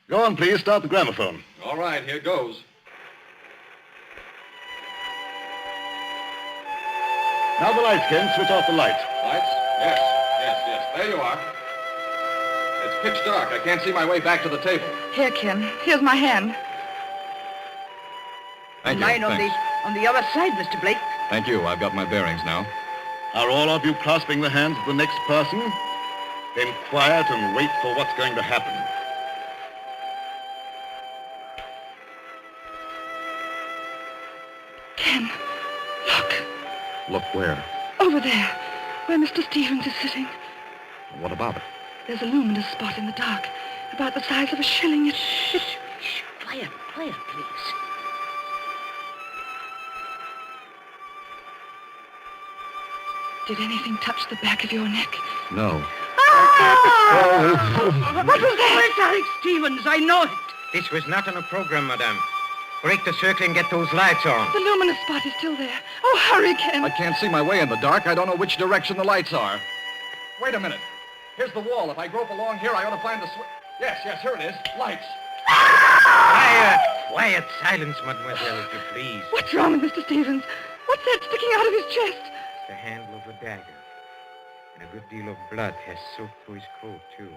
Go on, please. Start the gramophone. All right, here goes. Now the lights, Ken. Switch off the lights. Lights? Yes. There you are. It's pitch dark. I can't see my way back to the table. Here, Ken. Here's my hand. Thank you. Mine Thanks. on the other side, Mr. Blake. Thank you. I've got my bearings now. Are all of you clasping the hands of the next person? Then quiet and wait for what's going to happen. Ken, look. Look where? Over there, where Mr. Stevens is sitting. What about it? There's a luminous spot in the dark, about the size of a shilling. Shh. Quiet, please. Did anything touch the back of your neck? No. What was that? It's Alex Stevens. I know it. This was not on a program, madame. Break the circle and get those lights on. The luminous spot is still there. Oh, hurry, Ken. I can't see my way in the dark. I don't know which direction the lights are. Wait a minute. Here's the wall. If I grope along here, I ought to find the switch. Yes, here it is. Lights. Quiet. Silence, mademoiselle, if you please. What's wrong with Mr. Stevens? What's that sticking out of his chest? It's the handle of a dagger. And a good deal of blood has soaked through his coat, too.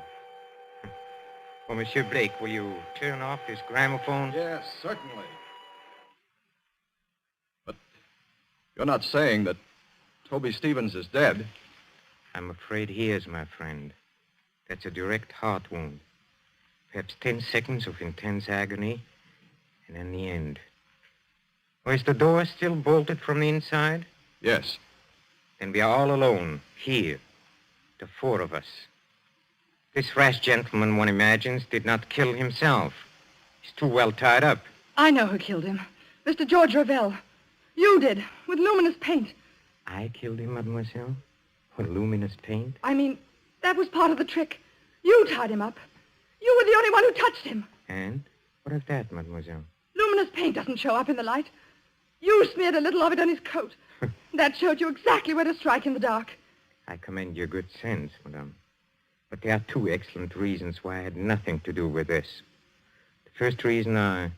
Oh, Monsieur Blake, will you turn off this gramophone? Yes, certainly. But you're not saying that Toby Stevens is dead? I'm afraid he is, my friend. That's a direct heart wound. Perhaps 10 seconds of intense agony, and then the end. Or is the door still bolted from the inside? Yes. Then we are all alone, here, the 4 of us. This rash gentleman, one imagines, did not kill himself. He's too well tied up. I know who killed him. Mr. George Ravel. You did, with luminous paint. I killed him, mademoiselle? With luminous paint? I mean, that was part of the trick. You tied him up. You were the only one who touched him. And? What of that, mademoiselle? Luminous paint doesn't show up in the light. You smeared a little of it on his coat. That showed you exactly where to strike in the dark. I commend your good sense, madame. But there are 2 excellent reasons why I had nothing to do with this. The first reason I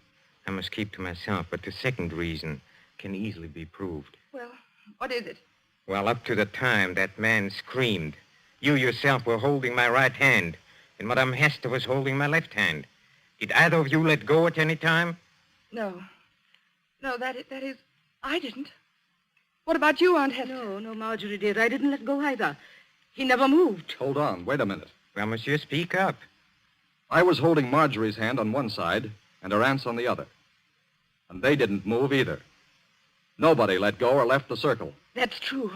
must keep to myself, but the second reason can easily be proved. Well, what is it? Well, up to the time that man screamed, you yourself were holding my right hand, and Madame Hester was holding my left hand. Did either of you let go at any time? No. No, that is, I didn't. What about you, Aunt Hester? No, Marjorie did. I didn't let go either. He never moved. Hold on. Wait a minute. Well, monsieur, speak up. I was holding Marjorie's hand on one side and her aunt's on the other. And they didn't move either. Nobody let go or left the circle. That's true.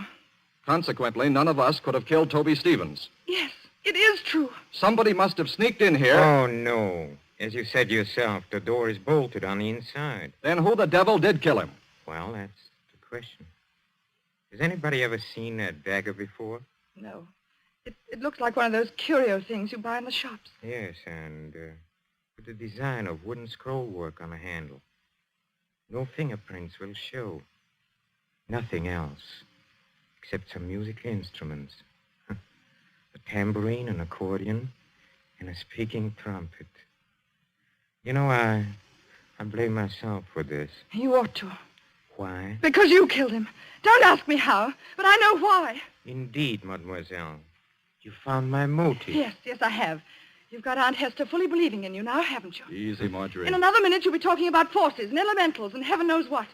Consequently, none of us could have killed Toby Stevens. Yes, it is true. Somebody must have sneaked in here. Oh, no. As you said yourself, the door is bolted on the inside. Then who the devil did kill him? Well, that's the question. Has anybody ever seen a dagger before? No. It looks like one of those curio things you buy in the shops. Yes, and with the design of wooden scroll work on the handle. No fingerprints will show. Nothing else, except some musical instruments. A tambourine, an accordion, and a speaking trumpet. You know, I blame myself for this. You ought to. Why? Because you killed him. Don't ask me how, but I know why. Indeed, mademoiselle. You found my motive. Yes, I have. You've got Aunt Hester fully believing in you now, haven't you? Easy, Marjorie. In another minute, you'll be talking about forces and elementals and heaven knows what.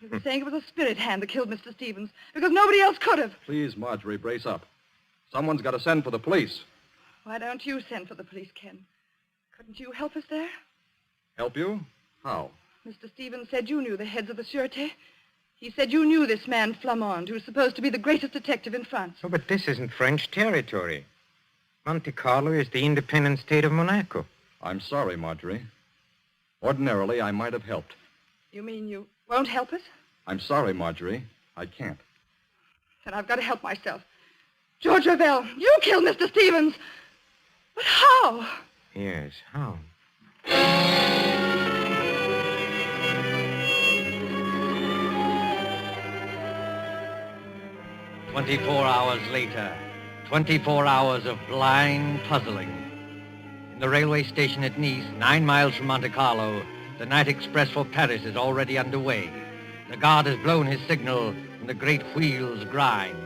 You'll be saying it was a spirit hand that killed Mr. Stevens because nobody else could have. Please, Marjorie, brace up. Someone's got to send for the police. Why don't you send for the police, Ken? Couldn't you help us there? Help you? How? Mr. Stevens said you knew the heads of the Sûreté. He said you knew this man Flamand, who's supposed to be the greatest detective in France. Oh, but this isn't French territory. Monte Carlo is the independent state of Monaco. I'm sorry, Marjorie. Ordinarily, I might have helped. You mean you won't help us? I'm sorry, Marjorie. I can't. Then I've got to help myself. George Ravel, you killed Mr. Stevens. But how? Yes, how? 24 hours later, 24 hours of blind puzzling. In the railway station at Nice, 9 miles from Monte Carlo, the night express for Paris is already underway. The guard has blown his signal, and the great wheels grind.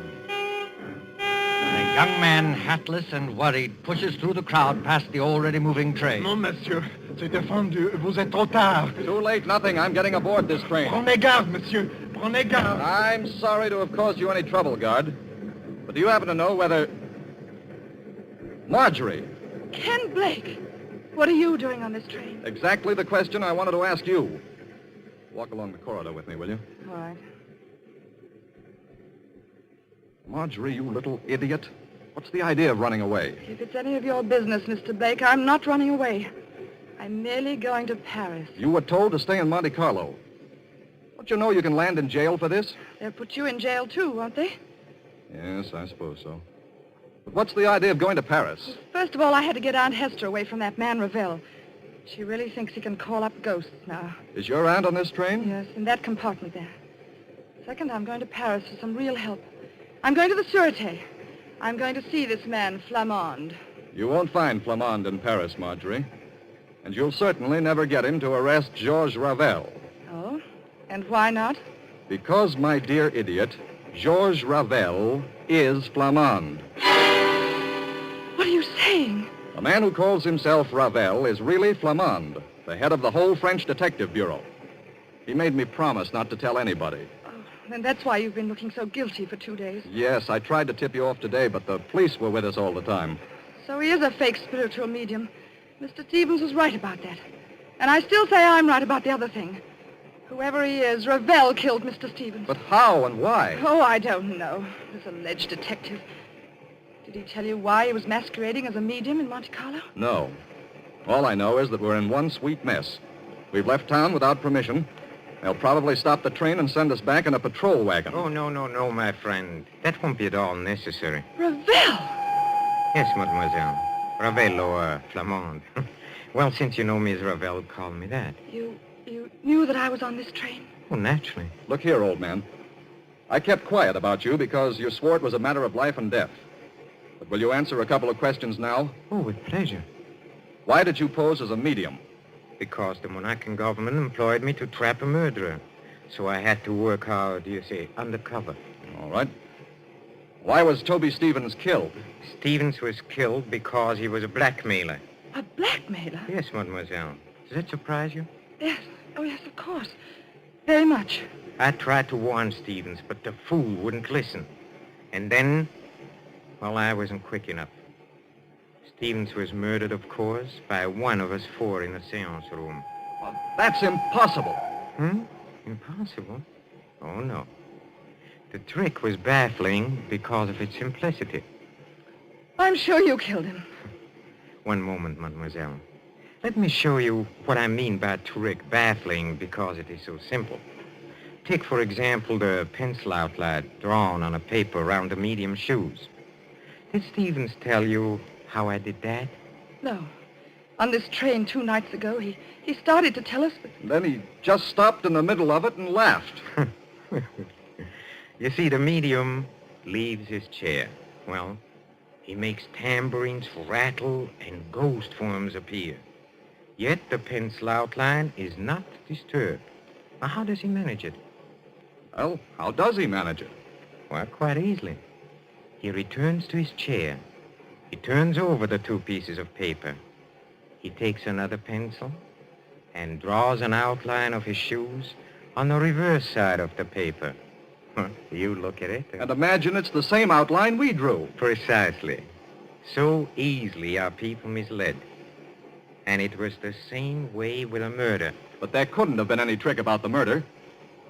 A young man, hatless and worried, pushes through the crowd past the already moving train. Non, monsieur. C'est défendu. Vous êtes trop tard. Too late, nothing. I'm getting aboard this train. Prenez garde, monsieur. Prenez garde. I'm sorry to have caused you any trouble, guard. But do you happen to know whether... Marjorie. Ken Blake, what are you doing on this train? Exactly the question I wanted to ask you. Walk along the corridor with me, will you? All right. Marjorie, you little idiot. What's the idea of running away? If it's any of your business, Mr. Blake, I'm not running away. I'm merely going to Paris. You were told to stay in Monte Carlo. Don't you know you can land in jail for this? They'll put you in jail, too, won't they? Yes, I suppose so. But what's the idea of going to Paris? First of all, I had to get Aunt Hester away from that man, Ravel. She really thinks he can call up ghosts now. Is your aunt on this train? Yes, in that compartment there. Second, I'm going to Paris for some real help. I'm going to the Sûreté. I'm going to see this man, Flamande. You won't find Flamande in Paris, Marjorie. And you'll certainly never get him to arrest Georges Ravel. Oh? And why not? Because, my dear idiot, Georges Ravel is Flamande. What are you saying? The man who calls himself Ravel is really Flamande, the head of the whole French detective bureau. He made me promise not to tell anybody. And that's why you've been looking so guilty for 2 days. Yes, I tried to tip you off today, but the police were with us all the time. So he is a fake spiritual medium. Mr. Stevens was right about that. And I still say I'm right about the other thing. Whoever he is, Ravel killed Mr. Stevens. But how and why? Oh, I don't know. This alleged detective. Did he tell you why he was masquerading as a medium in Monte Carlo? No. All I know is that we're in one sweet mess. We've left town without permission. They'll probably stop the train and send us back in a patrol wagon. Oh, no, my friend. That won't be at all necessary. Ravel! Yes, mademoiselle. Ravel or Flamande. Well, since you know me as Ravel, call me that. You knew that I was on this train? Oh, naturally. Look here, old man. I kept quiet about you because you swore it was a matter of life and death. But will you answer a couple of questions now? Oh, with pleasure. Why did you pose as a medium? Because the Moroccan government employed me to trap a murderer. So I had to work, how do you say, undercover. All right. Why was Toby Stevens killed? Stevens was killed because he was a blackmailer. A blackmailer? Yes, mademoiselle. Does that surprise you? Yes. Oh, yes, of course. Very much. I tried to warn Stevens, but the fool wouldn't listen. And then, well, I wasn't quick enough. Stevens was murdered, of course, by one of us four in the seance room. Well, that's impossible. Impossible? Oh, no. The trick was baffling because of its simplicity. I'm sure you killed him. One moment, mademoiselle. Let me show you what I mean by trick, baffling because it is so simple. Take, for example, the pencil outline drawn on a paper around the medium's shoes. Did Stevens tell you how I did that? No. On this train 2 nights ago, he started to tell us, but... Then he just stopped in the middle of it and laughed. You see, the medium leaves his chair. Well, he makes tambourines rattle and ghost forms appear. Yet the pencil outline is not disturbed. Now, how does he manage it? Well, how does he manage it? Well, quite easily. He returns to his chair. He turns over the 2 pieces of paper. He takes another pencil and draws an outline of his shoes on the reverse side of the paper. You look at it. And imagine it's the same outline we drew. Precisely. So easily are people misled. And it was the same way with a murder. But there couldn't have been any trick about the murder.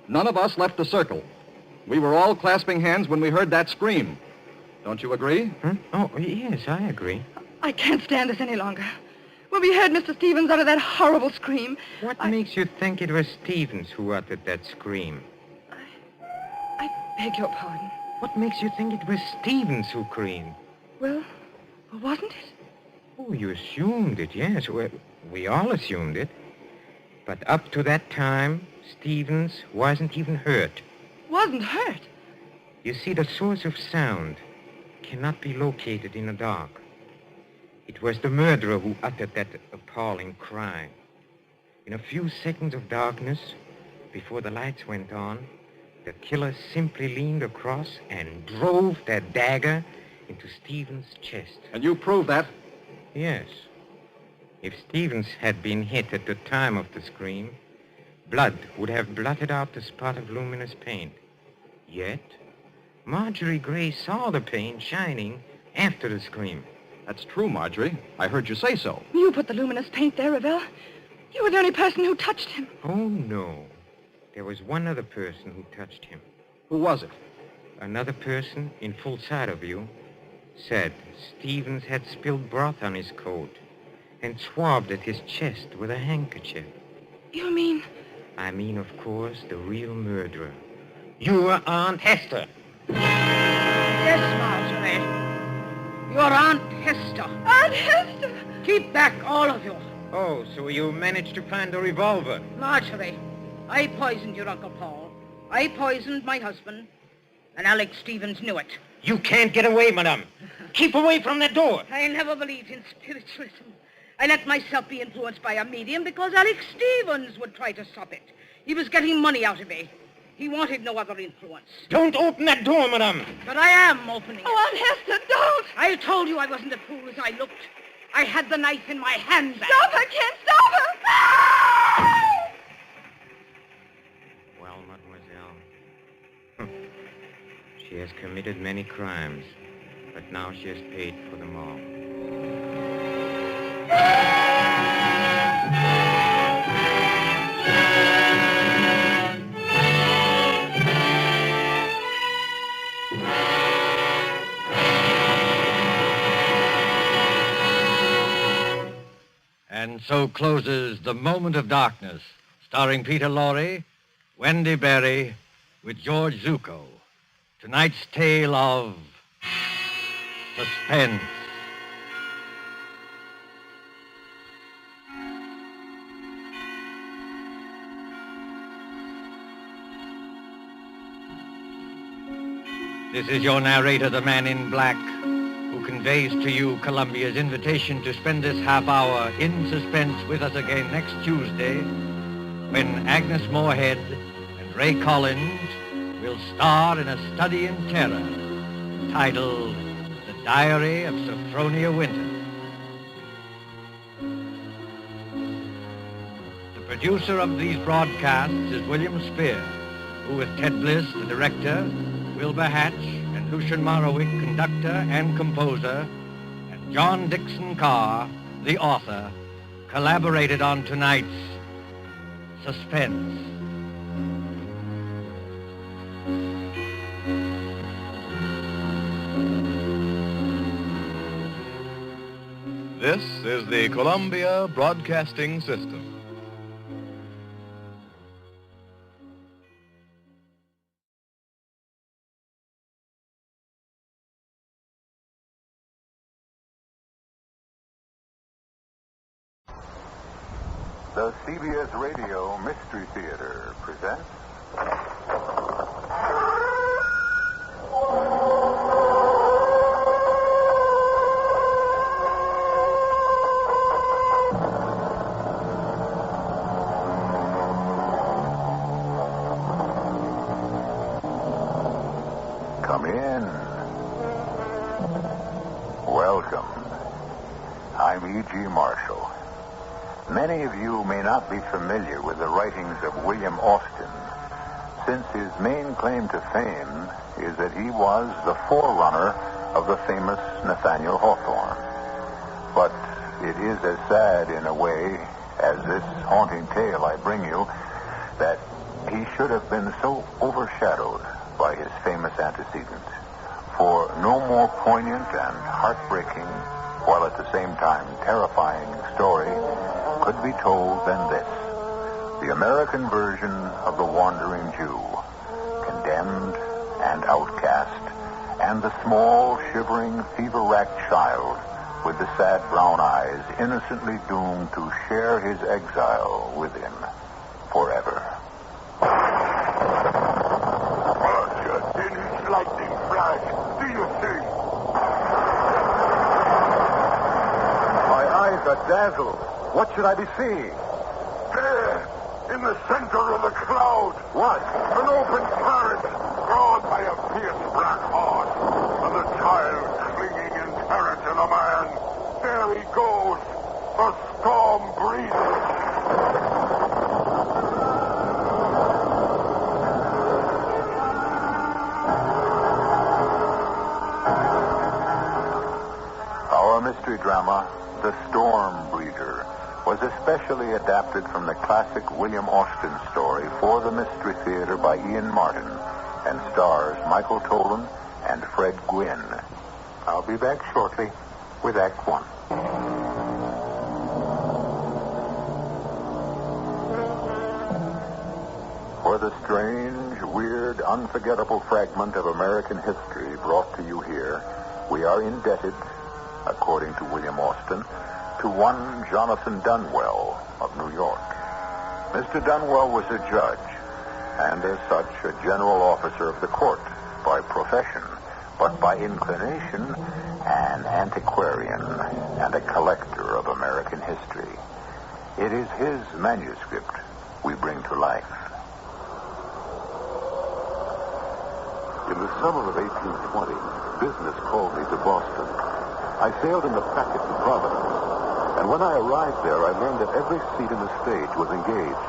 None of us left the circle. We were all clasping hands when we heard that scream. Don't you agree? Oh, yes, I agree. I can't stand this any longer. When we heard Mr. Stevens utter that horrible scream... What makes you think it was Stevens who uttered that scream? I beg your pardon. What makes you think it was Stevens who screamed? Well, wasn't it? Oh, you assumed it, yes. We all assumed it. But up to that time, Stevens wasn't even hurt. Wasn't hurt? You see, the source of sound cannot be located in the dark. It was the murderer who uttered that appalling cry. In a few seconds of darkness, before the lights went on, the killer simply leaned across and drove that dagger into Stevens' chest. And you proved that? Yes. If Stevens had been hit at the time of the scream, blood would have blotted out the spot of luminous paint. Yet, Marjorie Gray saw the paint shining after the scream. That's true, Marjorie. I heard you say so. You put the luminous paint there, Ravel. You were the only person who touched him. Oh, no. There was one other person who touched him. Who was it? Another person, in full sight of you, said Stevens had spilled broth on his coat and swabbed at his chest with a handkerchief. You mean? I mean, of course, the real murderer. Your Aunt Hester. Yes, Marjorie. Your Aunt Hester. Aunt Hester! Keep back, all of you. Oh, so you managed to find a revolver? Marjorie, I poisoned your Uncle Paul. I poisoned my husband, and Alex Stevens knew it. You can't get away, madame. Keep away from that door. I never believed in spiritualism. I let myself be influenced by a medium because Alex Stevens would try to stop it. He was getting money out of me. He wanted no other influence. Don't open that door, madame. But I am opening it. Oh, Aunt Hester, don't! I told you I wasn't a fool as I looked. I had the knife in my hand. Stop her, Ken! Stop her! Well, mademoiselle, she has committed many crimes, but now she has paid for them all. And so closes The Moment of Darkness, starring Peter Lorre, Wendy Berry, with George Zucco. Tonight's tale of Suspense. This is your narrator, the Man in Black, who conveys to you Columbia's invitation to spend this half hour in suspense with us again next Tuesday, when Agnes Moorehead and Ray Collins will star in a study in terror titled The Diary of Sophronia Winter. The producer of these broadcasts is William Spear, who with Ted Bliss, the director, Wilbur Hatch, and Lucian Morowick, conductor and composer, and John Dixon Carr, the author, collaborated on tonight's Suspense. This is the Columbia Broadcasting System. The CBS Radio Mystery Theater presents... Come in. Welcome. I'm E.G. Marshall. Many of you may not be familiar with the writings of William Austin, since his main claim to fame is that he was the forerunner of the famous Nathaniel Hawthorne. But it is as sad in a way as this haunting tale I bring you that he should have been so overshadowed by his famous antecedent. For no more poignant and heartbreaking, while at the same time terrifying story could be told than this. The American version of the Wandering Jew, condemned and outcast, and the small, shivering, fever-racked child with the sad brown eyes innocently doomed to share his exile with him forever. lightning flash. Do you see? My eyes are dazzled. What should I be seeing? There, in the center of the cloud. What? An open carriage drawn by a fierce black horse. And the child clinging in terror to the man. There he goes. The storm breather. Our mystery drama, The Storm Breeder, was especially adapted from the classic William Austin story for the Mystery Theater by Ian Martin and stars Michael Tolan and Fred Gwynne. I'll be back shortly with Act One. For the strange, weird, unforgettable fragment of American history brought to you here, we are indebted, according to William Austin, to one Jonathan Dunwell of New York. Mr. Dunwell was a judge, and as such, a general officer of the court by profession, but by inclination, an antiquarian and a collector of American history. It is his manuscript we bring to life. In the summer of 1820, business called me to Boston. I sailed in the packet to Providence, and when I arrived there, I learned that every seat in the stage was engaged.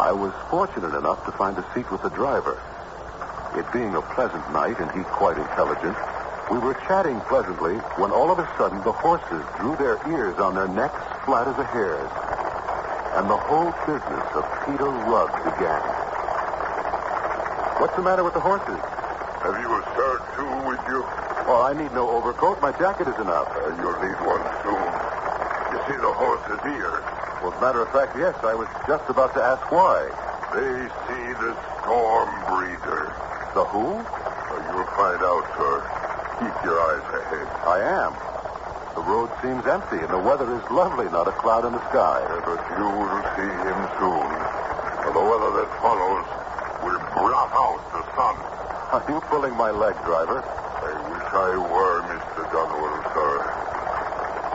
I was fortunate enough to find a seat with the driver. It being a pleasant night and he quite intelligent, we were chatting pleasantly when all of a sudden the horses drew their ears on their necks flat as a hare's, and the whole business of Peter Rugg began. What's the matter with the horses? Have you a shirt, too, with you? Oh, I need no overcoat. My jacket is enough. You'll need one soon. You see the horse's ears? Well, as a matter of fact, yes. I was just about to ask why. They see the storm breeder. The who? You'll find out, sir. Keep your eyes ahead. I am. The road seems empty, and the weather is lovely, not a cloud in the sky. But you will see him soon. For the weather that follows will blot out the sun. Are you pulling my leg, driver? I wish I were, Mr. Dunwell, sir.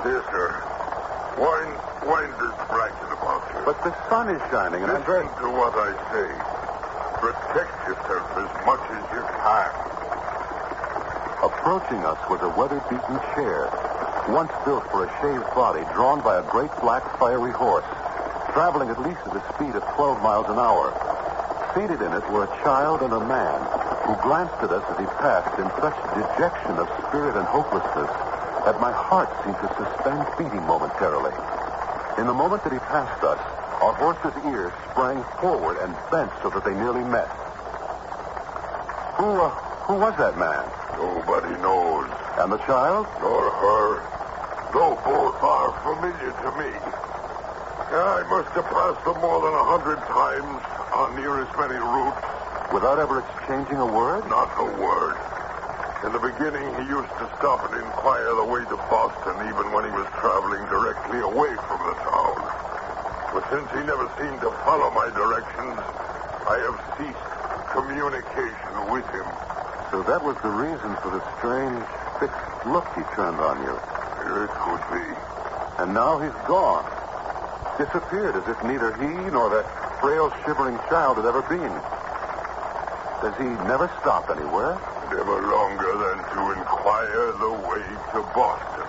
Dear sir, wind this blanket about you. But the sun is shining, and Listen to what I say. Protect yourself as much as you can. Approaching us was a weather-beaten chair, once built for a shaved body, drawn by a great black fiery horse, traveling at least at a speed of 12 miles an hour. Seated in it were a child and a man, who glanced at us as he passed in such dejection of spirit and hopelessness that my heart seemed to suspend beating momentarily. In the moment that he passed us, our horse's ears sprang forward and bent so that they nearly met. Who was that man? Nobody knows. And the child? Nor her. Though both are familiar to me. I must have passed them more than 100 times on near as many routes. Without ever exchanging a word? Not a word. In the beginning, he used to stop and inquire the way to Boston, even when he was traveling directly away from the town. But since he never seemed to follow my directions, I have ceased communication with him. So that was the reason for the strange, fixed look he turned on you. It could be. And now he's gone. Disappeared as if neither he nor that frail, shivering child had ever been. Does he never stop anywhere? Never longer than to inquire the way to Boston.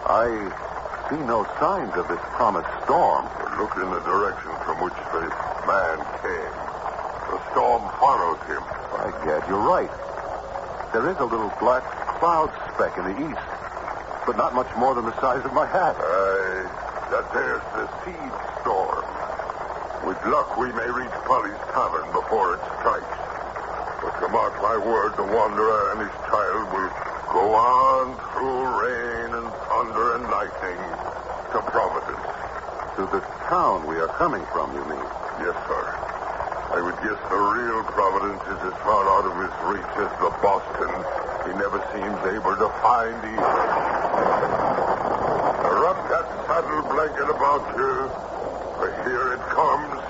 I see no signs of this promised storm. Look in the direction from which the man came. The storm followed him. By gad, you're right. There is a little black cloud speck in the east, but not much more than the size of my hat. That there's the seed storm. With luck, we may reach Polly's Tavern before it strikes. But to mark my word, the wanderer and his child will go on through rain and thunder and lightning to Providence. To the town we are coming from, you mean? Yes, sir. I would guess the real Providence is as far out of his reach as the Boston he never seems able to find either. Rub that saddle blanket about you. For here it comes.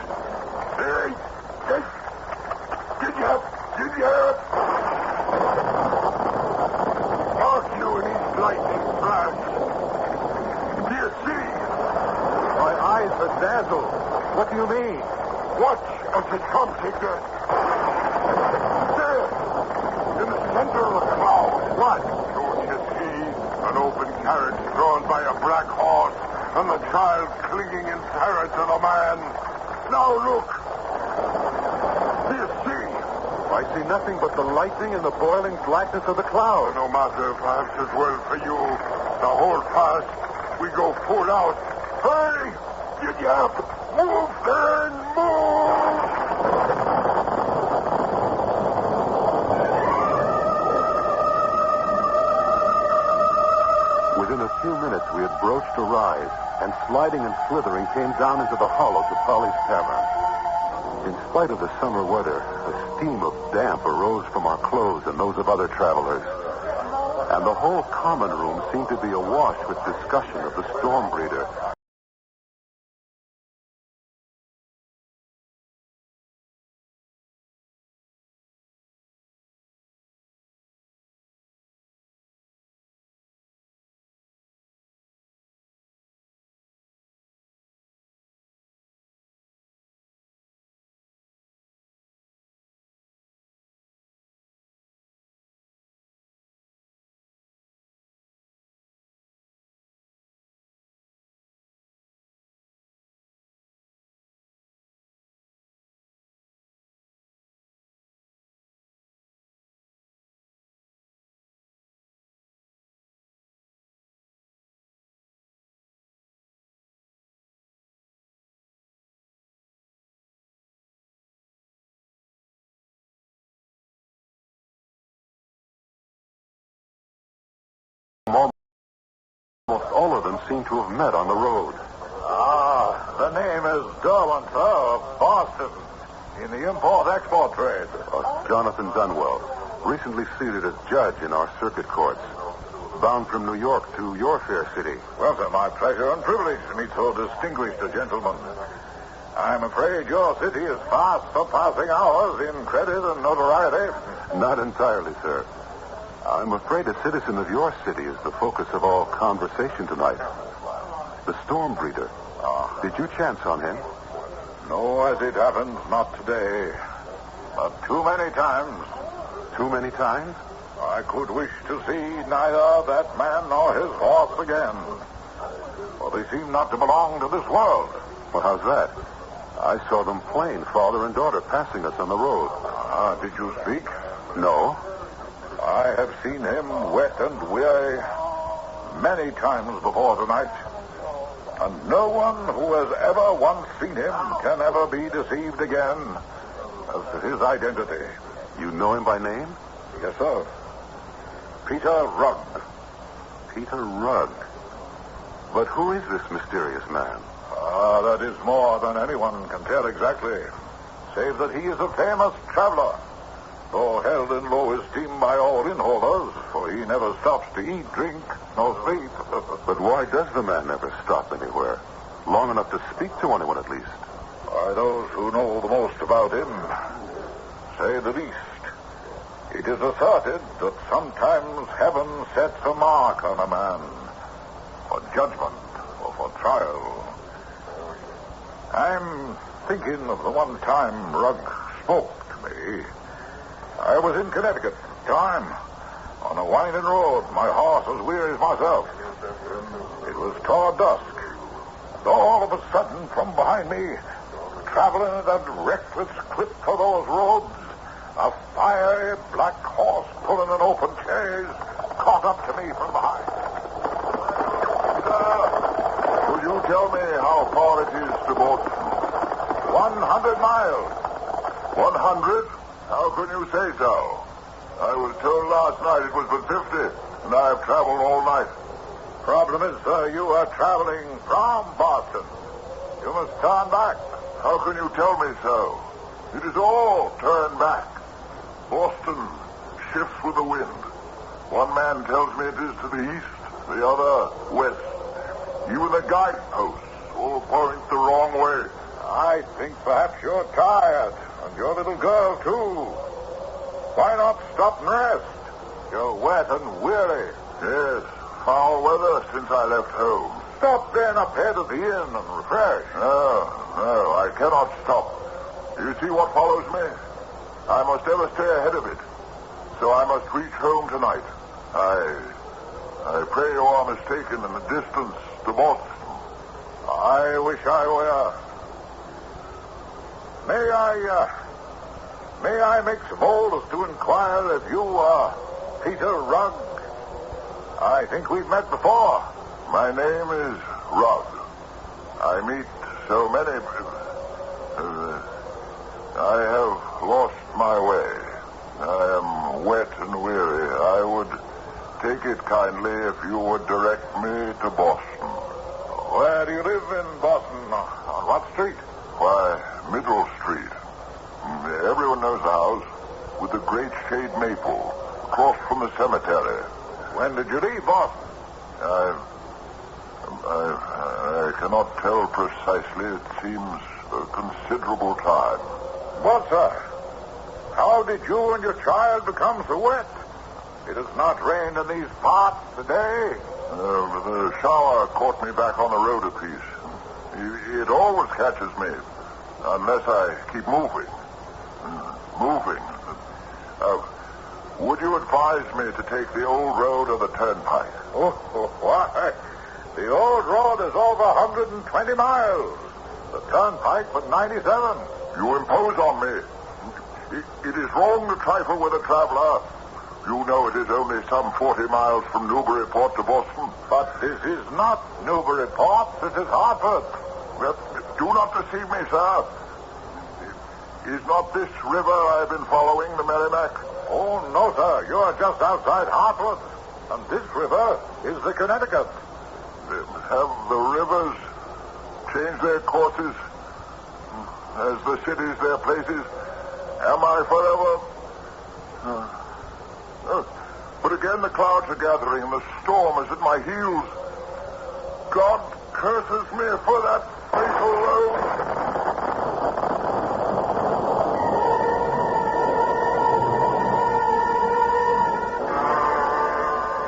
Hey! Did you hear it? What do you mean? Watch as it comes, Hector. There! In the center of the cloud. What? Don't you see? An open carriage drawn by a black horse, and the child clinging in terror to the man. Now look! Do you see? I see nothing but the lightning and the boiling blackness of the cloud. No matter, perhaps as well for you. The hold fast. We go full out. Hurry! Get up! Move, then! Move! Within a few minutes, we had broached a rise, and sliding and slithering came down into the hollow to Polly's Tavern. In spite of the summer weather, a steam of damp arose from our clothes and those of other travelers. And the whole common room seemed to be awash with discussion of the storm breeder. Almost all of them seem to have met on the road. The name is Derwent, sir, of Boston, in the import-export trade. Jonathan Dunwell, recently seated as judge in our circuit courts, bound from New York to your fair city. Well, sir, my pleasure and privilege to meet so distinguished a gentleman. I'm afraid your city is fast surpassing ours in credit and notoriety. Not entirely, sir. I'm afraid a citizen of your city is the focus of all conversation tonight. The storm breeder. Did you chance on him? No, as it happens, not today. But too many times. Too many times? I could wish to see neither that man nor his horse again. For they seem not to belong to this world. Well, how's that? I saw them plain, father and daughter, passing us on the road. Did you speak? No. I have seen him wet and weary many times before tonight. And no one who has ever once seen him can ever be deceived again as to his identity. You know him by name? Yes, sir. Peter Rugg. Peter Rugg. But who is this mysterious man? That is more than anyone can tell exactly, save that he is a famous traveler, though held in low esteem by all innholders, for he never stops to eat, drink, nor sleep. But why does the man never stop anywhere? Long enough to speak to anyone, at least. Why, those who know the most about him say the least. It is asserted that sometimes heaven sets a mark on a man for judgment or for trial. I'm thinking of the one time Rugg spoke to me. I was in Connecticut at the time, on a winding road, my horse as weary as myself. It was toward dusk, and all of a sudden, from behind me, traveling at that reckless clip for those roads, a fiery black horse pulling an open chaise caught up to me from behind. Could you tell me how far it is to Boston? 100 miles. 100? How can you say so? I was told last night it was but 50, and I have traveled all night. Problem is, sir, you are traveling from Boston. You must turn back. How can you tell me so? It is all turn back. Boston shifts with the wind. One man tells me it is to the east, the other west. Even the guideposts all point the wrong way. I think perhaps you're tired, and your little girl, too. Why not stop and rest? You're wet and weary. Yes, foul weather since I left home. Stop then up ahead of the inn and refresh. No, No, I cannot stop. Do you see what follows me? I must ever stay ahead of it. So I must reach home tonight. I pray you are mistaken in the distance to Boston. I wish I were. May I make so bold as to inquire if you are Peter Rugg? I think we've met before. My name is Rugg. I meet so many. I have lost my way. I am wet and weary. I would take it kindly if you would direct me to Boston. Where do you live in Boston? On what street? Why, Middle Street. Everyone knows the house with the great shade maple across from the cemetery. When did you leave Boston? I cannot tell precisely. It seems a considerable time. What, sir? How did you and your child become so wet? It has not rained in these parts today. The shower caught me back on the road a piece. It always catches me, unless I keep moving. Would you advise me to take the old road or the turnpike? Oh, why? The old road is over 120 miles. The turnpike but 97. You impose on me. It is wrong to trifle with a traveler. You know it is only some 40 miles from Newburyport to Boston. But this is not Newburyport. This is Hartford. Well, do not deceive me, sir. Is not this river I've been following the Merrimack? Oh, no, sir. You are just outside Hartford. And this river is the Connecticut. Have the rivers changed their courses? As the cities their places? Am I forever? But again the clouds are gathering and the storm is at my heels. God curses me for that fatal road.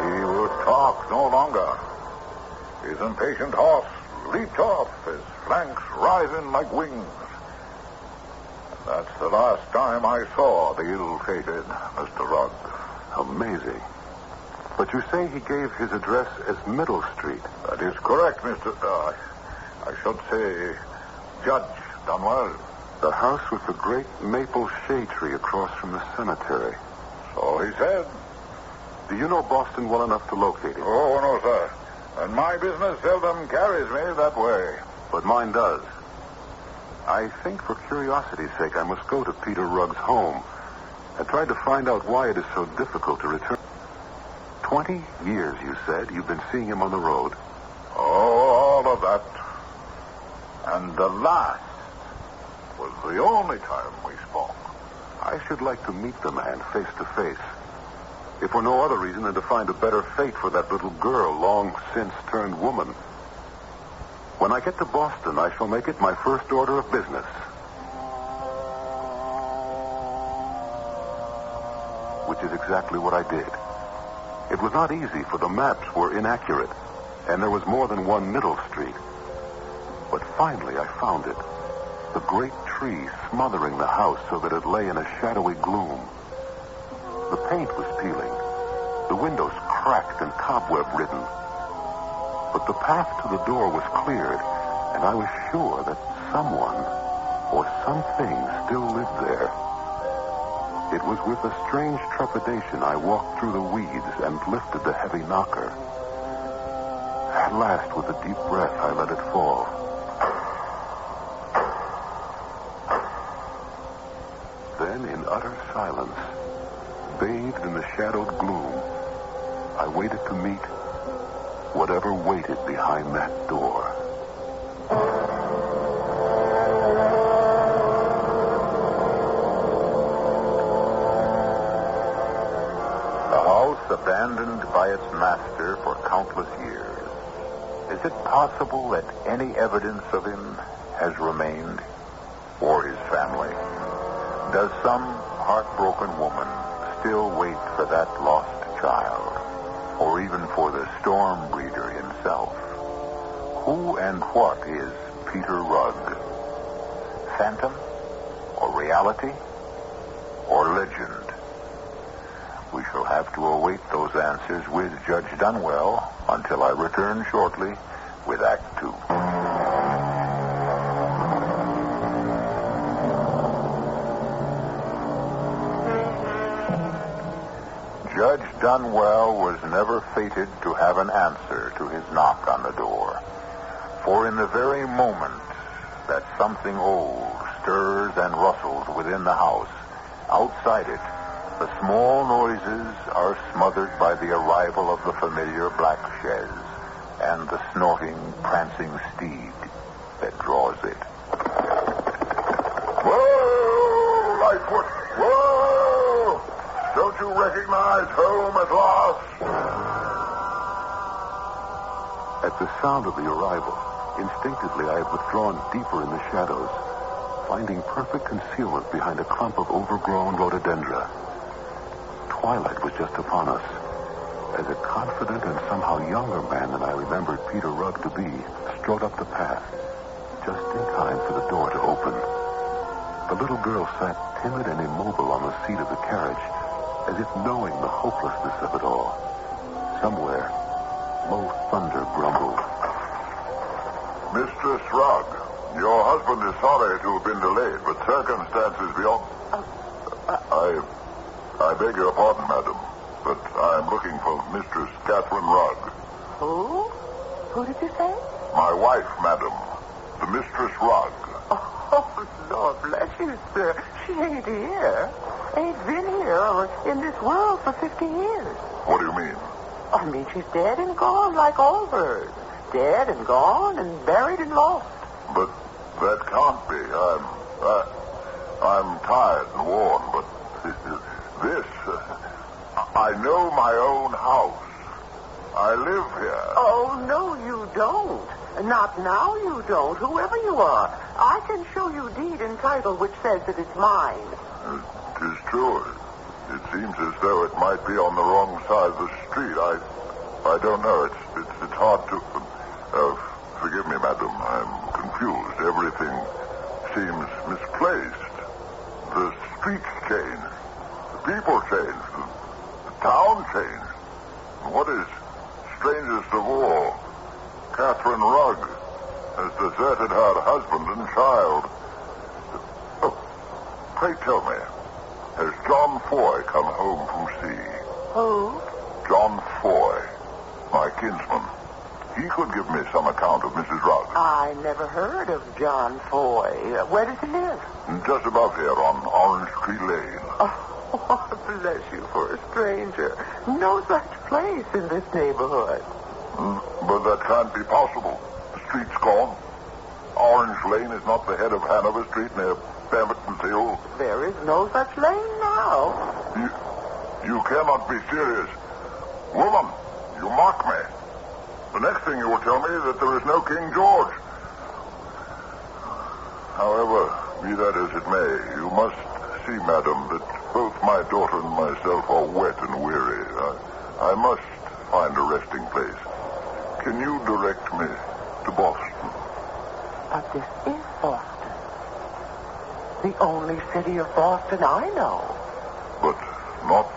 He would talk no longer. His impatient horse leaped off, his flanks rising like wings. That's the last time I saw the ill-fated Mr. Rugg. Amazing. But you say he gave his address as Middle Street. That is correct, Mr. I should say Judge Dunwell. The house with the great maple shade tree across from the cemetery. So he said. Do you know Boston well enough to locate it? Oh, no, sir. And my business seldom carries me that way. But mine does. I think for curiosity's sake I must go to Peter Rugg's home and try to find out why it is so difficult to return. 20 years, you said, you've been seeing him on the road. Oh, all of that. And the last was the only time we spoke. I should like to meet the man face to face. If for no other reason than to find a better fate for that little girl long since turned woman. When I get to Boston, I shall make it my first order of business. Which is exactly what I did. It was not easy, for the maps were inaccurate, and there was more than one Middle Street. But finally I found it. The great tree smothering the house so that it lay in a shadowy gloom. The paint was peeling. The windows cracked and cobweb-ridden. But the path to the door was cleared, and I was sure that someone or something still lived there. It was with a strange trepidation I walked through the weeds and lifted the heavy knocker. At last, with a deep breath, I let it fall. Then, in utter silence, bathed in the shadowed gloom, I waited to meet whatever waited behind that door. The house abandoned by its master for countless years. Is it possible that any evidence of him has remained? Or his family? Does some heartbroken woman still wait for that lost child? Or even for the storm breeder himself? Who and what is Peter Rugg? phantom, or reality, or legend? We shall have to await those answers with Judge Dunwell until I return shortly with Act 2. Judge Dunwell was never fated to have an answer to his knock on the door. For in the very moment that something old stirs and rustles within the house, outside it, the small noises are smothered by the arrival of the familiar black chaise and the snorting, prancing steed that draws it. Whoa, Lightfoot! Whoa! Don't you recognize home at last? At the sound of the arrival, instinctively I had withdrawn deeper in the shadows, finding perfect concealment behind a clump of overgrown rhododendra. Twilight was just upon us, as a confident and somehow younger man than I remembered Peter Rugg to be strode up the path, just in time for the door to open. The little girl sat timid and immobile on the seat of the carriage, as if knowing the hopelessness of it all. Somewhere, low thunder grumbled. Mistress Rugg, your husband is sorry to have been delayed, but circumstances beyond... I beg your pardon, madam, but I am looking for Mistress Catherine Rugg. Who? Who did you say? My wife, madam, the Mistress Rugg. Oh, Lord bless you, sir. She ain't here. Ain't been here or in this world for 50 years. What do you mean? I mean, she's dead and gone like all birds. Dead and gone and buried and lost. But that can't be. I'm tired and worn, but this... I know my own house. I live here. Oh, no, you don't. Not now, you don't. Whoever you are, I can show you deed and title which says that it's mine. It is true. It seems as though it might be on the wrong side of the street. I don't know. It's hard to... forgive me, madam. I'm confused. Everything seems misplaced. The streets changed. The people changed. The town changed. And what is strangest of all, Catherine Rugg has deserted her husband and child. Oh, pray tell me, has John Foy come home from sea? Who? John Foy, my kinsman. He could give me some account of Mrs. Rugg. I never heard of John Foy. Where does he live? Just above here on Orange Tree Lane. Oh, bless you for a stranger. No such place in this neighborhood. But that can't be possible. The street's gone. Orange Lane is not the head of Hanover Street near Pemberton's Hill. There is no such lane now. You cannot be serious. Woman, you mock me. The next thing you will tell me is that there is no King George. However, be that as it may, you must see, madam, that both my daughter and myself are wet and weary. I must find a resting place. Can you direct me to Boston? But this is Boston. The only city of Boston I know. But not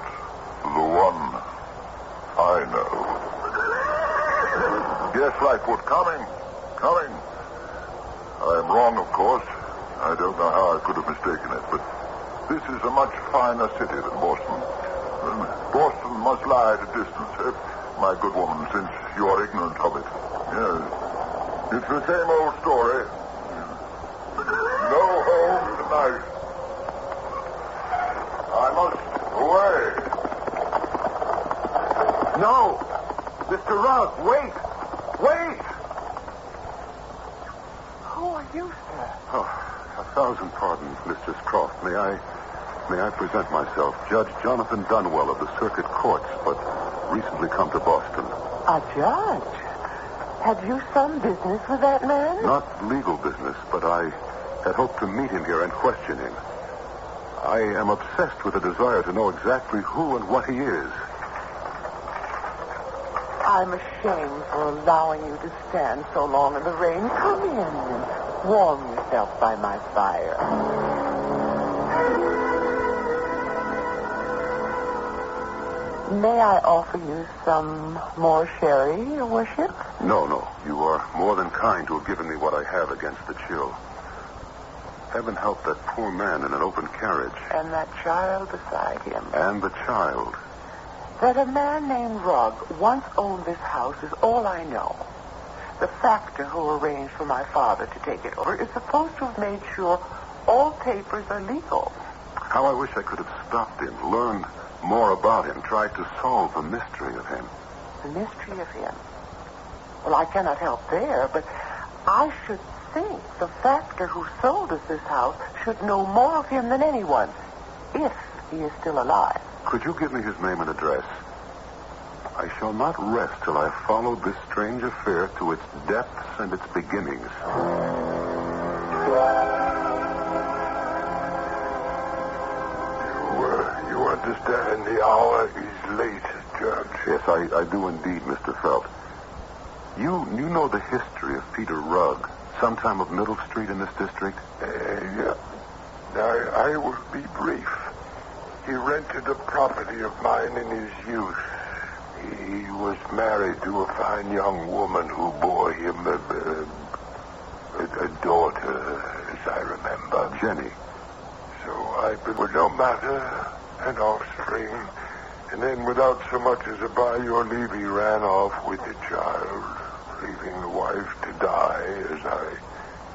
the one I know. Yes, Lightfoot, coming. I am wrong, of course. I don't know how I could have mistaken it, but this is a much finer city than Boston. Boston must lie at a distance. My good woman, since you are ignorant of it. Yes. It's the same old story. No home tonight. I must away. No! Mr. Rugg, wait! Wait! Who are you, sir? Oh, 1,000 pardons, Mistress Croft. May I present myself, Judge Jonathan Dunwell of the Circuit Courts, but recently come to Boston. A judge? Have you some business with that man? Not legal business, but I had hoped to meet him here and question him. I am obsessed with a desire to know exactly who and what he is. I'm ashamed for allowing you to stand so long in the rain. Come in and warm yourself. yourself by my fire. May I offer you some more sherry, Your Worship? No. You are more than kind to have given me what I have against the chill. Heaven help that poor man in an open carriage. And that child beside him. And the child. That a man named Rugg once owned this house is all I know. The factor who arranged for my father to take it over is supposed to have made sure all papers are legal. How I wish I could have stopped him, learned more about him, tried to solve the mystery of him. The mystery of him? Well, I cannot help there, but I should think the factor who sold us this house should know more of him than anyone, if he is still alive. Could you give me his name and address? I shall not rest till I have followed this strange affair to its depths and its beginnings. You understand the hour is late, Judge. Yes, I do indeed, Mr. Felt. You know the history of Peter Rugg, sometime of Middle Street in this district? Yeah. I will be brief. He rented a property of mine in his youth. He was married to a fine young woman who bore him a daughter, as I remember. Jenny. So I with no matter, an offspring. And then without so much as a by your leave, he ran off with the child, leaving the wife to die, as I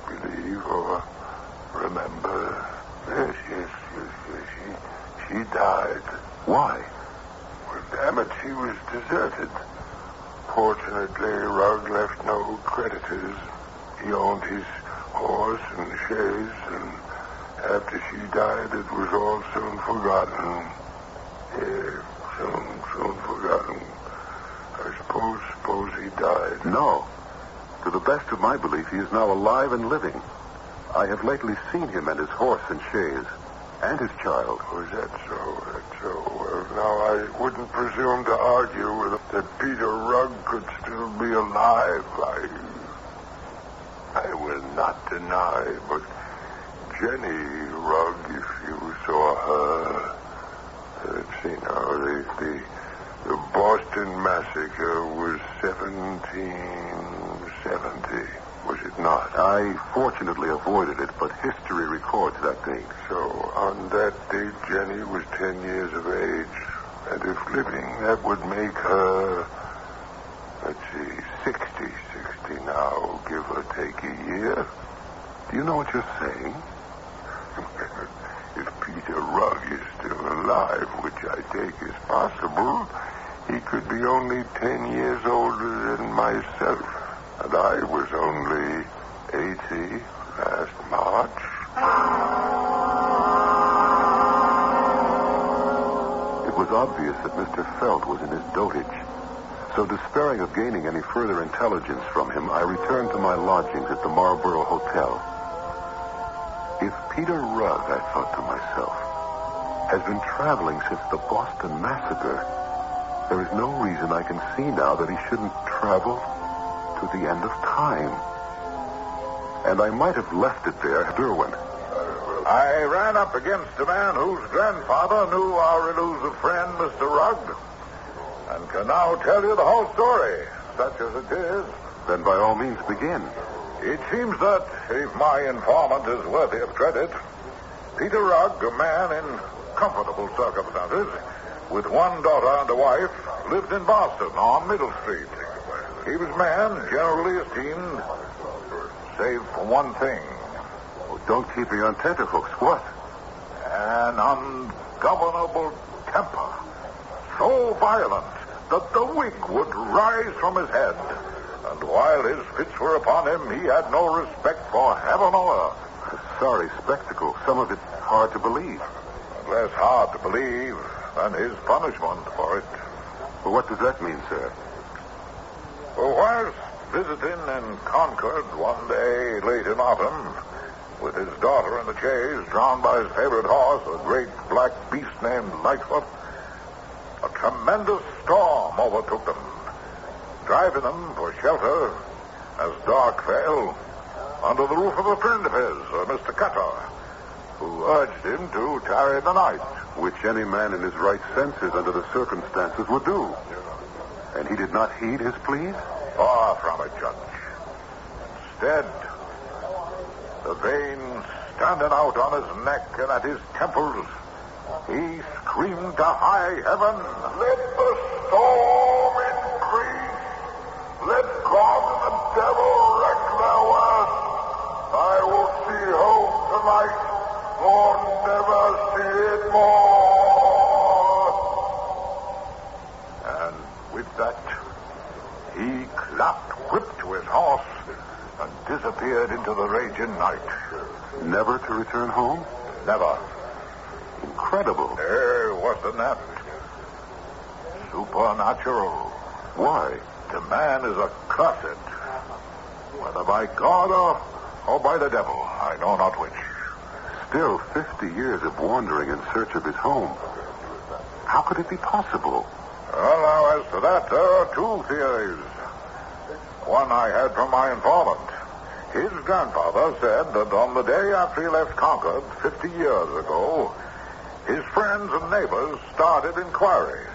believe or remember. Yes. She died. Why? Well, damn it, she was deserted. Fortunately, Rugg left no creditors. He owned his horse and chaise, and after she died, it was all soon forgotten. Yeah, soon forgotten. I suppose he died. No. To the best of my belief, he is now alive and living. I have lately seen him and his horse and chaise, and his child. Oh, is that so? That's so. Well, now, I wouldn't presume to argue that Peter Rugg could still be alive. I will not deny, but Jenny Rugg, if you saw her, let's see now, the Boston Massacre was 1770, was it not? I fortunately avoided it, but history records that date. So on that date, Jenny was 10 years of age, and if living, that would make her, let's see, 60 now, give or take a year. Do you know what you're saying? If Peter Rugg is still alive, which I take as possible, he could be only 10 years older than myself. And I was only 80 last March. It was obvious that Mr. Felt was in his dotage. So despairing of gaining any further intelligence from him, I returned to my lodgings at the Marlborough Hotel. If Peter Rugg, I thought to myself, has been traveling since the Boston Massacre, there is no reason I can see now that he shouldn't travel to the end of time. And I might have left it there, Derwin. I ran up against a man whose grandfather knew our elusive friend, Mr. Rugg, and can now tell you the whole story, such as it is. Then by all means begin. It seems that, if my informant is worthy of credit, Peter Rugg, a man in comfortable circumstances, with one daughter and a wife, lived in Boston on Middle Street. He was a man generally esteemed, save for one thing. Oh, don't keep me on tenterhooks. What? An ungovernable temper. So violent that the wig would rise from his head. And while his fits were upon him, he had no respect for heaven or earth. A sorry spectacle. Some of it hard to believe. Less hard to believe than his punishment for it. Well, what does that mean, sir? Well, whilst visiting in Concord one day late in autumn, with his daughter in the chaise, drawn by his favorite horse, a great black beast named Lightfoot, a tremendous storm overtook them. Driving them for shelter, as dark fell, under the roof of a friend of his, Mr. Cutter, who urged him to tarry the night. Which any man in his right senses under the circumstances would do. And he did not heed his pleas? Far from it, Judge. Instead, the veins standing out on his neck and at his temples, he screamed to high heaven, "Let the storm increase! Let God and the devil wreak their worst! I will see home tonight, or never see it more!" And with that, he clapped whip to his horse and disappeared into the raging night. Never to return home? Never. Incredible. Wasn't that supernatural? Why? The man is accursed. Whether by God or by the devil, I know not which. Still 50 years of wandering in search of his home. How could it be possible? Well, now, as to that, there are two theories. One I had from my informant. His grandfather said that on the day after he left Concord 50 years ago, his friends and neighbors started inquiries.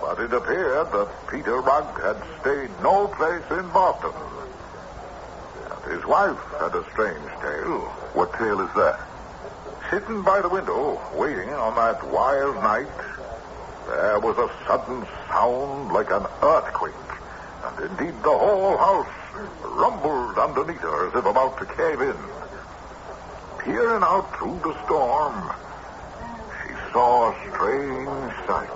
But it appeared that Peter Rugg had stayed no place in Boston. And his wife had a strange tale. What tale is that? Sitting by the window, waiting on that wild night, there was a sudden sound like an earthquake. And indeed the whole house rumbled underneath her as if about to cave in. Peering out through the storm, she saw a strange sight.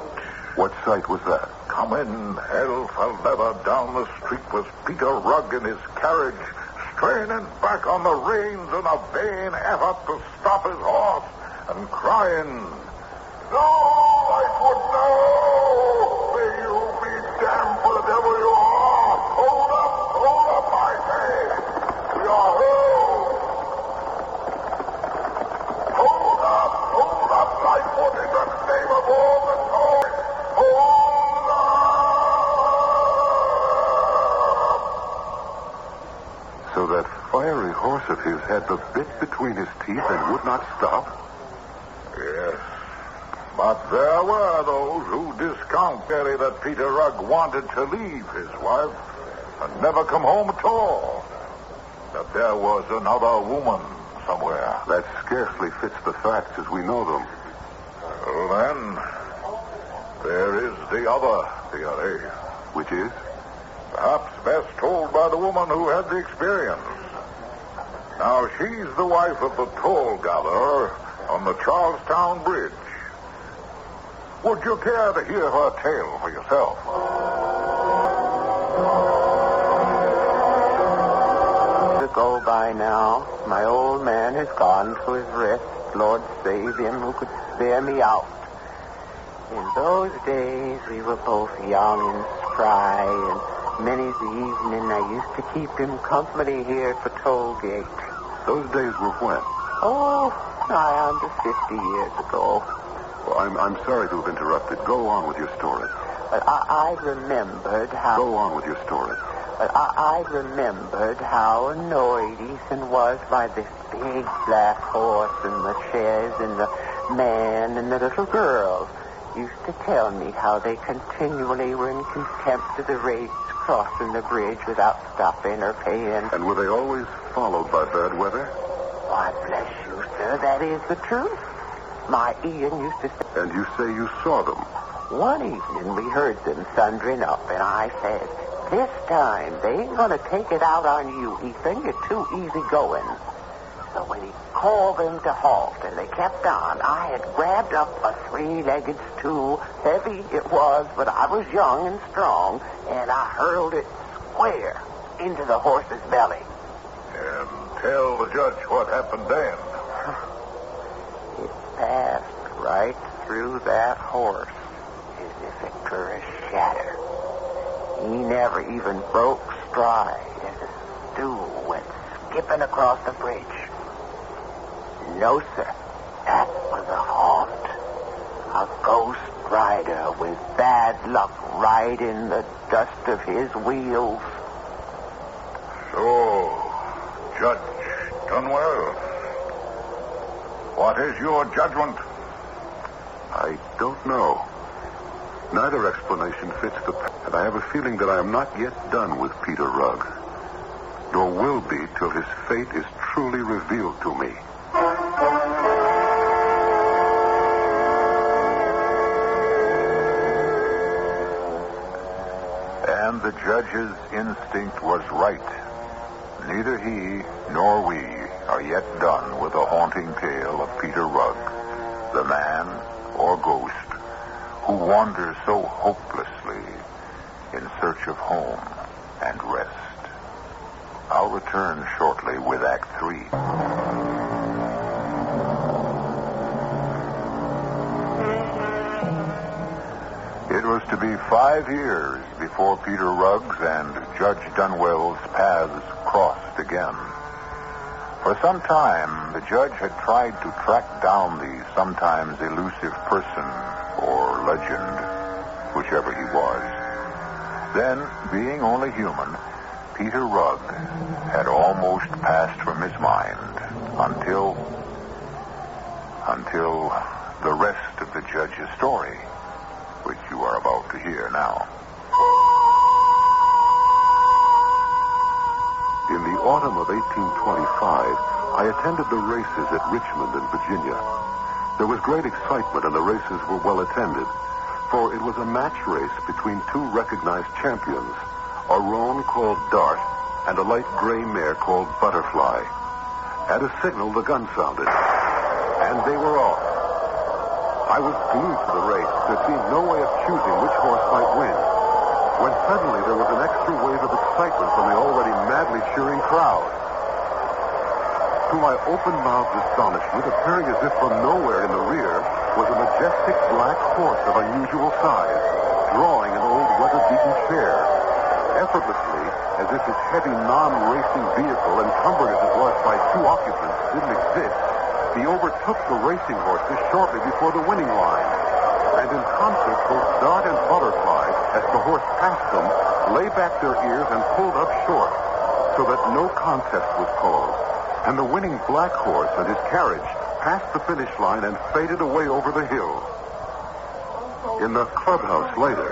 What sight was that? Coming hell for leather down the street was Peter Rugg in his carriage, straining back on the reins in a vain effort to stop his horse, and crying, "No, Lightfoot, no! May you be damned for the devil you are! Hold up, I say! We are home! Hold up, Lightfoot, in the name of all that's holy! Hold up!" So that fiery horse of his had the bit between his teeth and would not stop? Yes. But there were those who discount theory that Peter Rugg wanted to leave his wife and never come home at all. That there was another woman somewhere. That scarcely fits the facts as we know them. Well, then, there is the other theory. Which is? Perhaps best told by the woman who had the experience. Now, she's the wife of the toll gatherer on the Charlestown Bridge. Would you care to hear her tale for yourself? Go by now. My old man has gone to his rest. Lord save him who could spare me out. In those days we were both young and spry, and many's the evening I used to keep him company here for toll gate. Those days were when? Oh, nigh under 50 years ago. Well, I'm sorry to have interrupted. Go on with your story. But I remembered how... Go on with your story. But I remembered how annoyed Ethan was by this big black horse and the chaise and the man and the little girl. Used to tell me how they continually were in contempt of the race crossing the bridge without stopping or paying. And were they always followed by bad weather? Why, bless you, sir, that is the truth. My Ian used to say... And you say you saw them? One evening we heard them thundering up, and I said, "This time they ain't going to take it out on you, Ethan. You're too easy going." So when he called them to halt and they kept on, I had grabbed up a three-legged stool. Heavy it was, but I was young and strong, and I hurled it square into the horse's belly. And tell the judge what happened then. It passed right through that horse as if it were a shatter. He never even broke stride as the stool went skipping across the bridge. No, sir. That was a haunt. A ghost rider with bad luck riding the dust of his wheels. So, Judge Dunwell, what is your judgment? I don't know. Neither explanation fits and I have a feeling that I am not yet done with Peter Rugg, nor will be till his fate is truly revealed to me. And the judge's instinct was right. Neither he nor we are yet done with the haunting tale of Peter Rugg, the man or ghost who wanders so hopelessly in search of home and rest. I'll return shortly with Act 3. It was to be 5 years before Peter Rugg's and Judge Dunwell's paths crossed again. For some time, the judge had tried to track down the sometimes elusive person or legend, whichever he was. Then, being only human, Peter Rugg had almost passed from his mind until the rest of the judge's story, which you are about to hear now. In the autumn of 1825, I attended the races at Richmond in Virginia. There was great excitement and the races were well attended, for it was a match race between 2 recognized champions, a roan called Dart and a light gray mare called Butterfly. At a signal, the gun sounded, and they were off. I was glued to the race. There seemed no way of choosing which horse might win, when suddenly there was an extra wave of excitement from the already madly cheering crowd. To my open-mouthed astonishment, appearing as if from nowhere in the rear, was a majestic black horse of unusual size, drawing an old weather-beaten chair. Effortlessly, as if his heavy non-racing vehicle, encumbered as it was by 2 occupants, didn't exist, he overtook the racing horses shortly before the winning line. And in concert, both Dart and Butterfly, as the horse passed them, lay back their ears and pulled up short, so that no contest was called. And the winning black horse and his carriage passed the finish line and faded away over the hill. In the clubhouse later,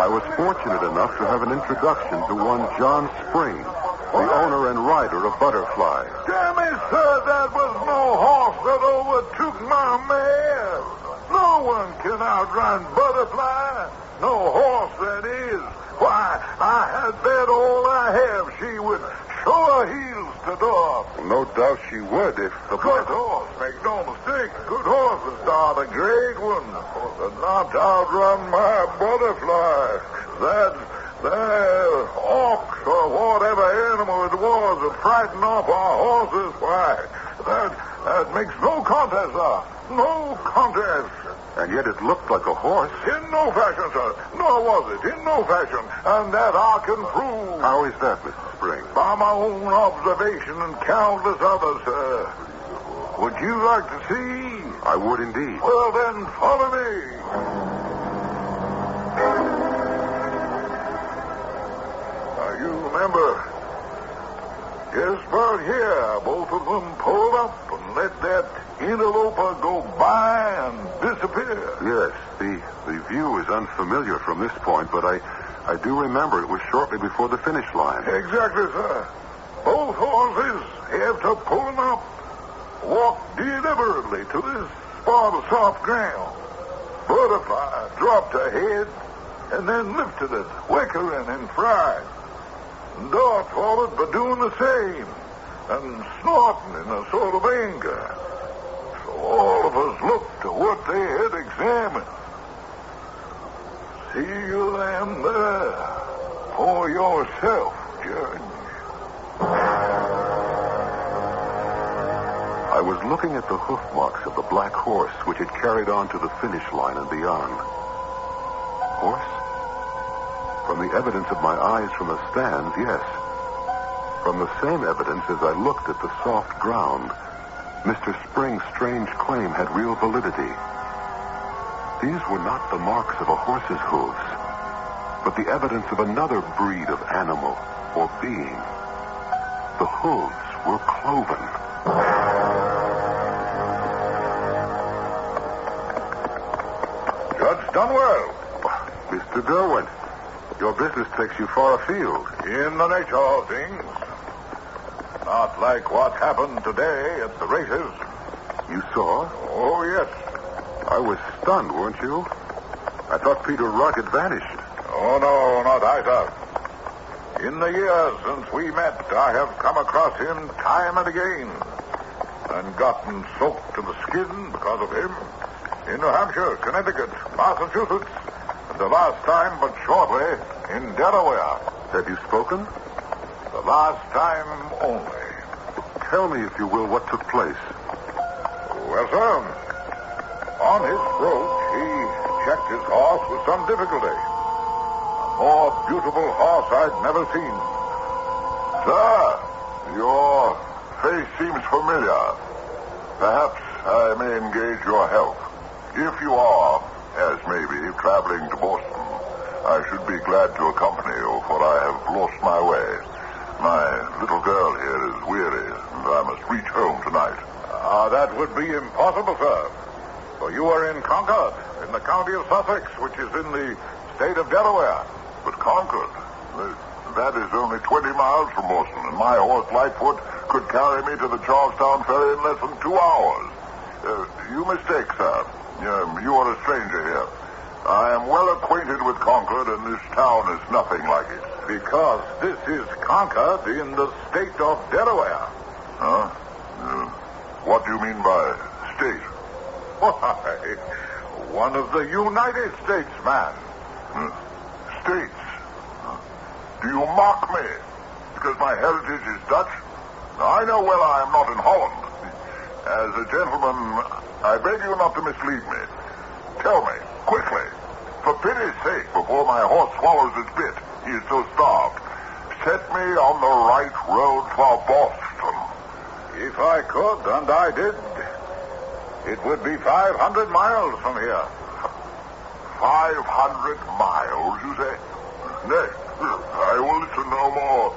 I was fortunate enough to have an introduction to one John Spring, the owner and rider of Butterfly. Damn it, sir, that was no horse that overtook my mare. No one can outrun Butterfly. No horse, that is. Why, I had bet all I have she would show her heels to Dart. No doubt she would if the... Good horse, make no mistake. Good horses, Dart, a great one. But not to outrun my Butterfly. That ox or whatever animal it was that frightened off our horses, why, that makes no contest, sir. No contest. And yet it looked like a horse. In no fashion, sir. Nor was it. In no fashion. And that I can prove. How is that, Mr. Spring? By my own observation and countless others, sir. Would you like to see? I would indeed. Well, then, follow me. You remember, just about here, both of them pulled up and let that interloper go by and disappear. Yes, the view is unfamiliar from this point, but I do remember it was shortly before the finish line. Exactly, sir. Both horses have to pull them up, walk deliberately to this spot of soft ground. Butterfly dropped her head and then lifted it, flickering in fright. Dart followed by doing the same and snorting in a sort of anger. So all of us looked to what they had examined. See you them there for yourself, Judge. I was looking at the hoof marks of the black horse which had carried on to the finish line and beyond. Horse? From the evidence of my eyes from the stands, yes. From the same evidence as I looked at the soft ground, Mr. Spring's strange claim had real validity. These were not the marks of a horse's hooves, but the evidence of another breed of animal or being. The hooves were cloven. Judge Dunwell. Mr. Derwent, your business takes you far afield. In the nature of things. Not like what happened today at the races. You saw? Oh, yes. I was stunned, weren't you? I thought Peter Rugg had vanished. Oh, no, not either. In the years since we met, I have come across him time and again and gotten soaked to the skin because of him. In New Hampshire, Connecticut, Massachusetts, and the last time, but shortly, in Delaware. Have you spoken? The last time only. Tell me, if you will, what took place. Well, sir, on his approach, he checked his horse with some difficulty. A more beautiful horse I'd never seen. Sir, your face seems familiar. Perhaps I may engage your help. If you are, as maybe, traveling to Boston, I should be glad to accompany you, for I have lost my way. My little girl here is weary, and I must reach home tonight. That would be impossible, sir. For you are in Concord, in the county of Sussex, which is in the state of Delaware. But Concord? That is only 20 miles from Boston, and my horse, Lightfoot, could carry me to the Charlestown ferry in less than 2 hours. You mistake, sir. You are a stranger here. I am well acquainted with Concord, and this town is nothing like it. Because this is Concord in the state of Delaware. Huh? What do you mean by state? Why, one of the United States, man. States? Do you mock me? Because my heritage is Dutch? I know well I am not in Holland. As a gentleman, I beg you not to mislead me. Tell me, quickly, for pity's sake, before my horse swallows its bit, he is so starved, set me on the right road for Boston. If I could, and I did, it would be 500 miles from here. 500 miles, you say? Nay, I will listen no more.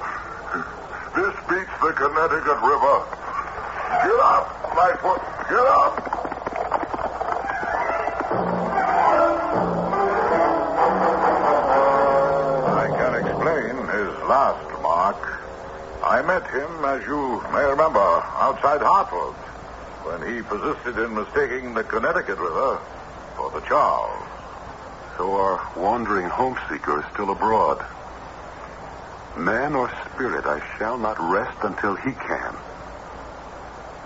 This beats the Connecticut River. Get up, Lightfoot, get up! I can explain his last remark. I met him, as you may remember, outside Hartford, when he persisted in mistaking the Connecticut River for the Charles. So our wandering homeseeker is still abroad. Man or spirit, I shall not rest until he can.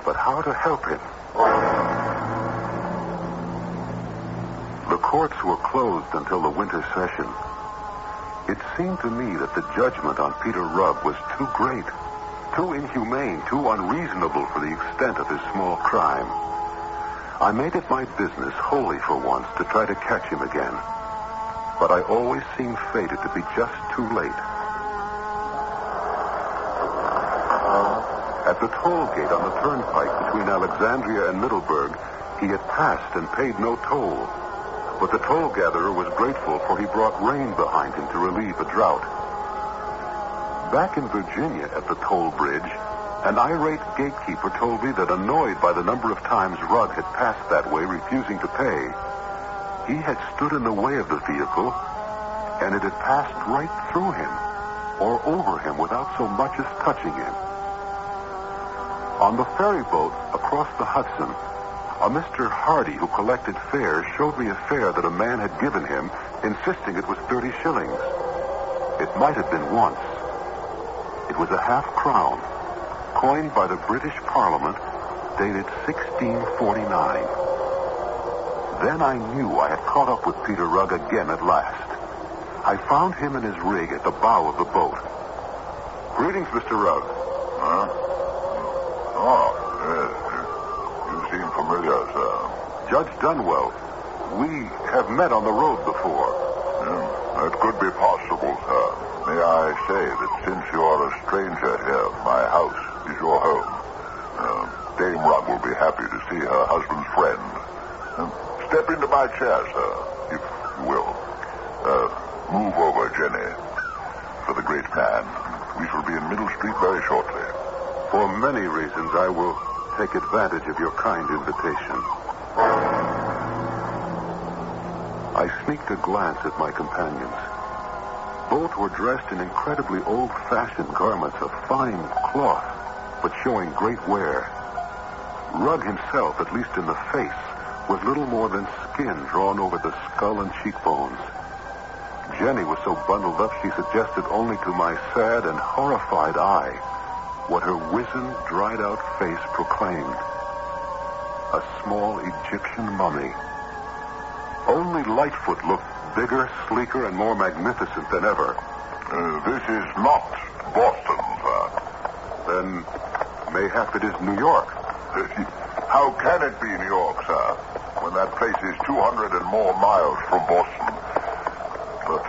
But how to help him? The courts were closed until the winter session. It seemed to me that the judgment on Peter Rugg was too great, too inhumane, too unreasonable for the extent of his small crime. I made it my business, wholly for once, to try to catch him again. But I always seemed fated to be just too late. At the toll gate on the turnpike between Alexandria and Middleburg, he had passed and paid no toll. But the toll gatherer was grateful, for he brought rain behind him to relieve a drought. Back in Virginia at the toll bridge, an irate gatekeeper told me that, annoyed by the number of times Rugg had passed that way refusing to pay, he had stood in the way of the vehicle, and it had passed right through him, or over him, without so much as touching him. On the ferry boat across the Hudson, a Mr. Hardy who collected fares showed me a fare that a man had given him, insisting it was 30 shillings. It might have been once. It was a half-crown, coined by the British Parliament, dated 1649. Then I knew I had caught up with Peter Rugg again at last. I found him in his rig at the bow of the boat. Greetings, Mr. Rugg. Huh? Oh, yes. You seem familiar, sir. Judge Dunwell. We have met on the road before. That could be possible, sir. May I say that since you are a stranger here, my house is your home. Dame Rugg will be happy to see her husband's friend. Step into my chair, sir, if you will. Move over, Jenny. For the great man. We shall be in Middle Street very shortly. For many reasons, I will take advantage of your kind invitation. I sneaked a glance at my companions. Both were dressed in incredibly old-fashioned garments of fine cloth, but showing great wear. Rugg himself, at least in the face, was little more than skin drawn over the skull and cheekbones. Jenny was so bundled up she suggested only to my sad and horrified eye what her wizened, dried-out face proclaimed. A small Egyptian mummy. Only Lightfoot looked bigger, sleeker, and more magnificent than ever. This is not Boston, sir. Then mayhap it is New York. How can it be New York, sir, when that place is 200 and more miles from Boston? But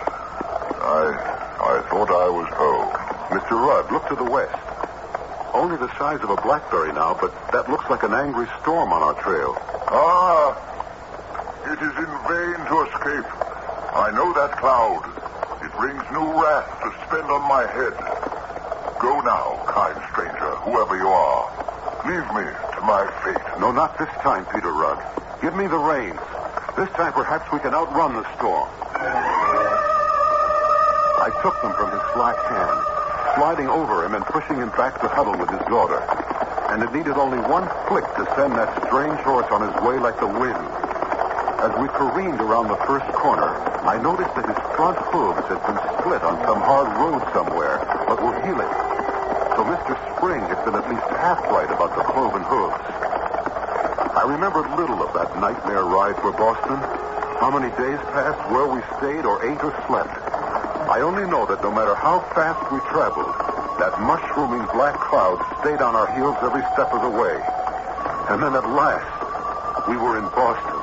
I thought I was home. Mr. Rudd, look to the west. Only the size of a blackberry now, but that looks like an angry storm on our trail. Ah, it is in vain to escape. I know that cloud. It brings new wrath to spend on my head. Go now, kind stranger, whoever you are. Leave me to my fate. No, not this time, Peter Rudd. Give me the reins. This time perhaps we can outrun the storm. I took them from his slack hand, sliding over him and pushing him back to huddle with his daughter. And it needed only one flick to send that strange horse on his way like the wind. As we careened around the first corner, I noticed that his front hooves had been split on some hard road somewhere, but were healing. So Mr. Spring had been at least half right about the cloven hooves. I remembered little of that nightmare ride for Boston, how many days passed, where we stayed or ate or slept. I only know that no matter how fast we traveled, that mushrooming black cloud stayed on our heels every step of the way. And then at last, we were in Boston,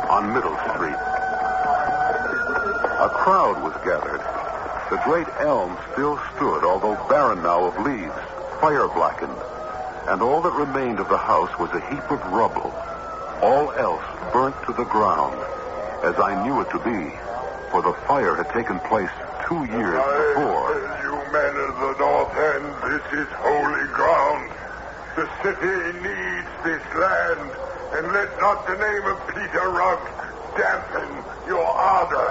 on Middle Street. A crowd was gathered. The great elm still stood, although barren now of leaves, fire-blackened. And all that remained of the house was a heap of rubble. All else burnt to the ground, as I knew it to be, for the fire had taken place 2 years before. You men of the North End, this is holy ground. The city needs this land, and let not the name of Peter Rugg dampen your ardor.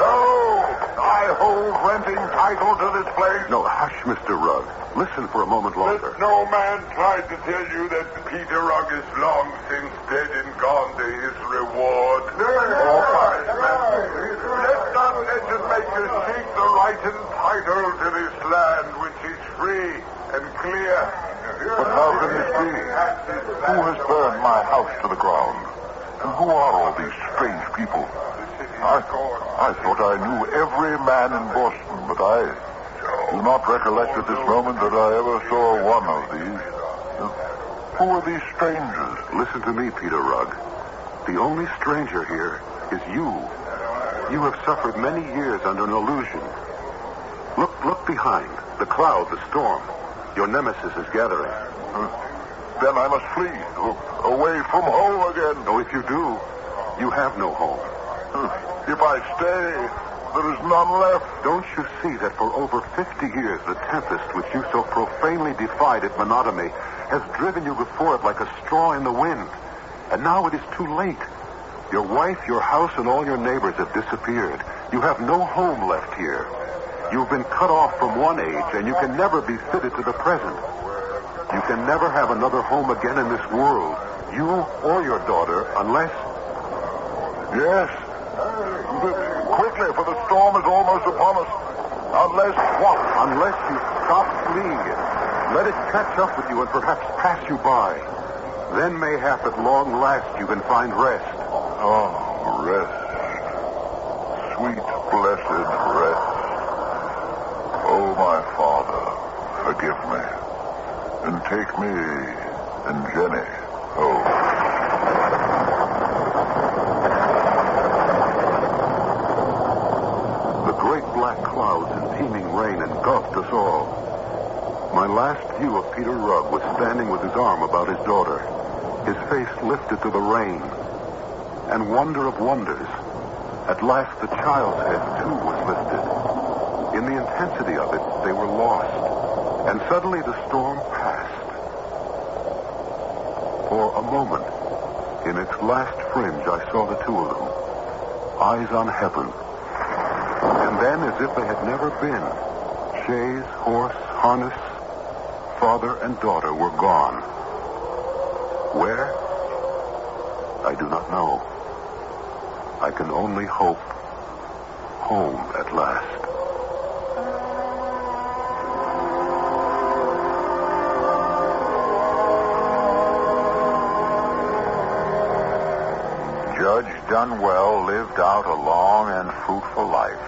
No! I hold renting title to this place. No, hush, Mr. Rugg. Listen for a moment longer. Let no man try to tell you that Peter Rugg is long since dead and gone to his reward. Let not legislators seek the right and title to this land, which is free and clear. But how can this be? Who has burned my house to the ground? And who are all these strange people? I thought I knew every man in Boston, but I do not recollect at this moment that I ever saw one of these. Who are these strangers? Listen to me, Peter Rugg. The only stranger here is you. You have suffered many years under an illusion. Look behind. The cloud, the storm. Your nemesis is gathering. Then I must flee, away from home again. Oh, if you do, you have no home. If I stay, there is none left. Don't you see that for over 50 years, the tempest which you so profanely defied at monotony has driven you before it like a straw in the wind? And now it is too late. Your wife, your house, and all your neighbors have disappeared. You have no home left here. You've been cut off from one age, and you can never be fitted to the present. You can never have another home again in this world, you or your daughter, unless... Yes. Quickly, for the storm is almost upon us. Unless what? Unless you stop fleeing it. Let it catch up with you and perhaps pass you by. Then mayhap at long last you can find rest. Oh, rest. Sweet, blessed rest. Oh, my Father, forgive me. And take me and Jenny home. The great black clouds and teeming rain engulfed us all. My last view of Peter Rugg was standing with his arm about his daughter, his face lifted to the rain. And wonder of wonders, at last the child's head, too, was lifted. In the intensity of it, they were lost. And suddenly the storm passed. For a moment, in its last fringe, I saw the two of them, eyes on heaven. And then, as if they had never been, chaise, horse, harness, father and daughter were gone. Where? I do not know. I can only hope home at last. Judge Dunwell lived out a long and fruitful life,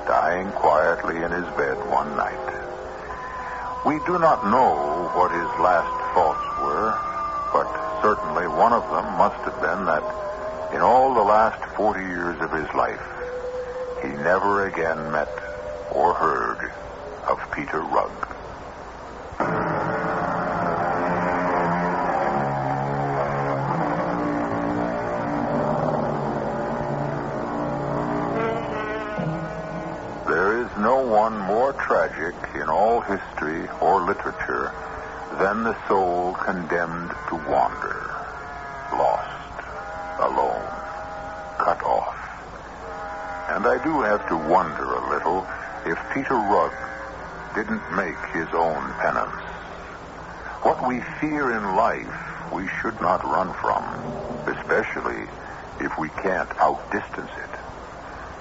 dying quietly in his bed one night. We do not know what his last thoughts were, but certainly one of them must have been that in all the last 40 years of his life, he never again met or heard of Peter Rugg. There is no one more tragic in all history or literature than the soul condemned to wander, lost, alone, cut off. And I do have to wonder a little if Peter Rugg didn't make his own penance. What we fear in life, we should not run from, especially if we can't outdistance it.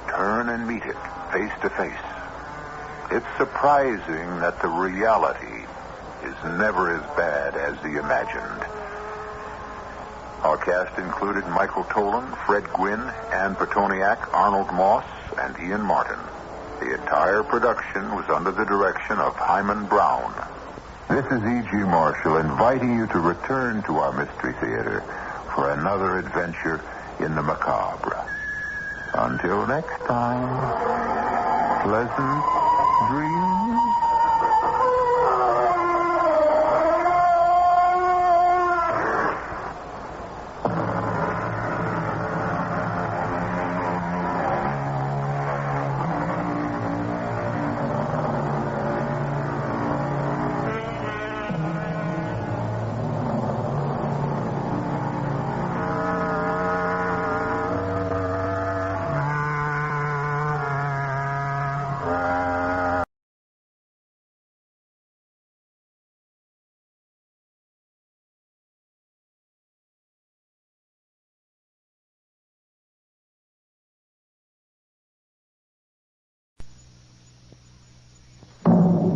Turn and meet it face to face. It's surprising that the reality is never as bad as the imagined. Our cast included Michael Tolan, Fred Gwynn, Ann Petoniak, Arnold Moss, and Ian Martin. The entire production was under the direction of Hyman Brown. This is E.G. Marshall inviting you to return to our Mystery Theater for another adventure in the macabre. Until next time, pleasant dreams.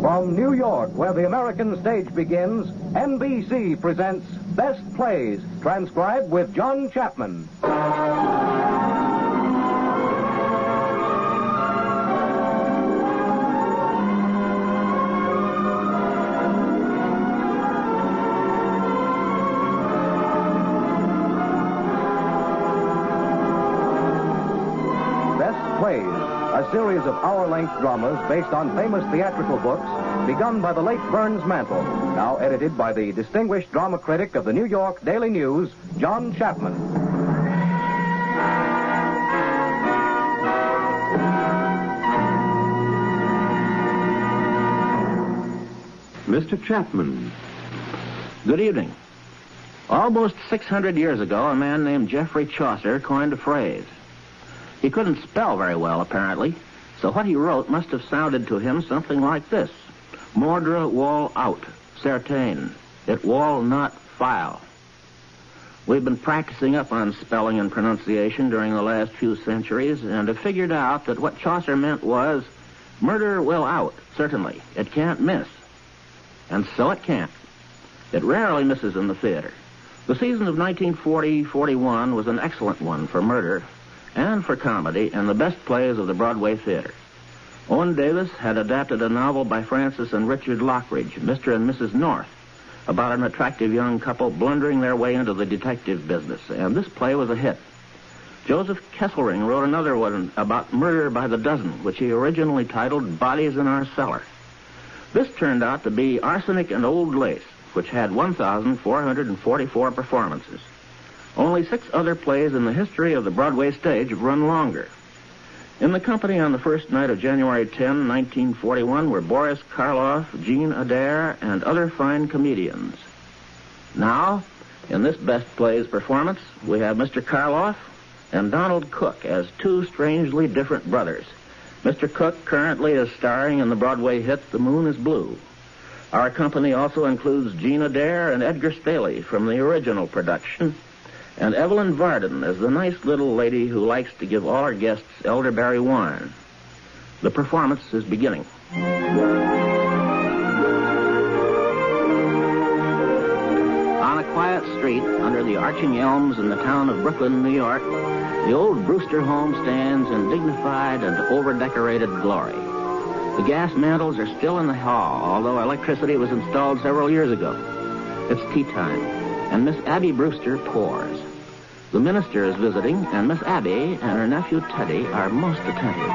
From New York, where the American stage begins, NBC presents Best Plays, transcribed with John Chapman. Best Plays, a series of hour-length dramas based on famous theatrical books, begun by the late Burns Mantle, now edited by the distinguished drama critic of the New York Daily News, John Chapman. Mr. Chapman. Good evening. Almost 600 years ago, a man named Geoffrey Chaucer coined a phrase. He couldn't spell very well, apparently, so what he wrote must have sounded to him something like this. Mordre wall out, certain. It wall not file. We've been practicing up on spelling and pronunciation during the last few centuries and have figured out that what Chaucer meant was, murder will out, certainly. It can't miss. And so it can't. It rarely misses in the theater. The season of 1940-41 was an excellent one for murder and for comedy and the best plays of the Broadway theater. Owen Davis had adapted a novel by Francis and Richard Lockridge, Mr. and Mrs. North, about an attractive young couple blundering their way into the detective business, and this play was a hit. Joseph Kesselring wrote another one about murder by the dozen, which he originally titled Bodies in Our Cellar. This turned out to be Arsenic and Old Lace, which had 1,444 performances. Only 6 other plays in the history of the Broadway stage have run longer. In the company on the first night of January 10, 1941, were Boris Karloff, Jean Adair, and other fine comedians. Now, in this best plays performance, we have Mr. Karloff and Donald Cook as two strangely different brothers. Mr. Cook currently is starring in the Broadway hit The Moon is Blue. Our company also includes Jean Adair and Edgar Staley from the original production, and Evelyn Varden as the nice little lady who likes to give all our guests elderberry wine. The performance is beginning. On a quiet street under the arching elms in the town of Brooklyn, New York, the old Brewster home stands in dignified and over-decorated glory. The gas mantles are still in the hall, although electricity was installed several years ago. It's tea time, and Miss Abby Brewster pours. The minister is visiting, and Miss Abby and her nephew Teddy are most attentive.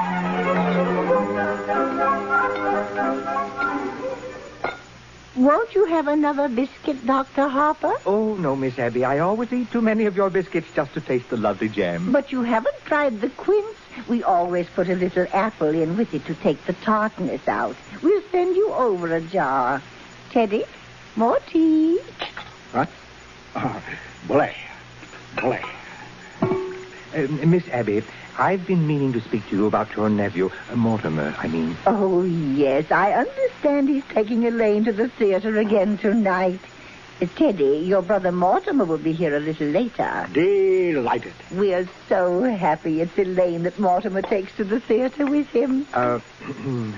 Won't you have another biscuit, Dr. Harper? Oh, no, Miss Abby. I always eat too many of your biscuits just to taste the lovely jam. But you haven't tried the quince. We always put a little apple in with it to take the tartness out. We'll send you over a jar. Teddy, more tea. What? Bully. Miss Abby, I've been meaning to speak to you about your nephew, Mortimer, I mean. Oh, yes, I understand he's taking Elaine to the theater again tonight. Teddy, your brother Mortimer will be here a little later. Delighted. We're so happy it's Elaine that Mortimer takes to the theater with him.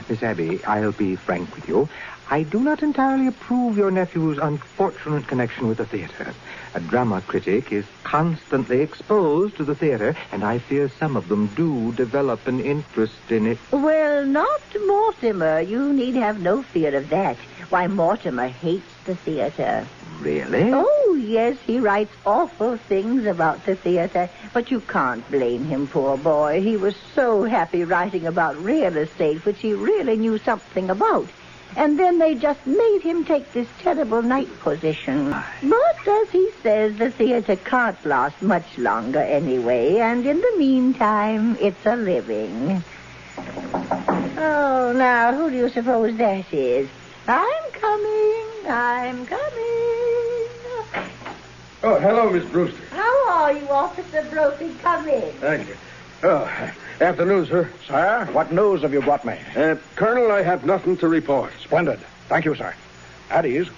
Miss Abby, I'll be frank with you. I do not entirely approve your nephew's unfortunate connection with the theater. A drama critic is constantly exposed to the theater, and I fear some of them do develop an interest in it. Well, not Mortimer. You need have no fear of that. Why, Mortimer hates the theater. Really? Oh, yes, he writes awful things about the theater. But you can't blame him, poor boy. He was so happy writing about real estate, which he really knew something about. And then they just made him take this terrible night position. But, as he says, the theater can't last much longer anyway, and in the meantime, it's a living. Oh, now, who do you suppose that is? I'm coming. Oh, hello, Miss Brewster. How are you, Officer Brophy? Come in. Thank you. Oh, afternoon, sir. Sir, what news have you brought me? Colonel, I have nothing to report. Splendid. Thank you, sir. At ease.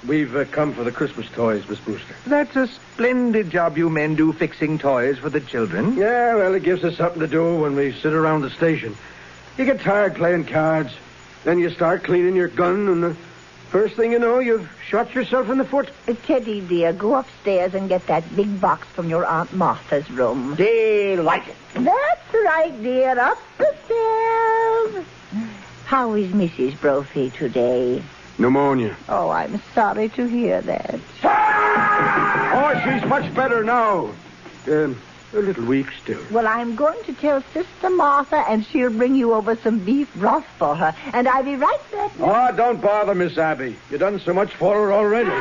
We've come for the Christmas toys, Miss Brewster. That's a splendid job you men do fixing toys for the children. Yeah, well, it gives us something to do when we sit around the station. You get tired playing cards. Then you start cleaning your gun, and the first thing you know, you've shot yourself in the foot. Teddy, dear, go upstairs and get that big box from your Aunt Martha's room. Delighted. That's right, dear. Up the stairs. How is Mrs. Brophy today? Pneumonia. Oh, I'm sorry to hear that. Oh, she's much better now. A little weak still. Well, I'm going to tell Sister Martha, and she'll bring you over some beef broth for her. And I'll be right back. Oh, don't bother, Miss Abby. You've done so much for her already.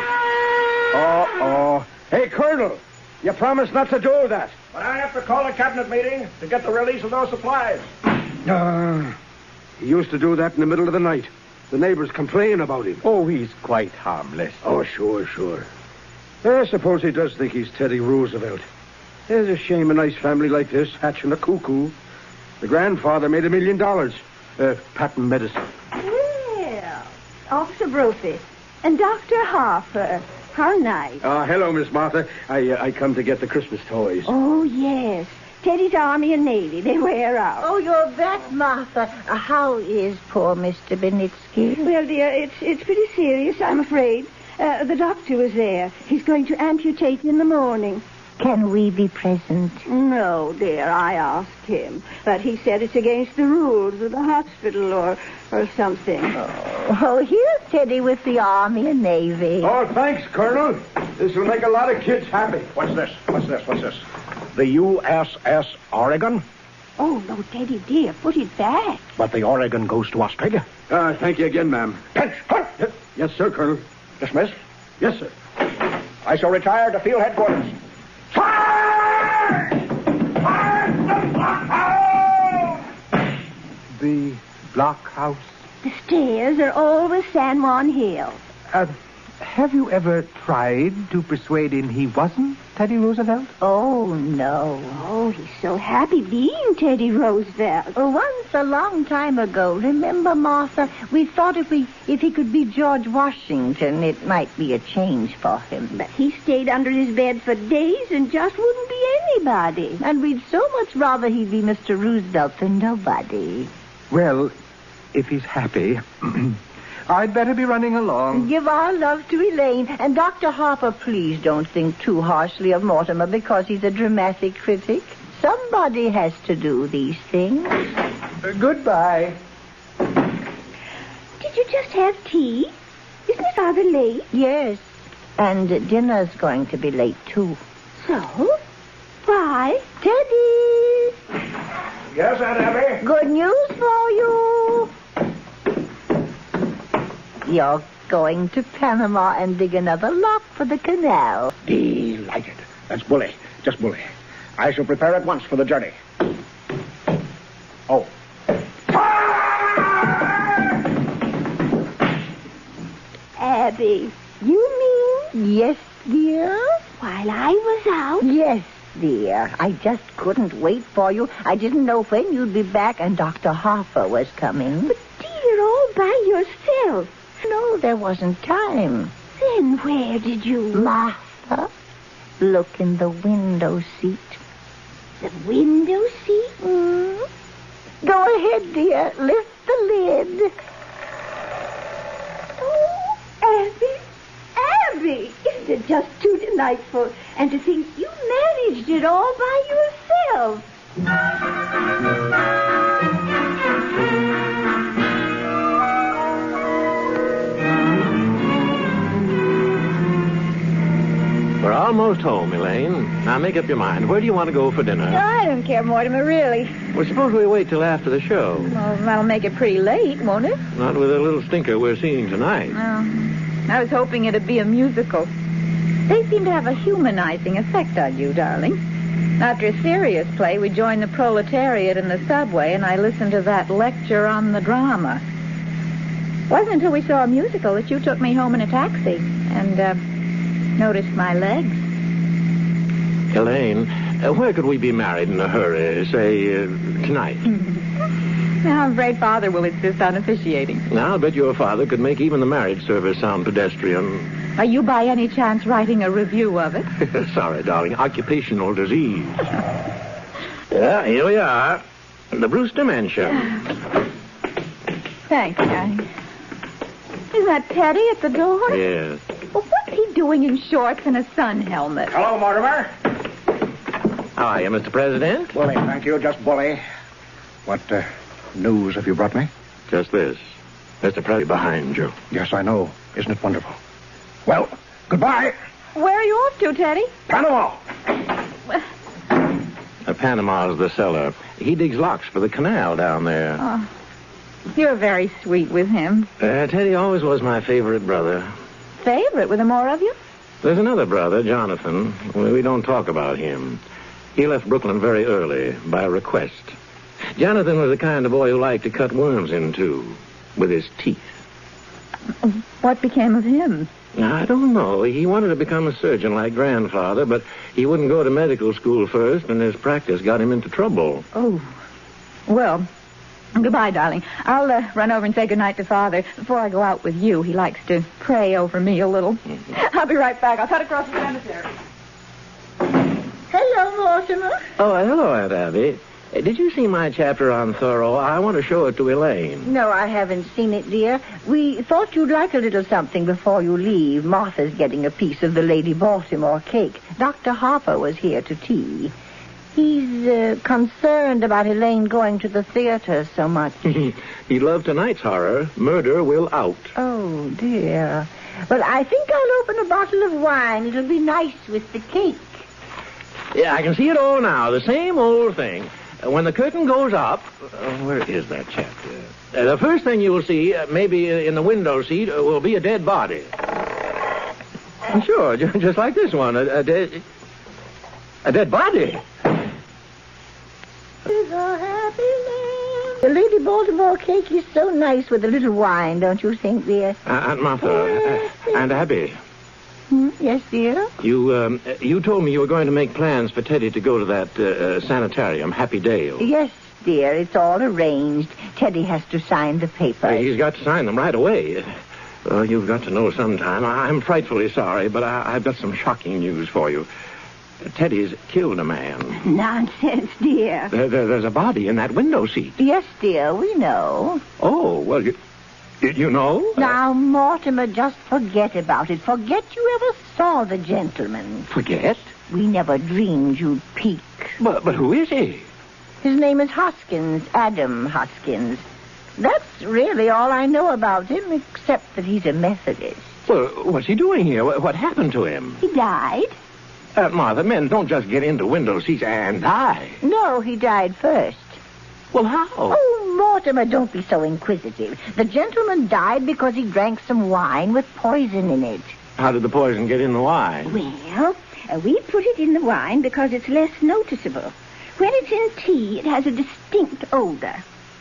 Hey, Colonel, you promised not to do that. But I have to call a cabinet meeting to get the release of those supplies. He used to do that in the middle of the night. The neighbors complain about him. Oh, he's quite harmless. Oh, sure. I suppose he does think he's Teddy Roosevelt. It's a shame a nice family like this hatching a cuckoo. The grandfather made $1 million. Patent medicine. Well, Officer Brophy and Dr. Harper. How nice. Hello, Miss Martha. I come to get the Christmas toys. Oh, yes. Teddy's Army and Navy. They wear out. Oh, you're back, Martha. How is poor Mr. Benitsky? Well, dear, it's pretty serious, I'm afraid. The doctor was there. He's going to amputate in the morning. Can we be present? No, dear, I asked him. But he said it's against the rules of the hospital or something. Oh, here's Teddy with the Army and Navy. Oh, thanks, Colonel. This will make a lot of kids happy. What's this? The USS Oregon? Oh, no, Teddy, dear, put it back. But the Oregon goes to Australia. Thank you again, ma'am. Yes, sir, Colonel. Dismissed? Yes, sir. I shall retire to field headquarters. the blockhouse? The stairs are always San Juan Hill. Have you ever tried to persuade him he wasn't Teddy Roosevelt? Oh, no. Oh, he's so happy being Teddy Roosevelt. Once, a long time ago, remember, Martha, we thought if he could be George Washington, it might be a change for him. But he stayed under his bed for days and just wouldn't be anybody. And we'd so much rather he'd be Mr. Roosevelt than nobody. Well, if he's happy, I'd better be running along. Give our love to Elaine. And Dr. Harper, please don't think too harshly of Mortimer because he's a dramatic critic. Somebody has to do these things. Goodbye. Did you just have tea? Isn't it rather late? Yes. And dinner's going to be late, too. So? Why? Teddy! Yes, Aunt Abby? Good news for you. You're going to Panama and dig another lock for the canal. Delighted. That's bully. Just bully. I shall prepare at once for the journey. Oh. Abby, you mean? Yes, dear. While I was out? Yes, dear. I just couldn't wait for you. I didn't know when you'd be back, and Dr. Harper was coming. But, dear, all by yourself. No, there wasn't time. Then where did you... Martha, look in the window seat. The window seat? Go ahead, dear. Lift the lid. Oh, Abby, isn't it just too delightful? And to think you managed it all by yourself. We're almost home, Elaine. Now make up your mind. Where do you want to go for dinner? I don't care, Mortimer, really. Well, suppose we wait till after the show. Well, that'll make it pretty late, won't it? Not with a little stinker we're seeing tonight. I was hoping it'd be a musical. They seem to have a humanizing effect on you, darling. After a serious play, we joined the proletariat in the subway, and I listened to that lecture on the drama. It wasn't until we saw a musical that you took me home in a taxi and noticed my legs. Elaine, where could we be married in a hurry? Say, tonight. Now, I'm afraid Father will insist on officiating. Now, I'll bet your father could make even the marriage service sound pedestrian. Are you by any chance writing a review of it? Sorry, darling. Occupational disease. Yeah, here we are. The Brewster Mansion. Thanks, darling. Isn't that Teddy at the door? Yes. Well, what's he doing in shorts and a sun helmet? Hello, Mortimer. How are you, Mr. President? Bully, thank you. Just bully. What news have you brought me? Just this. Mr. President behind you. Yes, I know. Isn't it wonderful? Well, goodbye. Where are you off to, Teddy? Panama. Panama's the cellar. He digs locks for the canal down there. Oh, you're very sweet with him. Teddy always was my favorite brother. Favorite? Were there more of you? There's another brother, Jonathan. We don't talk about him. He left Brooklyn very early, by request. Jonathan was the kind of boy who liked to cut worms in two with his teeth. What became of him? I don't know. He wanted to become a surgeon like Grandfather, but he wouldn't go to medical school first, and his practice got him into trouble. Oh. Well, goodbye, darling. I'll run over and say goodnight to Father. Before I go out with you, he likes to pray over me a little. Mm-hmm. I'll be right back. I'll cut across the cemetery. Hello, Mortimer. Oh, hello, Aunt Abby. Did you see my chapter on Thoreau? I want to show it to Elaine. No, I haven't seen it, dear. We thought you'd like a little something before you leave. Martha's getting a piece of the Lady Baltimore cake. Dr. Harper was here to tea. He's concerned about Elaine going to the theater so much. He loved tonight's horror. Murder Will Out. Oh, dear. Well, I think I'll open a bottle of wine. It'll be nice with the cake. Yeah, I can see it all now. The same old thing. When the curtain goes up... where is that chapter? The first thing you'll see, maybe in the window seat, will be a dead body. Sure, just like this one. A dead body. It's a happy land The Lady Baltimore cake is so nice with a little wine, don't you think, dear? Aunt Martha, and Abby. Yes, dear? You told me you were going to make plans for Teddy to go to that sanitarium, Happy Dale. Yes, dear. It's all arranged. Teddy has to sign the papers. He's got to sign them right away. You've got to know sometime. I'm frightfully sorry, but I've got some shocking news for you. Teddy's killed a man. Nonsense, dear. There's a body in that window seat. Yes, dear, we know. Oh, well, you know? Now, Mortimer, just forget about it. Forget you ever saw the gentleman. Forget? We never dreamed you'd peek. But who is he? His name is Hoskins, Adam Hoskins. That's really all I know about him, except that he's a Methodist. Well, what's he doing here? What happened to him? He died. Martha, men don't just get into window seats and die. No, he died first. Well, how? Oh, Mortimer, don't be so inquisitive. The gentleman died because he drank some wine with poison in it. How did the poison get in the wine? Well, we put it in the wine because it's less noticeable. When it's in tea, it has a distinct odor.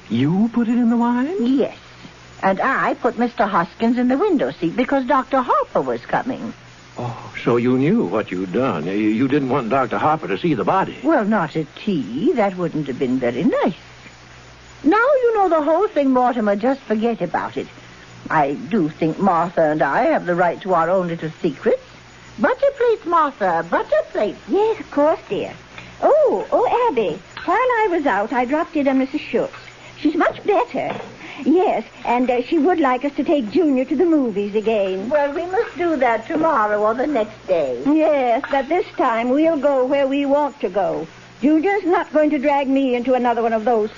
You put it in the wine? Yes. And I put Mr. Hoskins in the window seat because Dr. Harper was coming. Oh, so you knew what you'd done. You didn't want Dr. Harper to see the body. Well, not at tea. That wouldn't have been very nice. Now you know the whole thing, Mortimer. Just forget about it. I do think Martha and I have the right to our own little secrets. Butter plates, Martha. Butter plates. Yes, of course, dear. Oh, Abby. While I was out, I dropped in on Mrs. Schultz. She's much better. Yes, and she would like us to take Junior to the movies again. Well, we must do that tomorrow or the next day. Yes, but this time we'll go where we want to go. Junior's not going to drag me into another one of those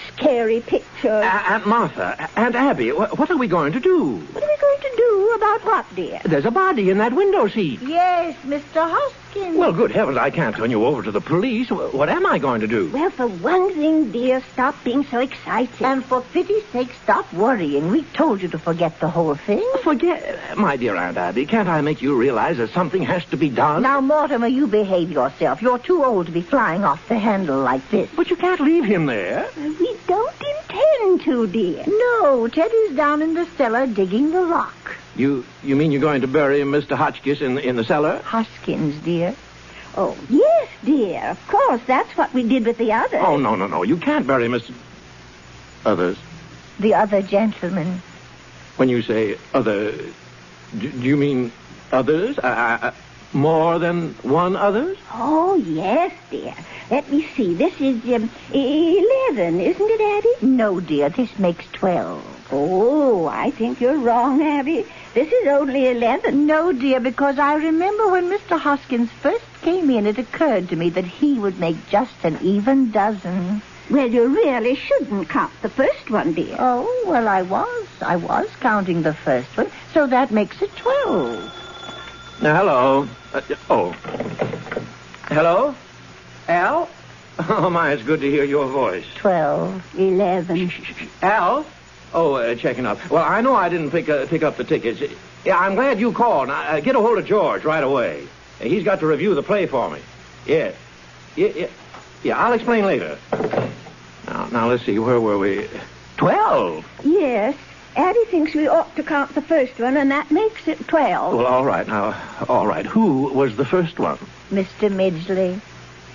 scary pictures. Aunt Martha, Aunt Abby, what are we going to do? What are we going to do about what, dear? There's a body in that window seat. Yes, Mr. Hoskins. Well, good heavens, I can't turn you over to the police. What am I going to do? Well, for one thing, dear, stop being so excited. And for pity's sake, stop worrying. We told you to forget the whole thing. Forget? My dear Aunt Abby, can't I make you realize that something has to be done? Now, Mortimer, you behave yourself. You're too old to be flying off the handle like this. But you can't leave him there. We don't intend to, dear. No, Teddy's down in the cellar digging the rock. You mean you're going to bury Mr. Hotchkiss in the cellar? Hoskins, dear. Oh, yes, dear. Of course, that's what we did with the others. Oh, no. You can't bury Mr. Others. The other gentleman. When you say other, do you mean others? More than one others? Oh, yes, dear. Let me see. This is 11, isn't it, Abby? No, dear. This makes 12. Oh, I think you're wrong, Abby. This is only 11. No, dear, because I remember when Mr. Hoskins first came in, it occurred to me that he would make just an even dozen. Well, you really shouldn't count the first one, dear. Oh, well, I was counting the first one, so that makes it 12. Hello. Hello? Al? Oh, my, it's good to hear your voice. 12. 11. Al? Oh, checking up. Well, I know I didn't pick up the tickets. Yeah, I'm glad you called. Now, get a hold of George right away. He's got to review the play for me. Yeah, I'll explain later. Now, let's see. Where were we? 12? Yes. Addie thinks we ought to count the first one, and that makes it 12. Well, all right. Now, all right. Who was the first one? Mr. Midgley.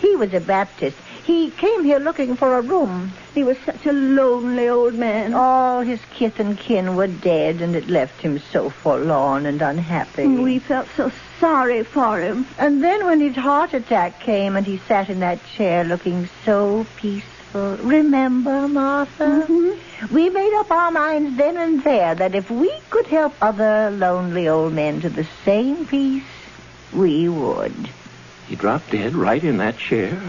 He was a Baptist. He came here looking for a room. He was such a lonely old man. All his kith and kin were dead, and it left him so forlorn and unhappy. We felt so sorry for him. And then when his heart attack came and he sat in that chair looking so peaceful. Remember, Martha? Mm-hmm. We made up our minds then and there that if we could help other lonely old men to the same peace, we would. He dropped dead right in that chair?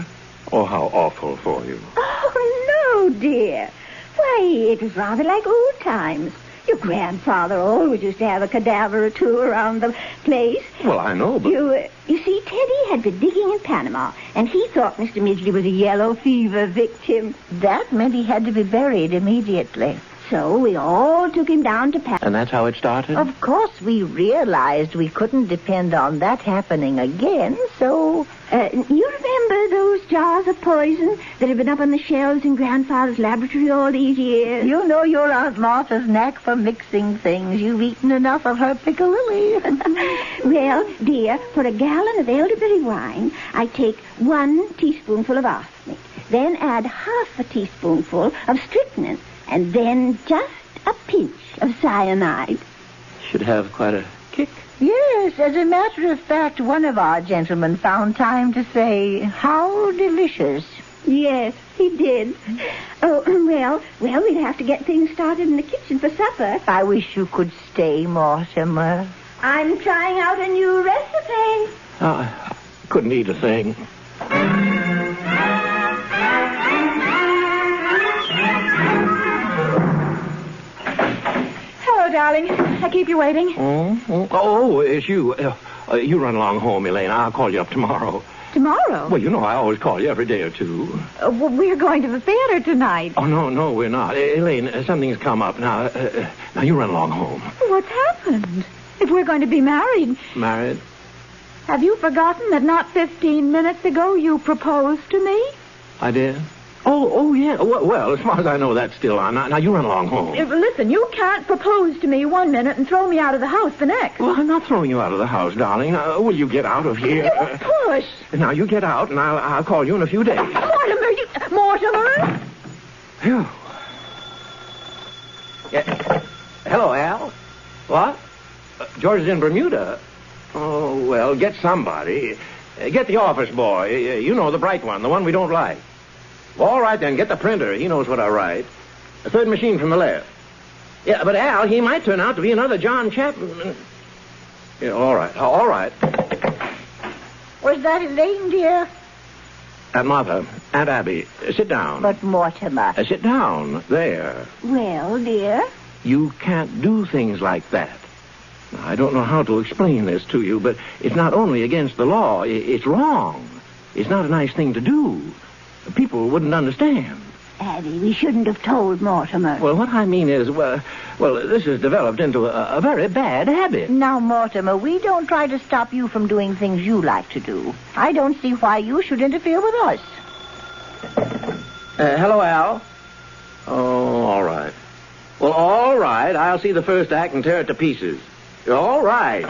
Oh, how awful for you. Oh, no, dear. Why, it was rather like old times. Your grandfather always used to have a cadaver or two around the place. Well, I know, but... You see, Teddy had been digging in Panama, and he thought Mr. Midgley was a yellow fever victim. That meant he had to be buried immediately. So we all took him down to Paris. And that's how it started? Of course, we realized we couldn't depend on that happening again, so... You remember those jars of poison that have been up on the shelves in Grandfather's laboratory all these years? You know your Aunt Martha's knack for mixing things. You've eaten enough of her piccalilli. Well, dear, for a gallon of elderberry wine, I take 1 teaspoonful of arsenic, then add half a teaspoonful of strychnine, and then just a pinch of cyanide. Should have quite a kick. Yes, as a matter of fact, one of our gentlemen found time to say, "How delicious." Yes, he did. Oh, well, we'd have to get things started in the kitchen for supper. I wish you could stay, Mortimer. I'm trying out a new recipe. I couldn't eat a thing. Hello, darling. I keep you waiting. Oh, it's you. You run along home, Elaine. I'll call you up tomorrow. Tomorrow? Well, you know I always call you every day or two. Well, we're going to the theater tonight. Oh, no, we're not. Elaine, something's come up. Now you run along home. What's happened? If we're going to be married... Married? Have you forgotten that not 15 minutes ago you proposed to me? I did? Oh, yeah. Well, as far as I know, that's still on. Now you run along home. Listen, you can't propose to me 1 minute and throw me out of the house the next. Well, I'm not throwing you out of the house, darling. Will you get out of here? You push. Now, you get out, and I'll call you in a few days. Mortimer! Phew. Yeah. Hello, Al. What? George is in Bermuda. Oh, well, get somebody. Get the office boy. You know, the bright one, the one we don't like. All right, then, get the printer. He knows what I write. The third machine from the left. Yeah, but Al, he might turn out to be another John Chapman. Yeah, all right. Was that Elaine, dear? Aunt Martha, Aunt Abby, sit down. But Mortimer... sit down. There. Well, dear? You can't do things like that. Now, I don't know how to explain this to you, but it's not only against the law. It's wrong. It's not a nice thing to do. People wouldn't understand. Abby, we shouldn't have told Mortimer. Well, what I mean is, well, this has developed into a very bad habit. Now, Mortimer, we don't try to stop you from doing things you like to do. I don't see why you should interfere with us. Hello, Al. Oh, all right. Well, all right. I'll see the first act and tear it to pieces. All right.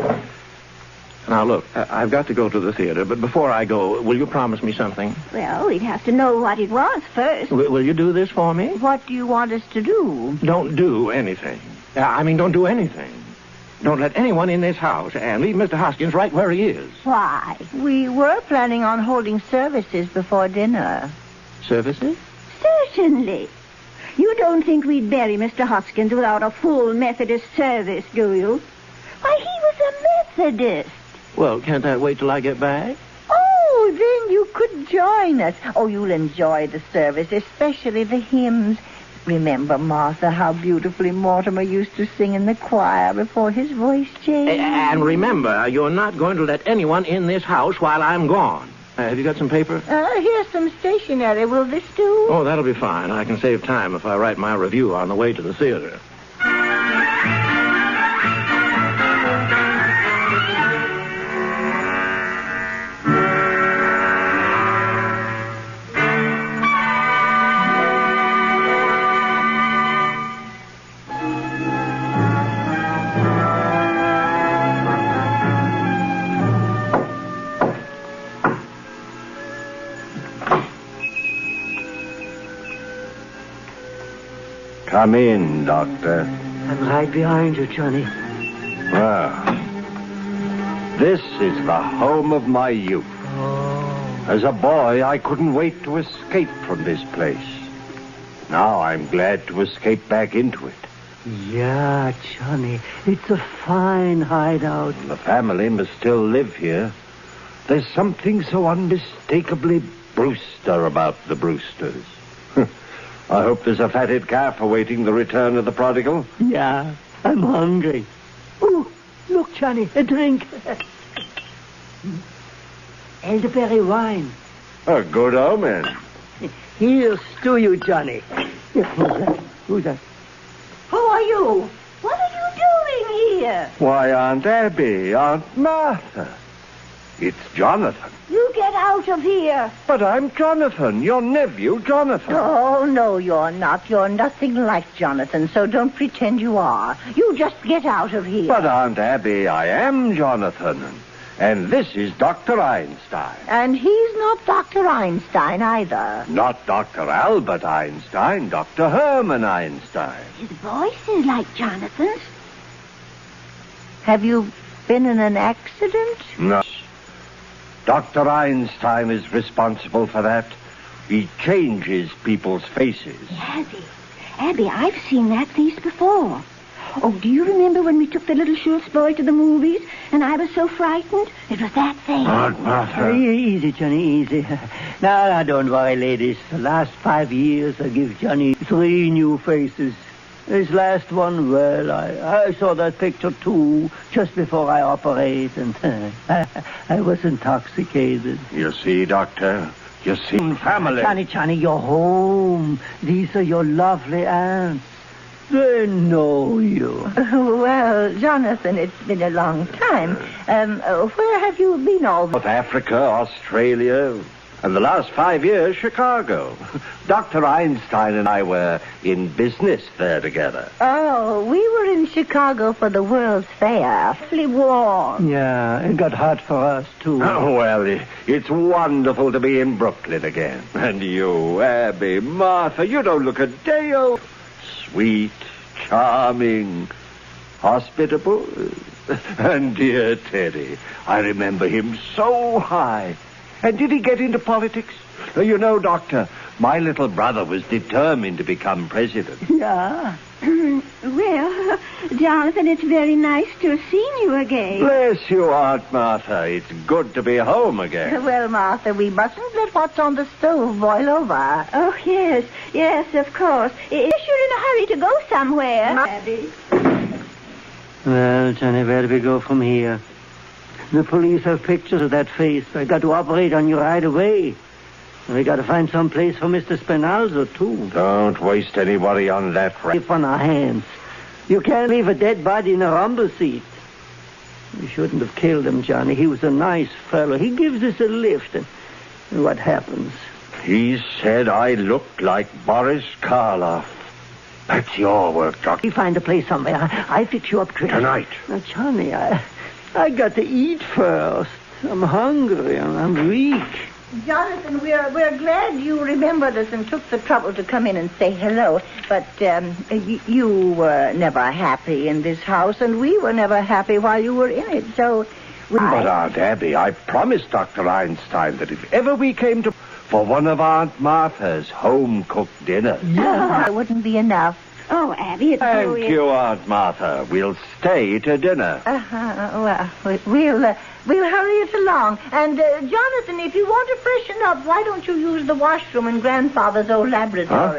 Now, look, I've got to go to the theater, but before I go, will you promise me something? Well, we'd have to know what it was first. Will you do this for me? What do you want us to do? Don't do anything. Don't do anything. Don't let anyone in this house, and leave Mr. Hoskins right where he is. Why? We were planning on holding services before dinner. Services? Certainly. You don't think we'd bury Mr. Hoskins without a full Methodist service, do you? Why, he was a Methodist. Well, can't that wait till I get back? Oh, then you could join us. Oh, you'll enjoy the service, especially the hymns. Remember, Martha, how beautifully Mortimer used to sing in the choir before his voice changed? And remember, you're not going to let anyone in this house while I'm gone. Have you got some paper? Here's some stationery. Will this do? Oh, that'll be fine. I can save time if I write my review on the way to the theater. Come in, Doctor. I'm right behind you, Johnny. Well, this is the home of my youth. Oh. As a boy, I couldn't wait to escape from this place. Now I'm glad to escape back into it. Yeah, Johnny, it's a fine hideout. The family must still live here. There's something so unmistakably Brewster about the Brewsters. I hope there's a fatted calf awaiting the return of the prodigal. Yeah, I'm hungry. Oh, look, Johnny, a drink. Elderberry wine. A good omen. Here's to you, Johnny. Who's that? you? What are you doing here? Why, Aunt Abby, Aunt Martha. It's Jonathan. You get out of here. But I'm Jonathan, your nephew, Jonathan. Oh, no, you're not. You're nothing like Jonathan, so don't pretend you are. You just get out of here. But, Aunt Abby, I am Jonathan. And this is Dr. Einstein. And he's not Dr. Einstein either. Not Dr. Albert Einstein, Dr. Herman Einstein. His voice is like Jonathan's. Have you been in an accident? No. Dr. Einstein is responsible for that. He changes people's faces. Abby, I've seen that face before. Oh, do you remember when we took the little Schultz boy to the movies and I was so frightened? It was that face. Aunt Martha. Easy, Johnny, easy. Now, don't worry, ladies. The last 5 years, I give Johnny 3 new faces. This last one, well, I saw that picture, too, just before I operate, and I was intoxicated. You see, Doctor? You see, family. Johnny, you're home. These are your lovely aunts. They know you. Well, Jonathan, it's been a long time. Where have you been all South Africa, Australia, and the last 5 years, Chicago. Dr. Einstein and I were in business there together. Oh, we were in Chicago for the World's Fair. Awfully warm. Yeah, it got hot for us, too. Oh, well, it's wonderful to be in Brooklyn again. And you, Abby, Martha, you don't look a day old. Sweet, charming, hospitable. And dear Teddy, I remember him so high. And did he get into politics? You know, Doctor, my little brother was determined to become president. Yeah. Well, Jonathan, it's very nice to have seen you again. Bless you, Aunt Martha. It's good to be home again. Well, Martha, we mustn't let what's on the stove boil over. Oh, yes, of course. If you're in a hurry to go somewhere. Abby. Well, Johnny, where do we go from here? The police have pictures of that face. I got to operate on you right away. We got to find some place for Mr. Spinalzo, too. Don't waste any worry on that, If on our hands. You can't leave a dead body in a rumble seat. We shouldn't have killed him, Johnny. He was a nice fellow. He gives us a lift. And what happens? He said I looked like Boris Karloff. That's your work, Doctor. We find a place somewhere. I fix you up quick. Tonight. Now, Johnny, I got to eat first. I'm hungry. I'm weak. Jonathan, we're glad you remembered us and took the trouble to come in and say hello. But you were never happy in this house, and we were never happy while you were in it. So, But Aunt Abby, I promised Dr. Einstein that if ever we came to for one of Aunt Martha's home-cooked dinners. Yeah, it wouldn't be enough. Oh, Abby, it's Thank you, Aunt Martha. We'll stay to dinner. Well, we'll hurry it along. And, Jonathan, if you want to freshen up, why don't you use the washroom in Grandfather's old laboratory? Huh?